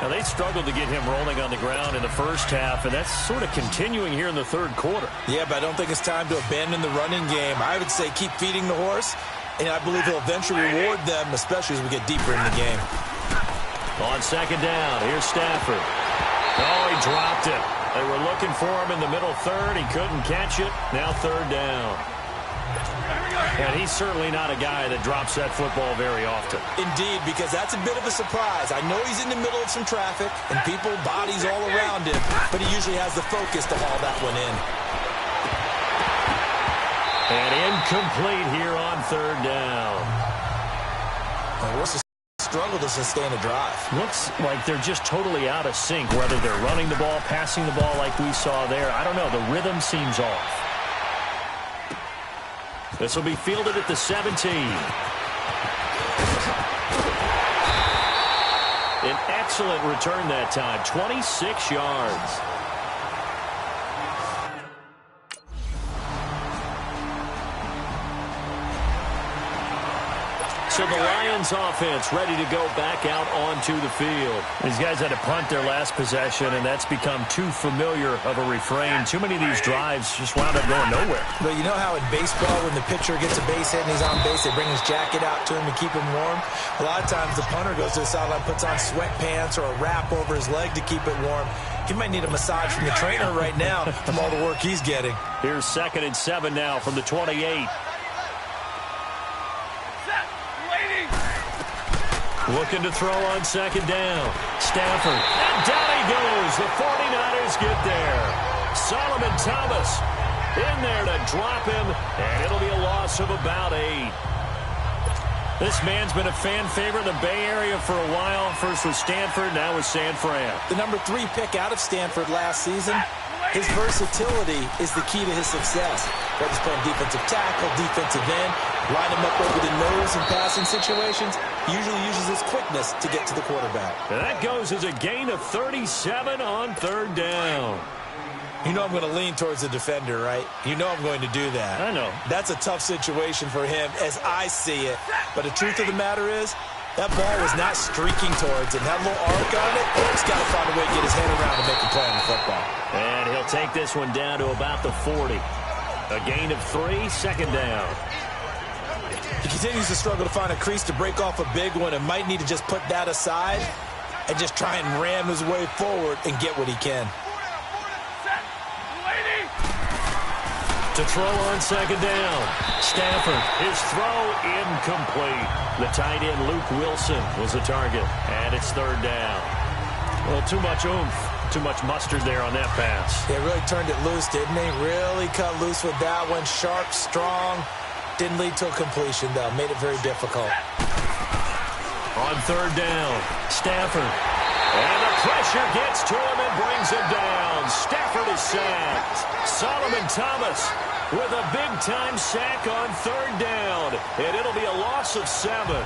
[SPEAKER 3] Now, they struggled to get him rolling on the ground in the first half, and that's sort of continuing here in the third quarter.
[SPEAKER 4] Yeah, but I don't think it's time to abandon the running game. I would say keep feeding the horse, and I believe he'll eventually reward them, especially as we get deeper in the game.
[SPEAKER 3] On second down, here's Stafford. Oh, he dropped it. They were looking for him in the middle third. He couldn't catch it. Now third down. And he's certainly not a guy that drops that football very often.
[SPEAKER 4] Indeed, because that's a bit of a surprise. I know he's in the middle of some traffic and people, bodies all around him, but he usually has the focus to haul that one in.
[SPEAKER 3] And incomplete here on third down.
[SPEAKER 4] What's the struggle to sustain a drive?
[SPEAKER 3] Looks like they're just totally out of sync, whether they're running the ball, passing the ball like we saw there. I don't know. The rhythm seems off. This will be fielded at the 17. An excellent return that time. 26 yards. So the Lions offense ready to go back out onto the field. These guys had to punt their last possession, and that's become too familiar of a refrain. Too many of these drives just wound up going nowhere.
[SPEAKER 4] But you know how in baseball, when the pitcher gets a base hit and he's on base, they bring his jacket out to him to keep him warm? A lot of times the punter goes to the sideline, puts on sweatpants or a wrap over his leg to keep it warm. He might need a massage from the trainer right now from all the work he's getting.
[SPEAKER 3] Here's 2nd and 7 now from the 28. Looking to throw on second down. Stafford. And down he goes. The 49ers get there. Solomon Thomas in there to drop him. And it'll be a loss of about 8. This man's been a fan favorite in the Bay Area for a while. First with Stanford, now with San Fran.
[SPEAKER 4] The number 3 pick out of Stanford last season. His versatility is the key to his success. Whether he's playing defensive tackle, defensive end, line him up over the nose in passing situations, he usually uses his quickness to get to the quarterback.
[SPEAKER 3] And that goes as a gain of 37 on third down.
[SPEAKER 4] You know I'm going to lean towards the defender, right? You know I'm going to do that.
[SPEAKER 3] I know.
[SPEAKER 4] That's a tough situation for him as I see it. But the truth of the matter is, that ball was not streaking towards him. That little arc on it, he's got to find a way to get his head around and make a play on the football.
[SPEAKER 3] And he'll take this one down to about the 40. A gain of 3, second down.
[SPEAKER 4] He continues to struggle to find a crease to break off a big one and might need to just put that aside and just try and ram his way forward and get what he can.
[SPEAKER 3] To throw on second down. Stafford, his throw incomplete. The tight end Luke Wilson was the target, and it's third down. Well, too much oomph, too much mustard there on that pass.
[SPEAKER 4] They really turned it loose, didn't they? Really cut loose with that one. Sharp, strong. Didn't lead to a completion, though. Made it very difficult.
[SPEAKER 3] On third down, Stafford. And the pressure gets to him and brings him down. Stafford is sacked. Solomon Thomas with a big-time sack on third down. And it'll be a loss of 7.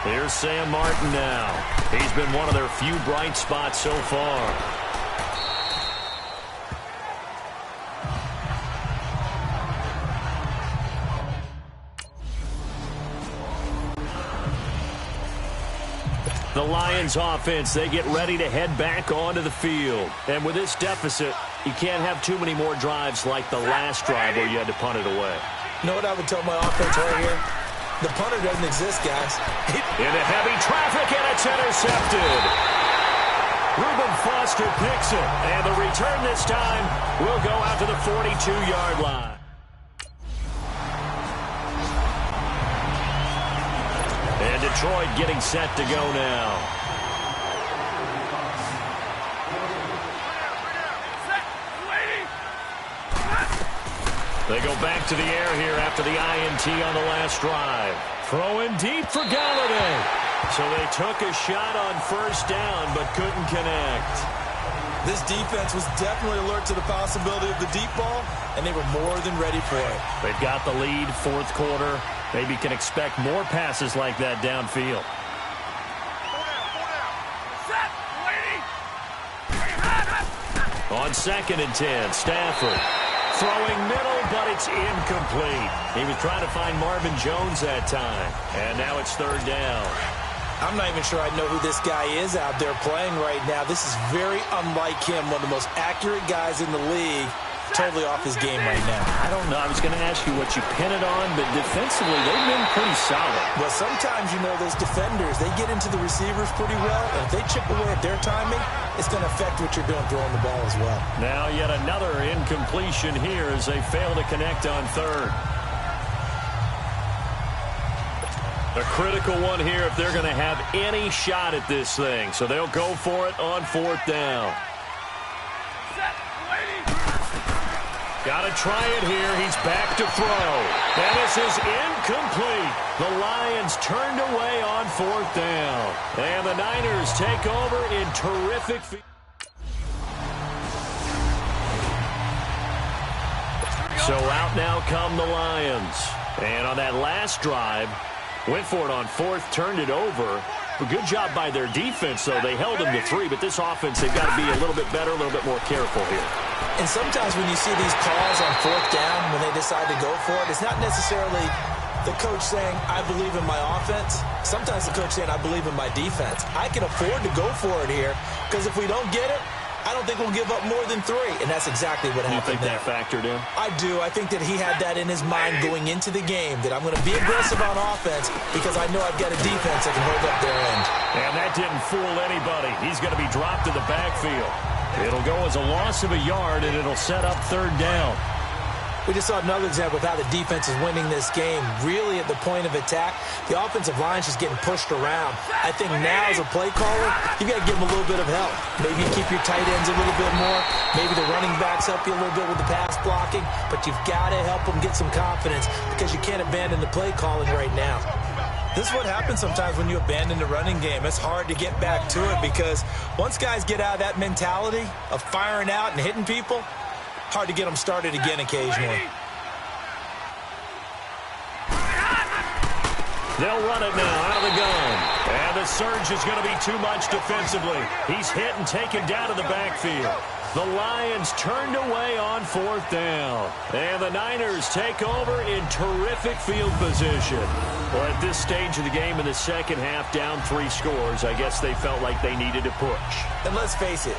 [SPEAKER 3] Here's Sam Martin now. He's been one of their few bright spots so far. The Lions offense, they get ready to head back onto the field. And with this deficit, you can't have too many more drives like the last drive where you had to punt it away.
[SPEAKER 4] You know what I would tell my offense right here? The punter doesn't exist, guys.
[SPEAKER 3] Into heavy traffic, and it's intercepted. Reuben Foster picks it, and the return this time will go out to the 42-yard line. And Detroit getting set to go now. They go back to the air here after the INT on the last drive. Throwing deep for Galladay. So they took a shot on first down but couldn't connect.
[SPEAKER 4] This defense was definitely alert to the possibility of the deep ball, and they were more than ready for it.
[SPEAKER 3] They've got the lead, fourth quarter. Maybe can expect more passes like that downfield. On 2nd and 10, Stafford. Throwing middle, but it's incomplete. He was trying to find Marvin Jones that time. And now it's third down.
[SPEAKER 4] I'm not even sure I know who this guy is out there playing right now. This is very unlike him, one of the most accurate guys in the league. Totally off his game right now.
[SPEAKER 3] I don't know. I was going to ask you what you pin it on, but defensively, they've been pretty solid.
[SPEAKER 4] Well, sometimes, you know, those defenders, they get into the receivers pretty well, and if they chip away at their timing, it's going to affect what you're doing throwing the ball as well.
[SPEAKER 3] Now yet another incompletion here as they fail to connect on third. A critical one here if they're going to have any shot at this thing, so they'll go for it on fourth down. Got to try it here. He's back to throw. And this is incomplete. The Lions turned away on fourth down. And the Niners take over in terrific field. So out now come the Lions. And on that last drive, went for it on fourth, turned it over. A good job by their defense, though. They held them to 3, but this offense, they've got to be a little bit better, a little bit more careful here.
[SPEAKER 4] And sometimes when you see these calls on fourth down, when they decide to go for it, it's not necessarily the coach saying, I believe in my offense. Sometimes the coach saying, I believe in my defense. I can afford to go for it here, because if we don't get it, I don't think we'll give up more than 3, and that's exactly what happened there.
[SPEAKER 3] You think that factored in?
[SPEAKER 4] I do. I think that he had that in his mind going into the game, that I'm going to be aggressive on offense because I know I've got a defense that can hold up their end.
[SPEAKER 3] And that didn't fool anybody. He's going to be dropped to the backfield. It'll go as a loss of a yard, and it'll set up third down.
[SPEAKER 4] We just saw another example of how the defense is winning this game. Really at the point of attack, the offensive line is just getting pushed around. I think now as a play caller, you got to give them a little bit of help. Maybe keep your tight ends a little bit more. Maybe the running backs help you a little bit with the pass blocking. But you've got to help them get some confidence because you can't abandon the play calling right now. This is what happens sometimes when you abandon the running game. It's hard to get back to it because once guys get out of that mentality of firing out and hitting people, hard to get them started again occasionally.
[SPEAKER 3] They'll run it now out of the gun. And the surge is going to be too much defensively. He's hit and taken down to the backfield. The Lions turned away on fourth down. And the Niners take over in terrific field position. Well, at this stage of the game in the second half, down 3 scores, I guess they felt like they needed to push.
[SPEAKER 4] And let's face it,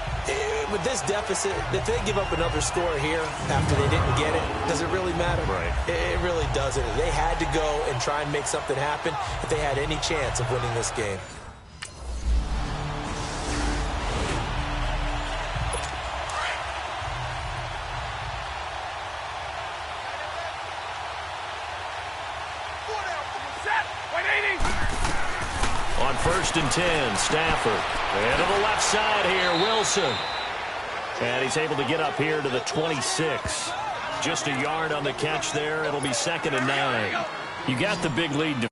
[SPEAKER 4] with this deficit, if they give up another score here after they didn't get it, does it really matter?
[SPEAKER 3] Right.
[SPEAKER 4] It really doesn't. They had to go and try and make something happen if they had any chance of winning this game.
[SPEAKER 3] First and 10, Stafford. And to the left side here, Wilson. And he's able to get up here to the 26. Just a yard on the catch there. It'll be 2nd and 9. You got the big lead to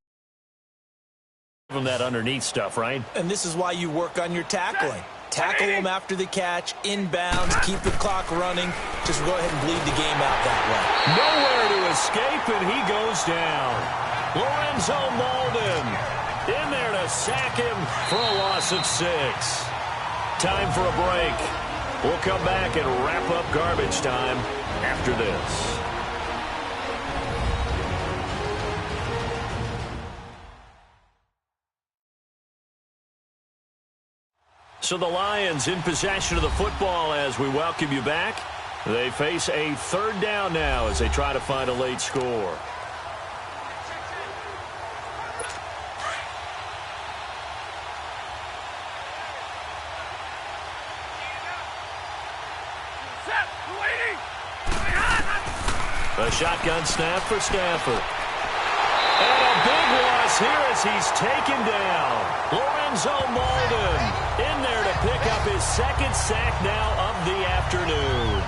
[SPEAKER 3] give him that underneath stuff, right?
[SPEAKER 4] And this is why you work on your tackling. Tackle him after the catch, inbounds, keep the clock running. Just go ahead and bleed the game out that way.
[SPEAKER 3] Nowhere to escape, and he goes down. Lorenzo Molden in there to sack him for a loss of 6. Time for a break. We'll come back and wrap up garbage time after this. So the Lions in possession of the football as we welcome you back. They face a 3rd down now as they try to find a late score. A shotgun snap for Stafford. And a big loss here as he's taken down. Lorenzo Molden in there to pick up his 2nd sack now of the afternoon.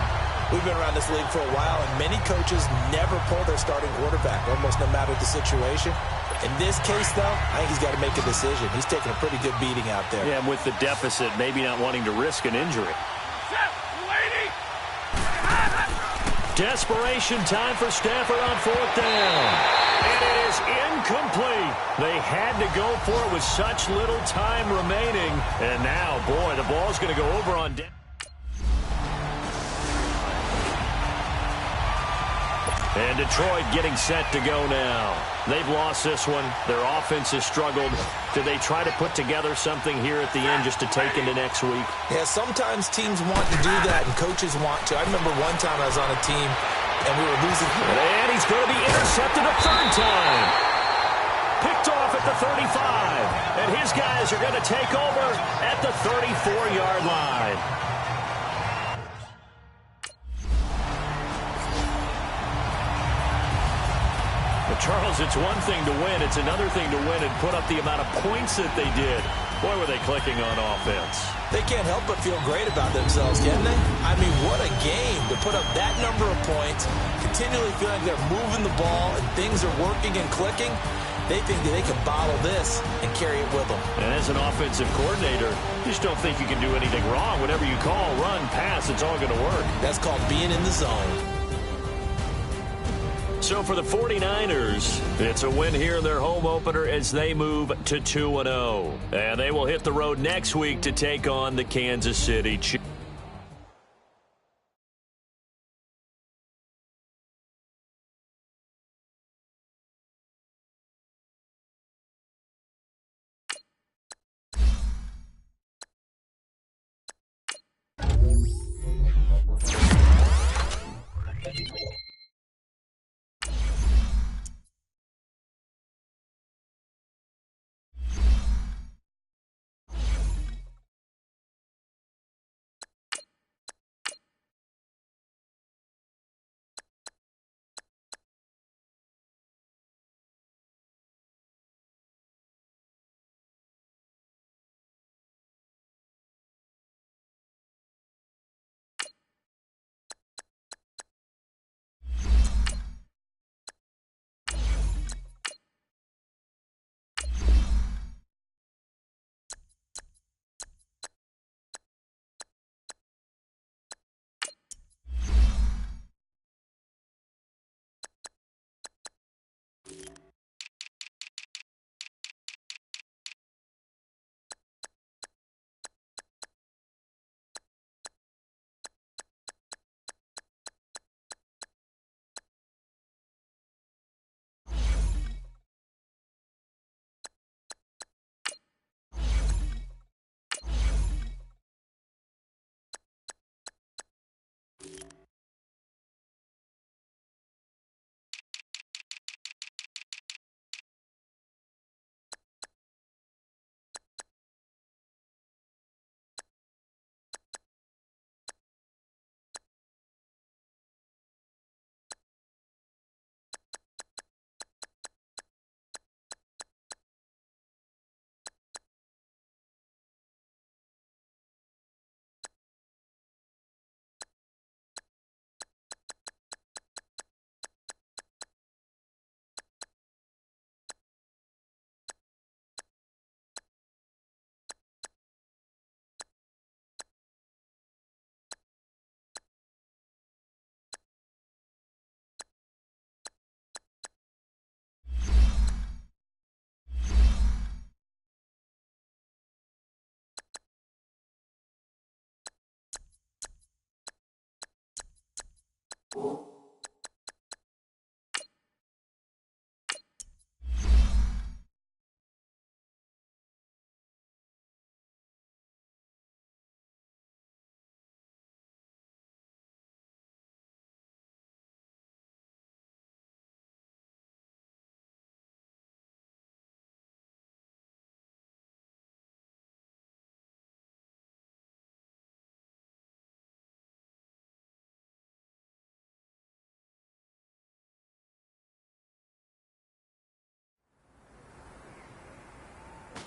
[SPEAKER 4] We've been around this league for a while, and many coaches never pull their starting quarterback, almost no matter the situation. In this case, though, I think he's got to make a decision. He's taking a pretty good beating out there.
[SPEAKER 3] Yeah, and with the deficit, maybe not wanting to risk an injury. Desperation time for Stafford on 4th down. And it is incomplete. They had to go for it with such little time remaining. And now, boy, the ball's going to go over on down. And Detroit getting set to go now. They've lost this one. Their offense has struggled. Do they try to put together something here at the end just to take into next week?
[SPEAKER 4] Yeah, sometimes teams want to do that and coaches want to. I remember one time I was on a team and we were losing.
[SPEAKER 3] And he's going to be intercepted a 3rd time. Picked off at the 35. And his guys are going to take over at the 34-yard line. Charles, it's one thing to win. It's another thing to win and put up the amount of points that they did. Boy, were they clicking on offense.
[SPEAKER 4] They can't help but feel great about themselves, can they? I mean, what a game to put up that number of points, continually feeling they're moving the ball and things are working and clicking. They think that they can bottle this and carry it with them.
[SPEAKER 3] And as an offensive coordinator, you just don't think you can do anything wrong. Whatever you call, run, pass, it's all going to work.
[SPEAKER 4] That's called being in the zone.
[SPEAKER 3] So for the 49ers, it's a win here in their home opener as they move to 2-0. And they will hit the road next week to take on the Kansas City Chiefs.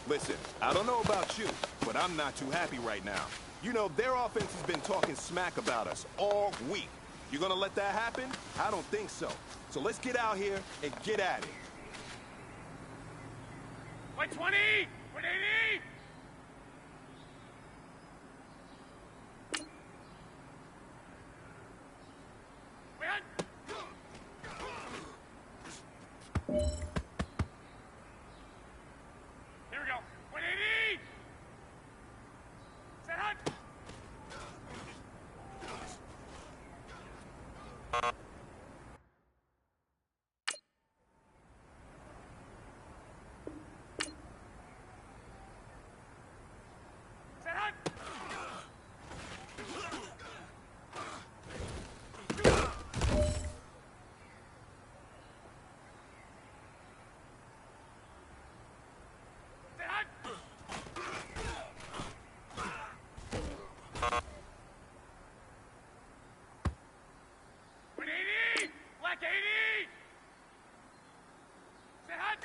[SPEAKER 8] Listen, I don't know about you, but I'm not too happy right now. You know, their offense has been talking smack about us all week. You gonna let that happen? I don't think so. So let's get out here and get at it.
[SPEAKER 2] Play 20! 180! Here we go. 180! Set hunt! Set hunt! Set hunt! Black 80! Set hunt!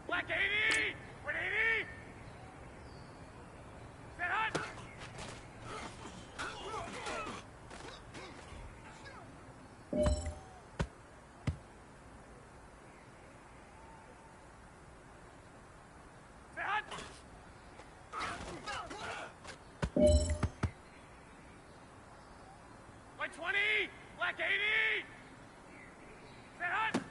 [SPEAKER 2] Black 80! 180! Set hunt! Set hunt! White 20! Black 80! Set hunt!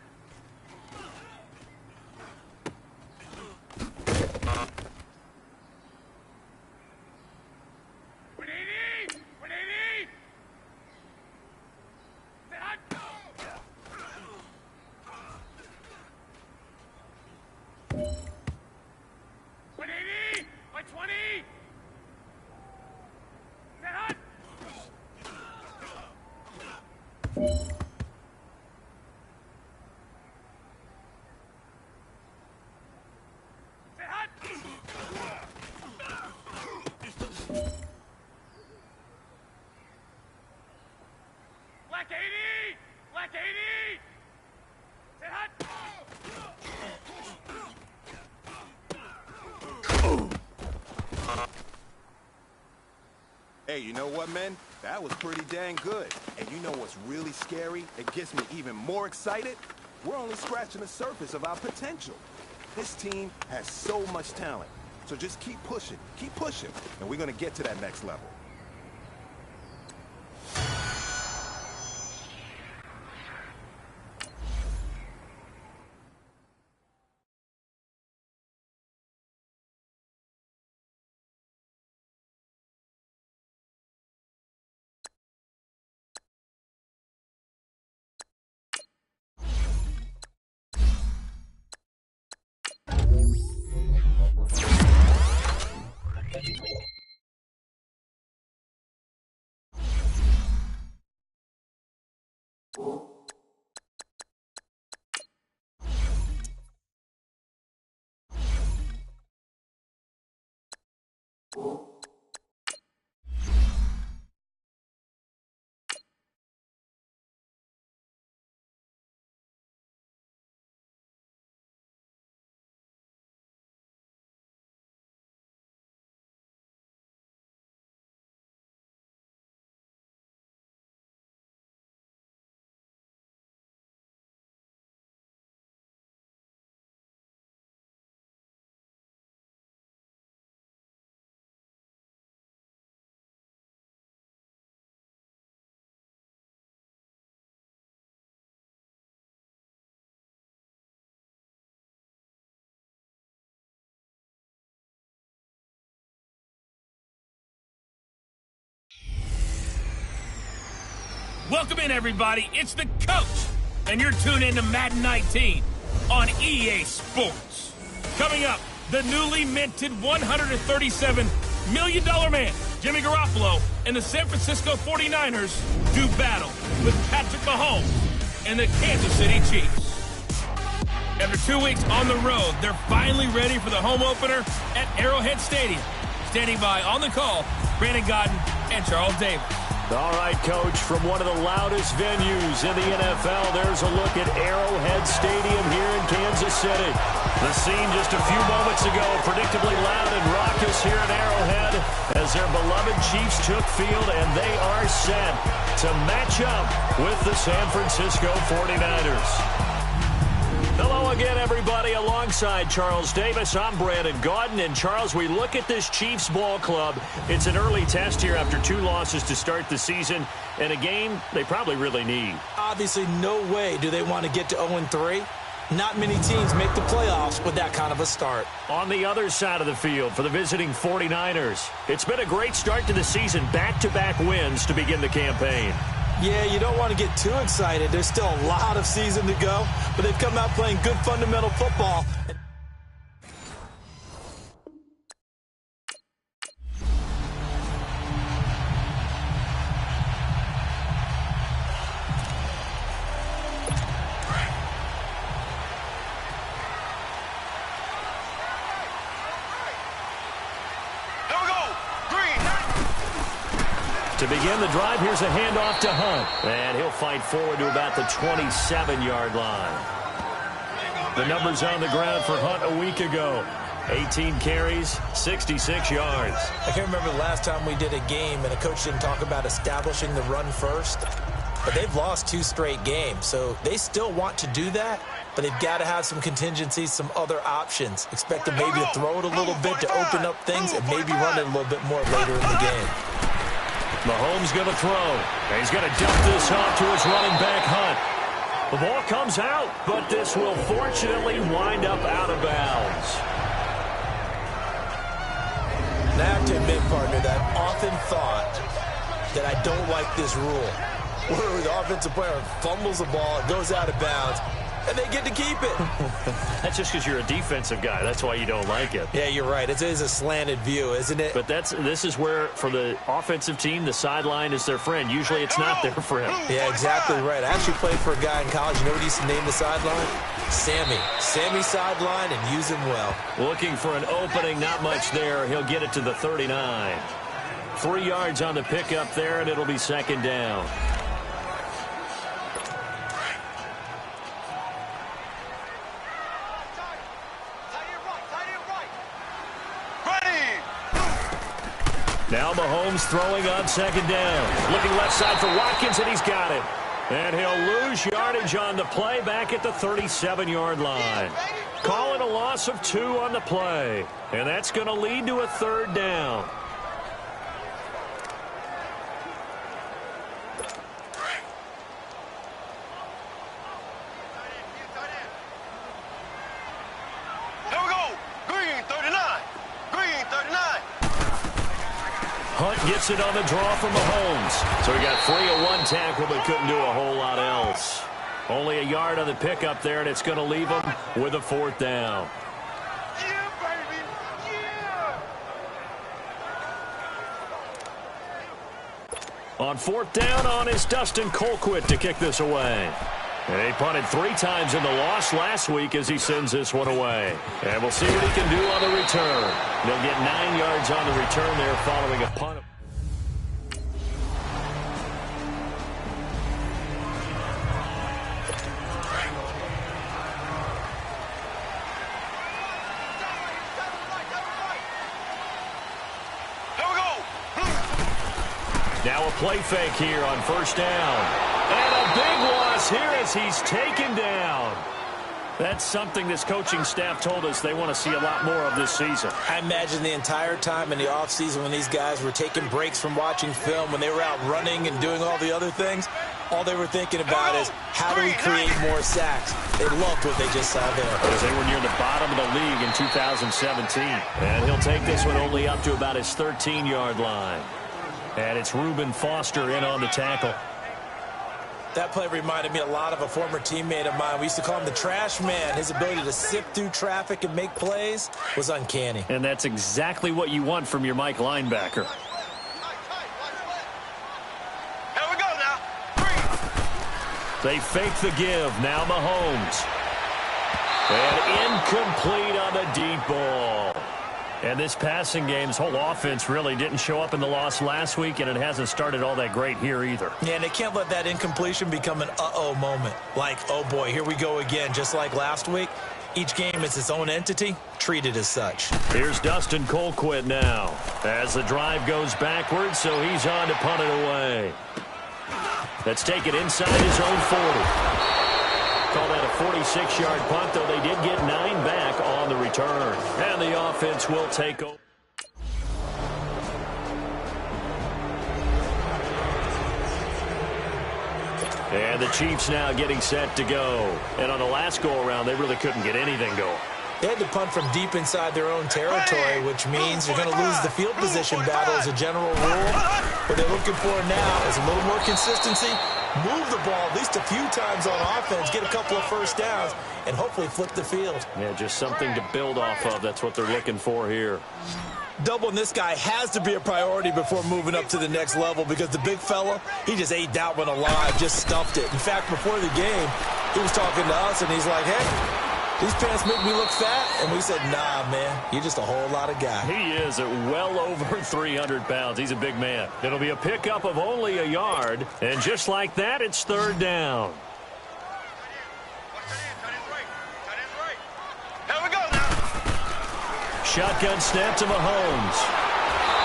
[SPEAKER 2] One eighty! 180! Set hunt! 180! White 20! Set hunt! Set hunt! Black 80! Black 80! Set hunt!
[SPEAKER 8] Hey, you know what, man? That was pretty dang good. And you know what's really scary? It gets me even more excited? We're only scratching the surface of our potential. This team has so much talent. So just keep pushing, and we're gonna get to that next level.
[SPEAKER 2] Welcome in, everybody. It's the coach, and you're tuned in to Madden 19 on EA Sports. Coming up, the newly minted $137 million man, Jimmy Garoppolo, and the San Francisco 49ers do battle with Patrick Mahomes and the Kansas City Chiefs. After 2 weeks on the road, they're finally ready for the home opener at Arrowhead Stadium. Standing by on the call, Brandon Godden and Charles Davis.
[SPEAKER 3] All right, Coach, from one of the loudest venues in the NFL, there's a look at Arrowhead Stadium here in Kansas City. The scene just a few moments ago, predictably loud and raucous here at Arrowhead as their beloved Chiefs took field, and they are set to match up with the San Francisco 49ers. Hello again, everybody. Alongside Charles Davis, I'm Brandon Gaudin. And, Charles, we look at this Chiefs ball club. It's an early test here after 2 losses to start the season, and a game they probably really need.
[SPEAKER 9] Obviously, no way do they want to get to 0-3. Not many teams make the playoffs with that kind of a start.
[SPEAKER 3] On the other side of the field for the visiting 49ers, it's been a great start to the season. Back-to-back wins to begin the campaign.
[SPEAKER 9] Yeah, you don't want to get too excited. There's still a lot of season to go, but they've come out playing good fundamental football.
[SPEAKER 3] To begin the drive, here's a handoff to Hunt. And he'll fight forward to about the 27-yard line. The numbers on the ground for Hunt a week ago. 18 carries, 66 yards.
[SPEAKER 4] I can't remember the last time we did a game and a coach didn't talk about establishing the run first. But they've lost 2 straight games, so they still want to do that. But they've got to have some contingencies, some other options. Expect them maybe to throw it a little bit to open up things and maybe run it a little bit more later in the game.
[SPEAKER 3] Mahomes going to throw. And he's going to dump this off to his running back, Hunt. The ball comes out, but this will fortunately wind up out of bounds.
[SPEAKER 4] And I have to admit, partner, that I've often thought that I don't like this rule. Where the offensive player fumbles the ball, it goes out of bounds, and they get to keep it.
[SPEAKER 3] That's just because you're a defensive guy. That's why you don't like it.
[SPEAKER 4] Yeah, you're right. It is a slanted view, isn't it?
[SPEAKER 3] But this is where, for the offensive team, the sideline is their friend. Usually it's not their friend.
[SPEAKER 4] Yeah, exactly right. I actually played for a guy in college. You know what he used to name the sideline? Sammy. Sammy sideline, and use him well.
[SPEAKER 3] Looking for an opening, not much there. He'll get it to the 39. 3 yards on the pickup there, and it'll be second down. Now Mahomes throwing on second down. Looking left side for Watkins, and he's got it. And he'll lose yardage on the play back at the 37-yard line. Calling a loss of 2 on the play. And that's going to lead to a third down. Hunt gets it on the draw from Mahomes. So he got free of 1 tackle, but couldn't do a whole lot else. Only a yard on the pickup there, and it's going to leave him with a 4th down.
[SPEAKER 7] Yeah, baby. Yeah.
[SPEAKER 3] On 4th down on is Dustin Colquitt to kick this away. And he punted 3 times in the loss last week as he sends this one away. And we'll see what he can do on the return. They'll get 9 yards on the return there following a punt. Now a play fake here on 1st down. And a big loss here as he's taken down. That's something this coaching staff told us they want to see a lot more of this season.
[SPEAKER 4] I imagine the entire time in the offseason when these guys were taking breaks from watching film, when they were out running and doing all the other things, all they were thinking about is, how do we create more sacks? They loved what they just saw there.
[SPEAKER 3] Because they were near the bottom of the league in 2017. And he'll take this one only up to about his 13-yard line. And it's Reuben Foster in on the tackle.
[SPEAKER 4] That play reminded me a lot of a former teammate of mine. We used to call him the trash man. His ability to sift through traffic and make plays was uncanny.
[SPEAKER 3] And that's exactly what you want from your Mike linebacker.
[SPEAKER 10] Here we go now.
[SPEAKER 3] They fake the give. Now Mahomes. And incomplete on the deep ball. And this passing game's whole offense really didn't show up in the loss last week, and it hasn't started all that great here either.
[SPEAKER 4] Yeah, and they can't let that incompletion become an uh-oh moment. Like, oh boy, here we go again, just like last week. Each game is its own entity, treated as such.
[SPEAKER 3] Here's Dustin Colquitt now as the drive goes backwards, so he's on to punt it away. Let's take it inside his own 40. Call that a 46-yard punt, though they did get 9 back on the return. And the offense will take over. And the Chiefs now getting set to go. And on the last go-around, they really couldn't get anything going.
[SPEAKER 4] They had to punt from deep inside their own territory, which means you're going to lose the field position battle as a general rule. What they're looking for now is a little more consistency, move the ball at least a few times on offense, get a couple of first downs, and hopefully flip the field.
[SPEAKER 3] Yeah, just something to build off of. That's what they're looking for here.
[SPEAKER 4] Doubling this guy has to be a priority before moving up to the next level because the big fella, he just ate that one alive, just stuffed it. In fact, before the game, he was talking to us, and he's like, hey, these pants make me look fat. And we said, nah, man, you're just a whole lot of guy.
[SPEAKER 3] He is at well over 300 pounds. He's a big man. It'll be a pickup of only a yard. And just like that, it's third down.
[SPEAKER 10] Here we go now.
[SPEAKER 3] Shotgun snap to Mahomes.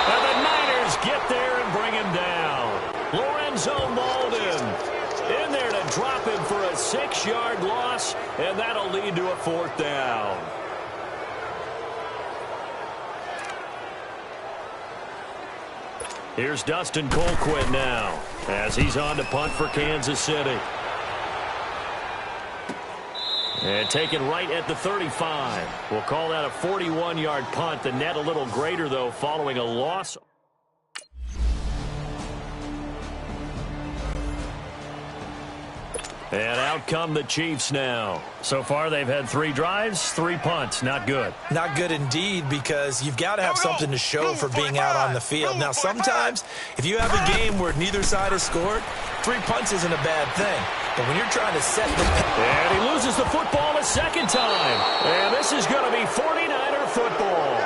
[SPEAKER 3] And the Niners get there and bring him down. Lorenzo Molden in there to drop him for a 6-yard loss, and that'll lead to a 4th down. Here's Dustin Colquitt now as he's on to punt for Kansas City. And taken right at the 35. We'll call that a 41-yard punt. The net a little greater, though, following a loss. And out come the Chiefs now. So far, they've had 3 drives, 3 punts. Not good.
[SPEAKER 4] Not good indeed, because you've got to have something to show for being out on the field. Now, sometimes, if you have a game where neither side has scored, 3 punts isn't a bad thing. But when you're trying to set the...
[SPEAKER 3] And he loses the football a second time. And this is going to be 49er football.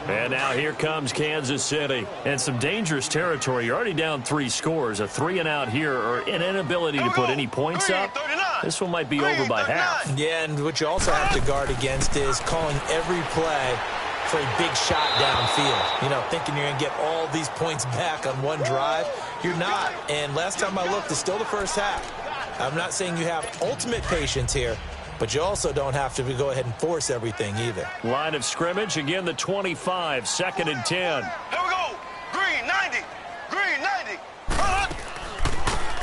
[SPEAKER 3] And now here comes Kansas City. And some dangerous territory. You're already down 3 scores. A 3-and-out here, or an inability to put any points up. This one might be over by half.
[SPEAKER 4] Yeah, and what you also have to guard against is calling every play for a big shot downfield. You know, thinking you're going to get all these points back on one drive. You're not. And last time I looked, it's still the first half. I'm not saying you have ultimate patience here, but you also don't have to go ahead and force everything either.
[SPEAKER 3] Line of scrimmage, again the 25, 2nd and 10.
[SPEAKER 10] Here we go. Green 90. Green 90.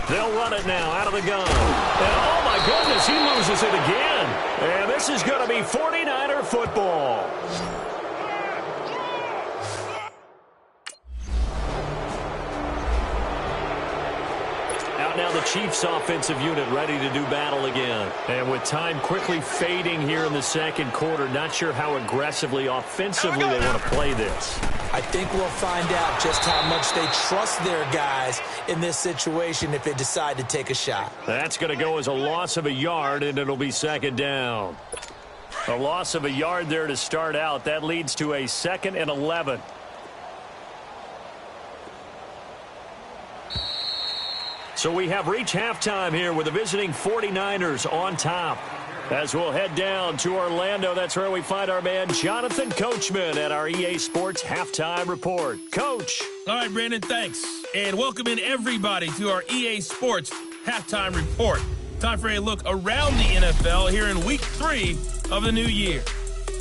[SPEAKER 3] They'll run it now out of the gun. And oh my goodness, he loses it again. And this is going to be 49er football. Now the Chiefs offensive unit ready to do battle again. And with time quickly fading here in the second quarter, not sure how aggressively, offensively they want to play this.
[SPEAKER 4] I think we'll find out just how much they trust their guys in this situation if they decide to take a shot.
[SPEAKER 3] That's going to go as a loss of a yard, and it'll be 2nd down. A loss of a yard there to start out. That leads to a 2nd and 11. So we have reached halftime here with the visiting 49ers on top. As we'll head down to Orlando, that's where we find our man Jonathan Coachman at our EA Sports Halftime Report. Coach.
[SPEAKER 2] All right, Brandon, thanks. And welcome in everybody to our EA Sports Halftime Report. Time for a look around the NFL here in Week 3 of the new year.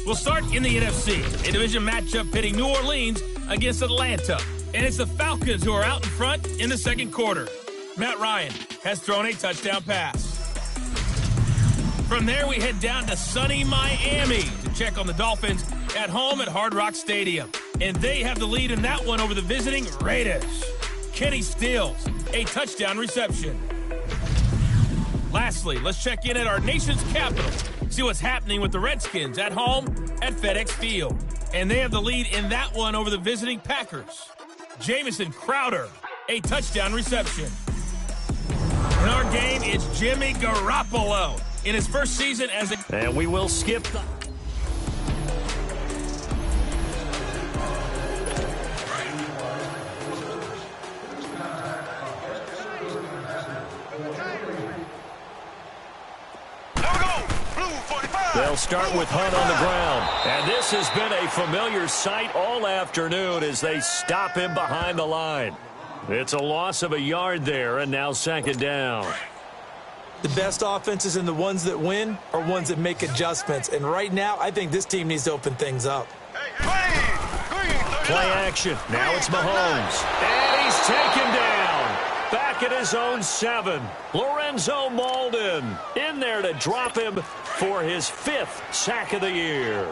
[SPEAKER 2] We'll start in the NFC, a division matchup pitting New Orleans against Atlanta. And it's the Falcons who are out in front in the second quarter. Matt Ryan has thrown a touchdown pass. From there, we head down to sunny Miami to check on the Dolphins at home at Hard Rock Stadium. And they have the lead in that one over the visiting Raiders. Kenny Stills, a touchdown reception. Lastly, let's check in at our nation's capital, see what's happening with the Redskins at home at FedEx Field. And they have the lead in that one over the visiting Packers. Jamison Crowder, a touchdown reception. In our game, it's Jimmy Garoppolo in his first season as a...
[SPEAKER 3] And we will skip the... They'll start with Hunt on the ground. And this has been a familiar sight all afternoon as they stop him behind the line. It's a loss of a yard there, and now second down.
[SPEAKER 9] The best offenses and the ones that win are ones that make adjustments. And right now, I think this team needs to open things up.
[SPEAKER 3] Play action. Now it's Mahomes. And he's taken down. Back at his own 7. Lorenzo Malden in there to drop him for his 5th sack of the year.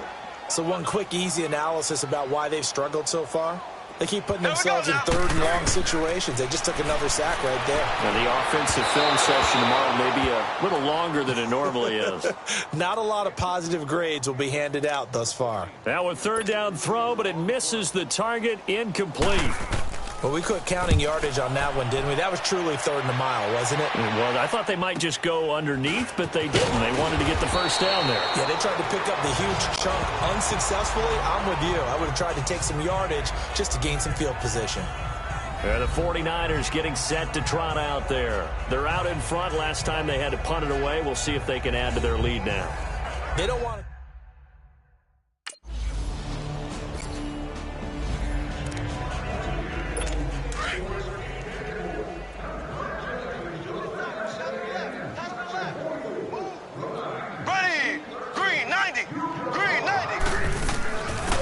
[SPEAKER 4] So one quick, easy analysis about why they've struggled so far. They keep putting themselves in third and long situations. They just took another sack right there.
[SPEAKER 3] And the offensive film session tomorrow may be a little longer than it normally is.
[SPEAKER 4] Not a lot of positive grades will be handed out thus far.
[SPEAKER 3] Now a third down throw, but it misses the target, incomplete.
[SPEAKER 4] Well, we quit counting yardage on that one, didn't we? That was truly third and a mile, wasn't it?
[SPEAKER 3] Well, I thought they might just go underneath, but they didn't. They wanted to get the first down there.
[SPEAKER 4] Yeah, they tried to pick up the huge chunk unsuccessfully. I'm with you. I would have tried to take some yardage just to gain some field position.
[SPEAKER 3] And the 49ers getting set to trot out there. They're out in front. Last time they had to punt it away. We'll see if they can add to their lead now.
[SPEAKER 4] They don't want to...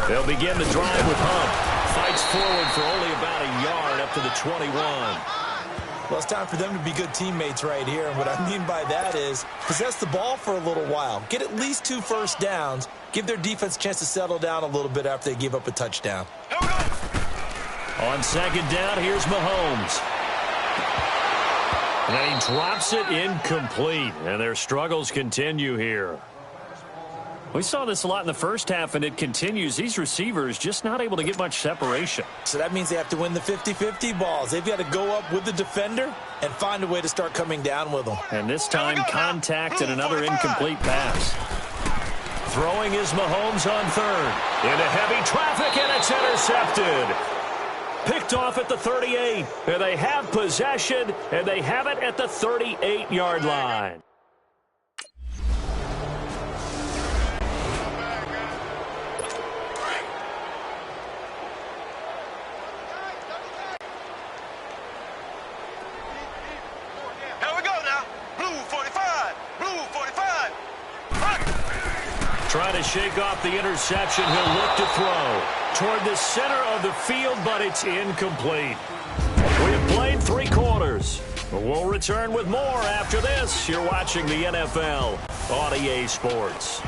[SPEAKER 3] They'll begin the drive with Hunt. Fights forward for only about a yard up to the 21.
[SPEAKER 4] Well, it's time for them to be good teammates right here. And what I mean by that is possess the ball for a little while. Get at least 2 first downs. Give their defense a chance to settle down a little bit after they give up a touchdown.
[SPEAKER 3] On second down, here's Mahomes. And he drops it incomplete. And their struggles continue here. We saw this a lot in the first half, and it continues. These receivers just not able to get much separation.
[SPEAKER 4] So that means they have to win the 50-50 balls. They've got to go up with the defender and find a way to start coming down with them.
[SPEAKER 3] And this time, contact and another incomplete pass. Throwing is Mahomes on third. Into heavy traffic, and it's intercepted. Picked off at the 38. And they have possession, and they have it at the 38-yard line. Trying to shake off the interception. He'll look to throw toward the center of the field, but it's incomplete. We have played 3 quarters. We'll return with more after this. You're watching the NFL on EA Sports.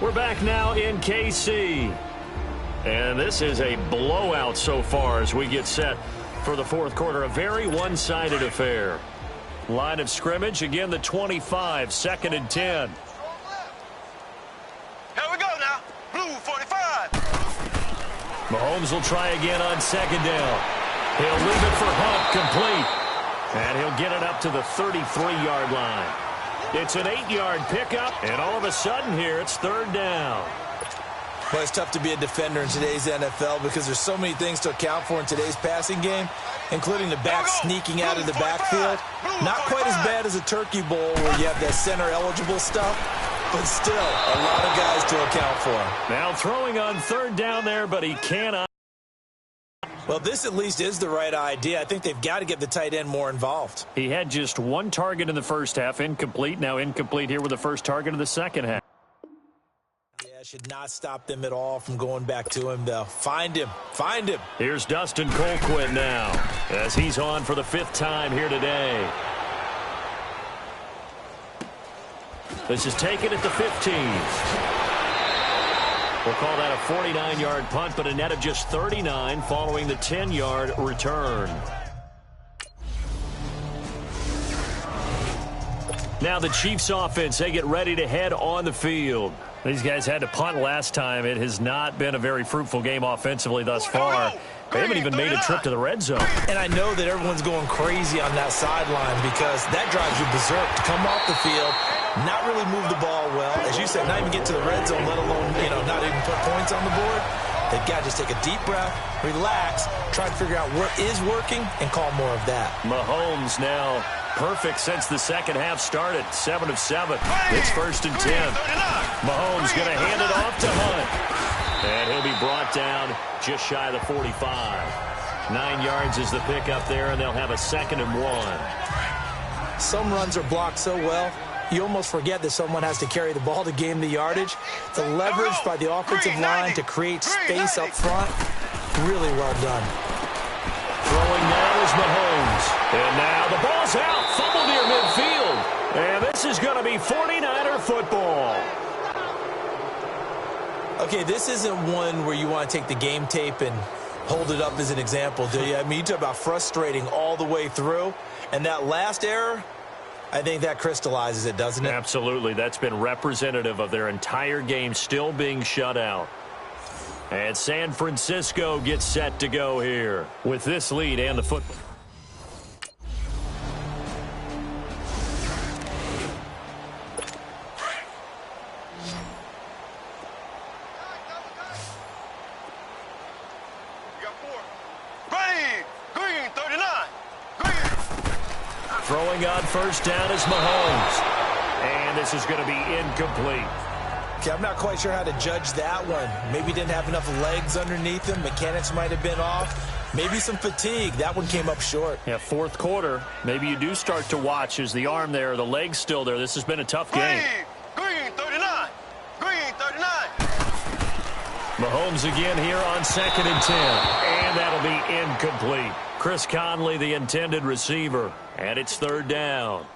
[SPEAKER 3] We're back now in KC. And this is a blowout so far as we get set for the fourth quarter. A very one-sided affair. Line of scrimmage, again, the 25, 2nd and 10.
[SPEAKER 10] Here we go now. Blue 45.
[SPEAKER 3] Mahomes will try again on second down. He'll leave it for Hunt, complete. And he'll get it up to the 33-yard line. It's an 8-yard pickup, and all of a sudden here, it's third down.
[SPEAKER 4] Well, it's tough to be a defender in today's NFL because there's so many things to account for in today's passing game, including the back sneaking out of the backfield. Not quite as bad as a turkey bowl where you have that center-eligible stuff, but still a lot of guys to account for.
[SPEAKER 3] Now throwing on third down there, but he cannot.
[SPEAKER 4] Well, this at least is the right idea. I think they've got to get the tight end more involved.
[SPEAKER 3] He had just one target in the first half, incomplete. Now incomplete here with the first target of the second half.
[SPEAKER 4] Yeah, it should not stop them at all from going back to him, though. Find him. Find him.
[SPEAKER 3] Here's Dustin Colquitt now as he's on for the 5th time here today. This is taken at the 15. We'll call that a 49-yard punt, but a net of just 39 following the 10-yard return. Now the Chiefs offense, they get ready to head on the field. These guys had to punt last time. It has not been a very fruitful game offensively thus far. They haven't even made a trip to the red zone.
[SPEAKER 4] And I know that everyone's going crazy on that sideline because that drives you berserk to come off the field, not really move the ball well. As you said, not even get to the red zone, let alone, not even put points on the board. They've got to just take a deep breath, relax, try to figure out what is working, and call more of that.
[SPEAKER 3] Mahomes now perfect since the second half started. 7 of 7. It's 1st and 10. Mahomes going to hand it off to Hunt. And he'll be brought down just shy of the 45. 9 yards is the pickup there, and they'll have a 2nd and 1.
[SPEAKER 4] Some runs are blocked so well, you almost forget that someone has to carry the ball to gain the yardage. The leverage by the offensive line to create space up front, really well done.
[SPEAKER 3] Throwing now is Mahomes. And now the ball's out. Fumble near midfield. And this is going to be 49er football.
[SPEAKER 4] Okay, this isn't one where you want to take the game tape and hold it up as an example, do you? I mean, you talk about frustrating all the way through. And that last error, I think that crystallizes it, doesn't it?
[SPEAKER 3] Absolutely. That's been representative of their entire game still being shut out. And San Francisco gets set to go here with this lead and the football. Throwing on 1st down is Mahomes. And this is going to be incomplete.
[SPEAKER 4] Okay, I'm not quite sure how to judge that one. Maybe didn't have enough legs underneath him. Mechanics might have been off. Maybe some fatigue. That one came up short.
[SPEAKER 3] Yeah, 4th quarter. Maybe you do start to watch as the arm there, the leg's still there. This has been a tough game.
[SPEAKER 10] Green 39. Green 39.
[SPEAKER 3] Mahomes again here on 2nd and 10. And that'll be incomplete. Chris Conley, the intended receiver. And it's 3rd down.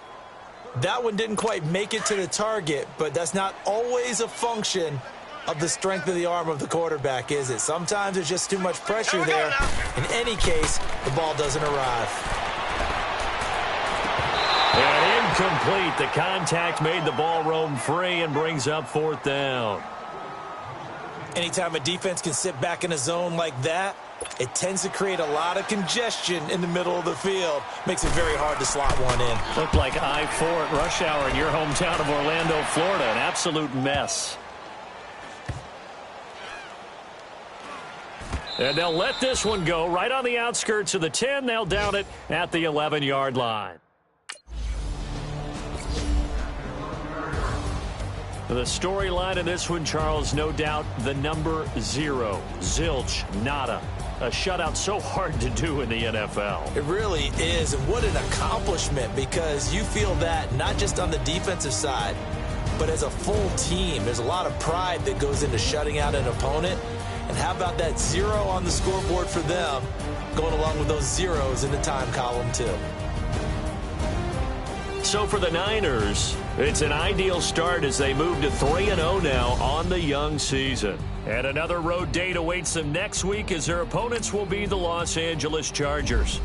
[SPEAKER 4] That one didn't quite make it to the target, but that's not always a function of the strength of the arm of the quarterback, is it? Sometimes there's just too much pressure there. In any case, the ball doesn't arrive.
[SPEAKER 3] And incomplete. The contact made the ball roam free and brings up 4th down.
[SPEAKER 4] Anytime a defense can sit back in a zone like that, it tends to create a lot of congestion in the middle of the field. Makes it very hard to slot one in.
[SPEAKER 3] Looked like I-4 at rush hour in your hometown of Orlando, Florida. An absolute mess. And they'll let this one go right on the outskirts of the 10. They'll down it at the 11-yard line. The storyline in this one, Charles, no doubt the number 0. Zilch, nada. A shutout so hard to do in the NFL.
[SPEAKER 4] It really is, and what an accomplishment, because you feel that not just on the defensive side, but as a full team. There's a lot of pride that goes into shutting out an opponent. And how about that 0 on the scoreboard for them, going along with those zeros in the time column, too.
[SPEAKER 3] So for the Niners, it's an ideal start as they move to 3-0 now on the young season. And another road date awaits them next week as their opponents will be the Los Angeles Chargers.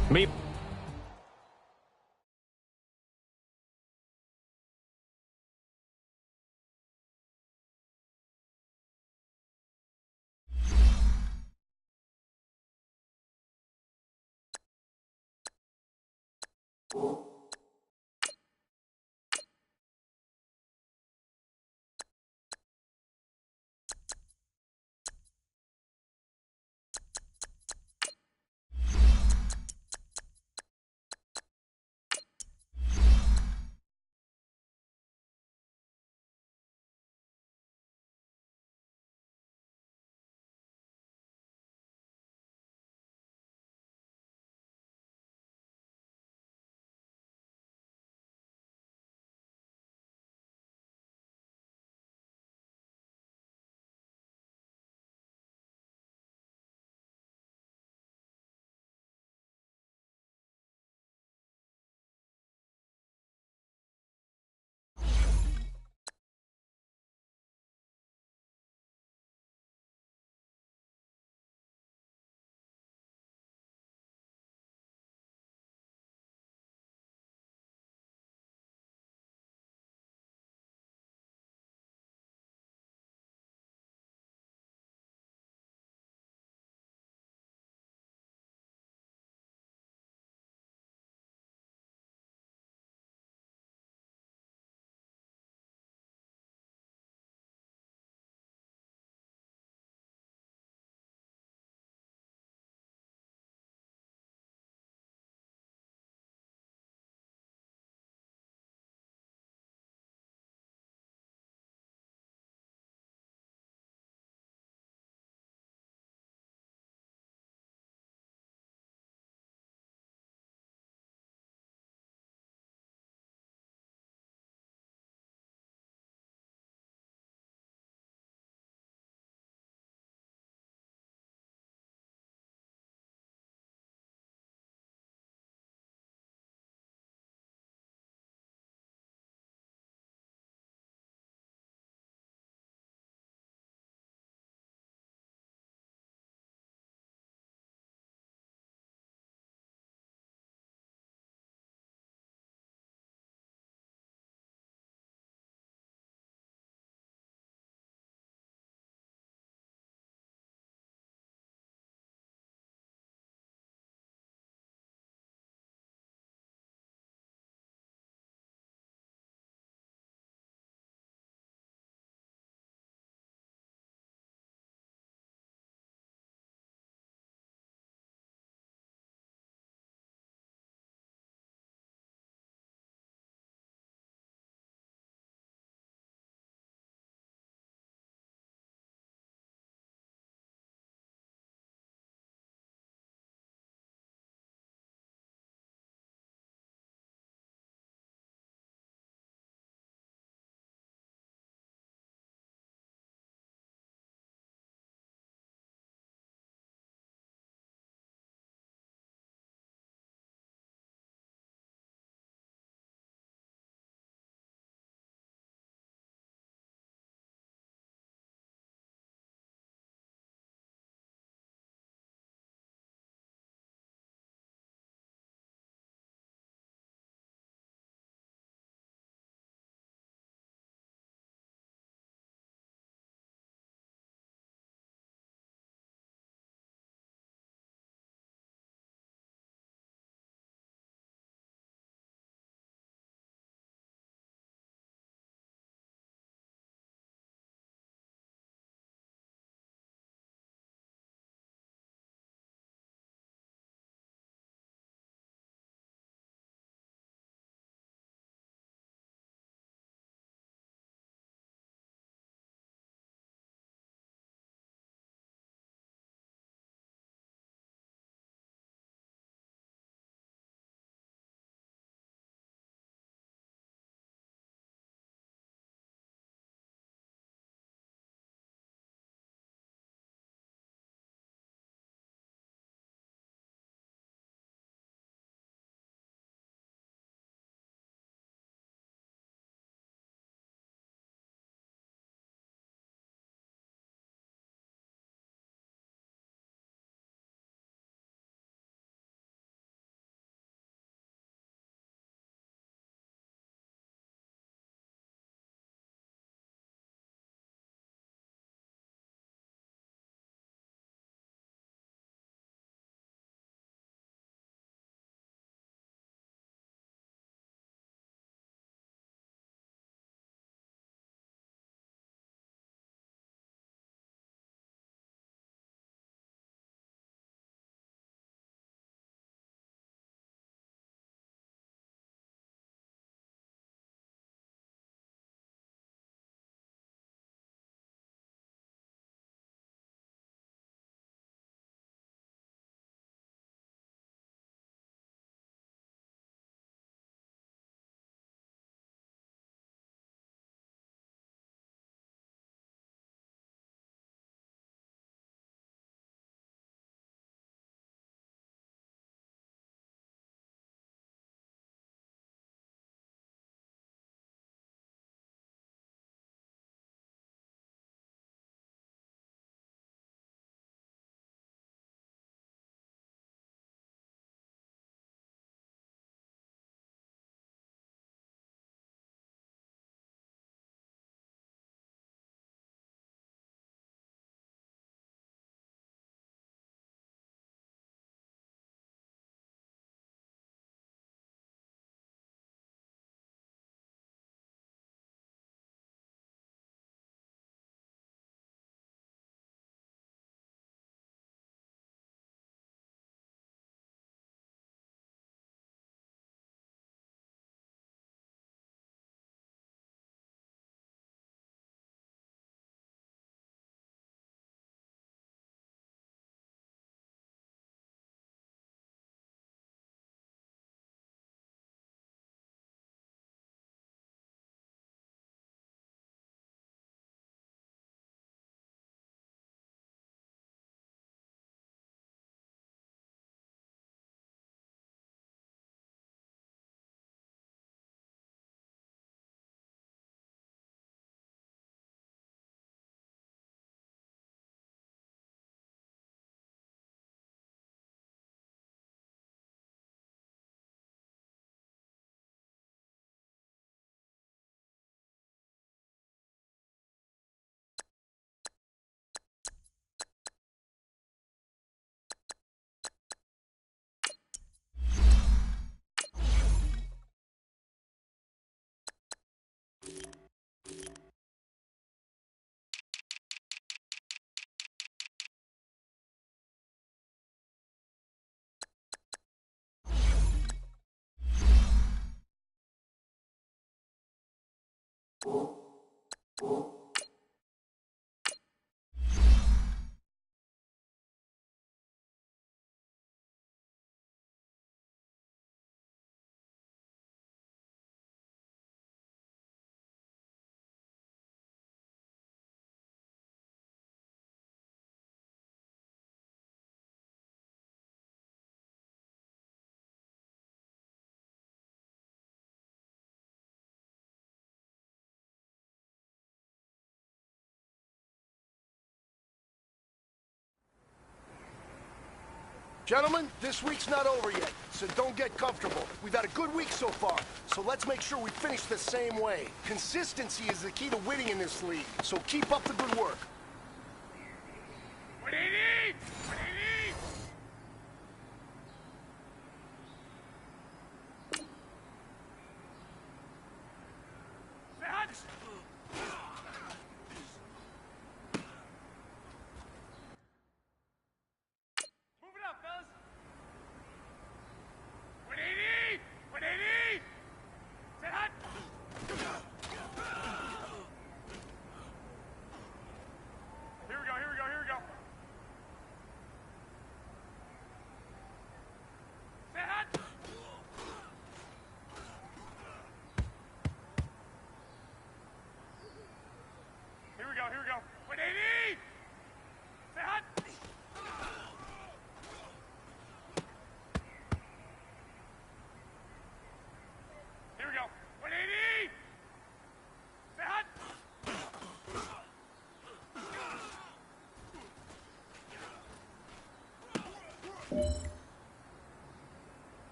[SPEAKER 7] Gentlemen, this week's not over yet, so don't get comfortable. We've had a good week so far, so let's make sure we finish the same way. Consistency is the key to winning in this league, so keep up the good work.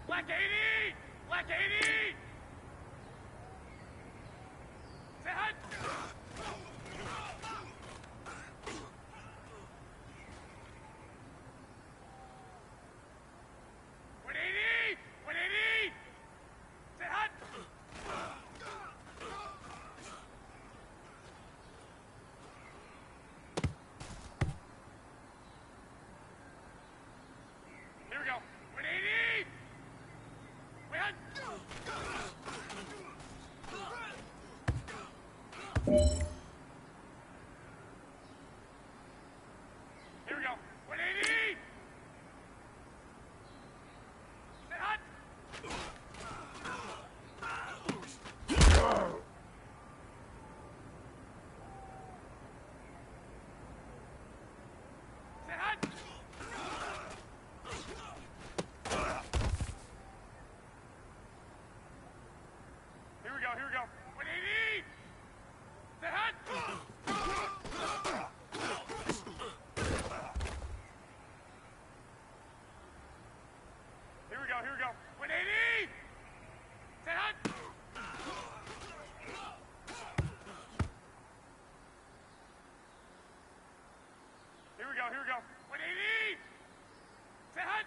[SPEAKER 2] Black 80! Black 80! Say hi!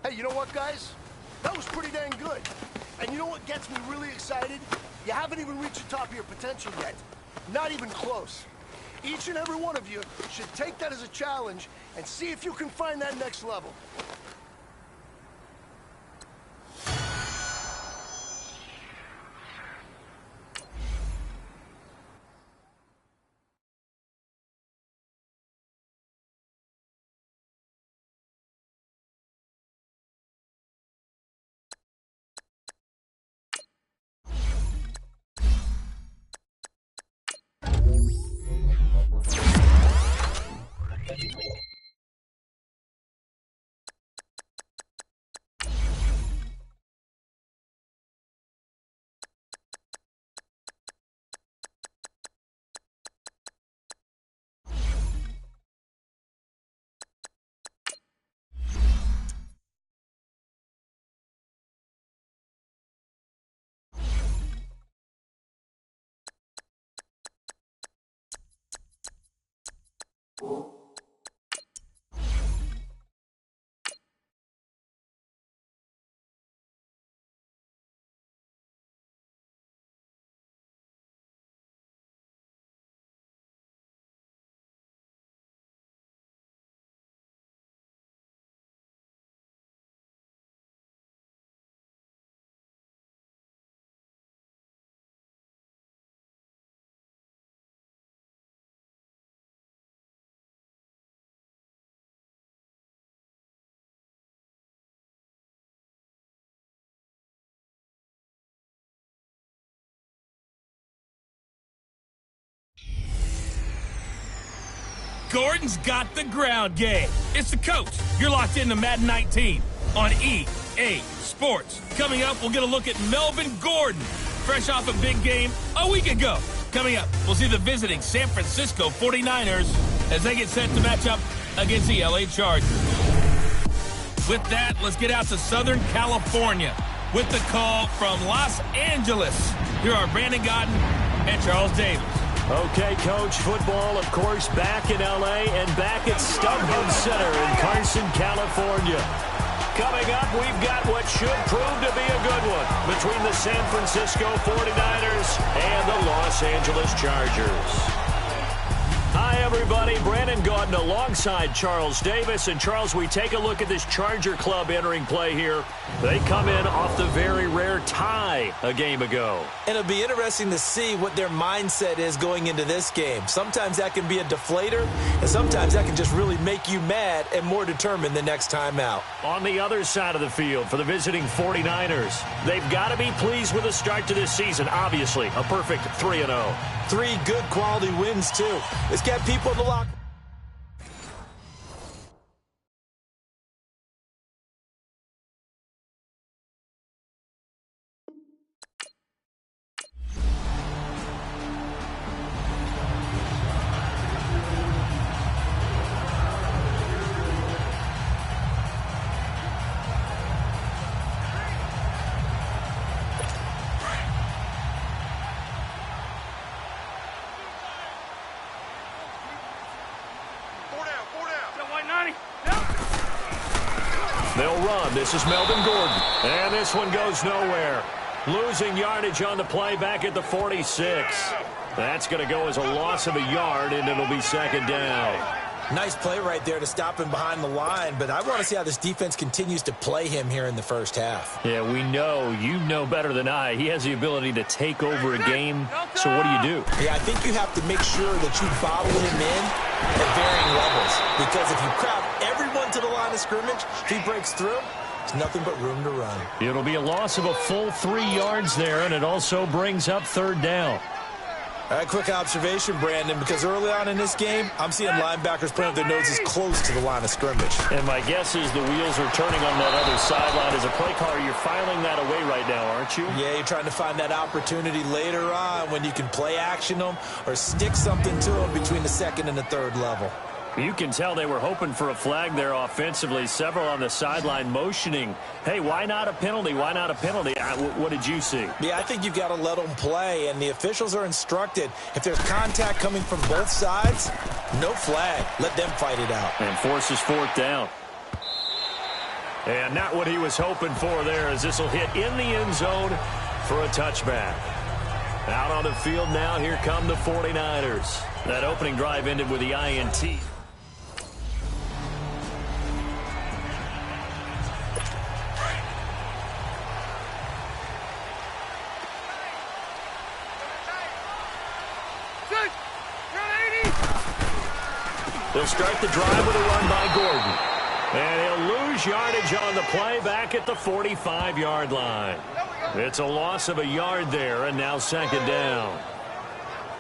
[SPEAKER 7] Hey, you know what, guys? That was pretty dang good. And you know what gets me really excited? You haven't even reached the top of your potential yet. Not even close. Each and every one of you should take that as a challenge and see if you can find that next level.
[SPEAKER 2] Gordon's got the ground game. It's the coach. You're locked into Madden 19 on EA Sports. Coming up, we'll get a look at Melvin Gordon, fresh off a big game a week ago. Coming up, we'll see the visiting San Francisco 49ers as they get set to match up against the LA Chargers. With that, let's get out to Southern California with the call from Los Angeles. Here are Brandon Gaudin and Charles Davis.
[SPEAKER 3] Okay, Coach, football, of course, back in L.A. and back at Stubham Center in Carson, California. Coming up, we've got what should prove to be a good one between the San Francisco 49ers and the Los Angeles Chargers. Hi, everybody. Brandon Gaudin alongside Charles Davis. And, Charles, we take a look at this Charger club entering play here. They come in off the very rare tie a game ago.
[SPEAKER 4] And it'll be interesting to see what their mindset is going into this game. Sometimes that can be a deflator, and sometimes that can just really make you mad and more determined the next time out.
[SPEAKER 3] On the other side of the field for the visiting 49ers, they've got to be pleased with the start to this season. Obviously, a perfect 3-0.
[SPEAKER 4] 3 good quality wins, too. It's got people in the locker.
[SPEAKER 3] They'll run. This is Melvin Gordon. And this one goes nowhere. Losing yardage on the play back at the 46. That's going to go as a loss of a yard, and it'll be second down.
[SPEAKER 4] Nice play right there to stop him behind the line, but I want to see how this defense continues to play him here in the first half.
[SPEAKER 3] Yeah, we know. You know better than I. He has the ability to take over a game, so what do?
[SPEAKER 4] Yeah, I think you have to make sure that you bottle him in at varying levels, because if you crowd everyone to the line of scrimmage, if he breaks through, there's nothing but room to run.
[SPEAKER 3] It'll be a loss of a full 3 yards there, and it also brings up third down.
[SPEAKER 4] All right, quick observation, Brandon, because early on in this game, I'm seeing linebackers putting their noses close to the line of scrimmage.
[SPEAKER 3] And my guess is the wheels are turning on that other sideline. As a play caller, you're filing that away right now, aren't you?
[SPEAKER 4] Yeah, you're trying to find that opportunity later on when you can play action them or stick something to them between the second and the third level.
[SPEAKER 3] You can tell they were hoping for a flag there offensively. Several on the sideline motioning. Hey, why not a penalty? Why not a penalty? What did you see?
[SPEAKER 4] Yeah, I think you've got to let them play, and the officials are instructed. If there's contact coming from both sides, no flag. Let them fight it out.
[SPEAKER 3] And forces fourth down. And not what he was hoping for there, as this will hit in the end zone for a touchback. Out on the field now, here come the 49ers. That opening drive ended with the INT. They'll start the drive with a run by Gordon. And he'll lose yardage on the play back at the 45-yard line. It's a loss of a yard there, and now second down.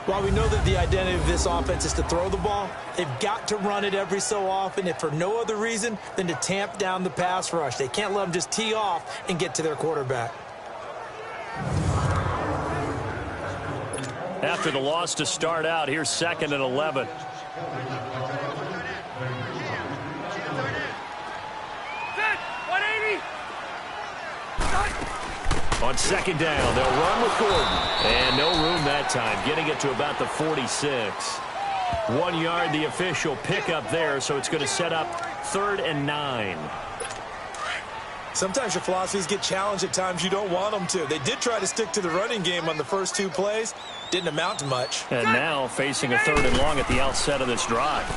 [SPEAKER 4] While we know that the identity of this offense is to throw the ball, they've got to run it every so often, if for no other reason than to tamp down the pass rush. They can't let them just tee off and get to their quarterback.
[SPEAKER 3] After the loss to start out, here's 2nd and 11. On second down, they'll run with Gordon. And no room that time, getting it to about the 46. 1 yard, the official pickup there, so it's going to set up 3rd and 9.
[SPEAKER 4] Sometimes your philosophies get challenged at times you don't want them to. They did try to stick to the running game on the first 2 plays. Didn't amount to much.
[SPEAKER 3] And now facing a 3rd and long at the outset of this drive.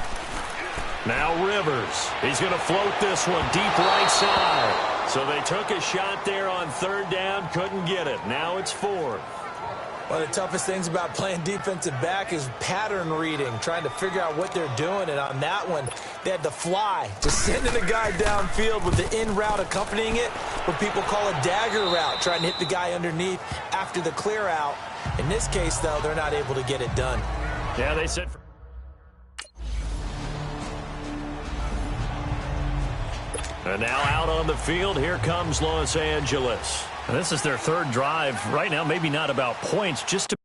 [SPEAKER 3] Now Rivers. He's going to float this one deep right side. So they took a shot there on 3rd down, couldn't get it. Now it's 4th.
[SPEAKER 4] One of the toughest things about playing defensive back is pattern reading, trying to figure out what they're doing. And on that one, they had to fly, just sending a guy downfield with the in route accompanying it, what people call a dagger route, trying to hit the guy underneath after the clear out. In this case, though, they're not able to get it done.
[SPEAKER 3] Yeah, they said. And now out on the field, here comes Los Angeles.
[SPEAKER 6] And this is their third drive. Right now, maybe not about points, just to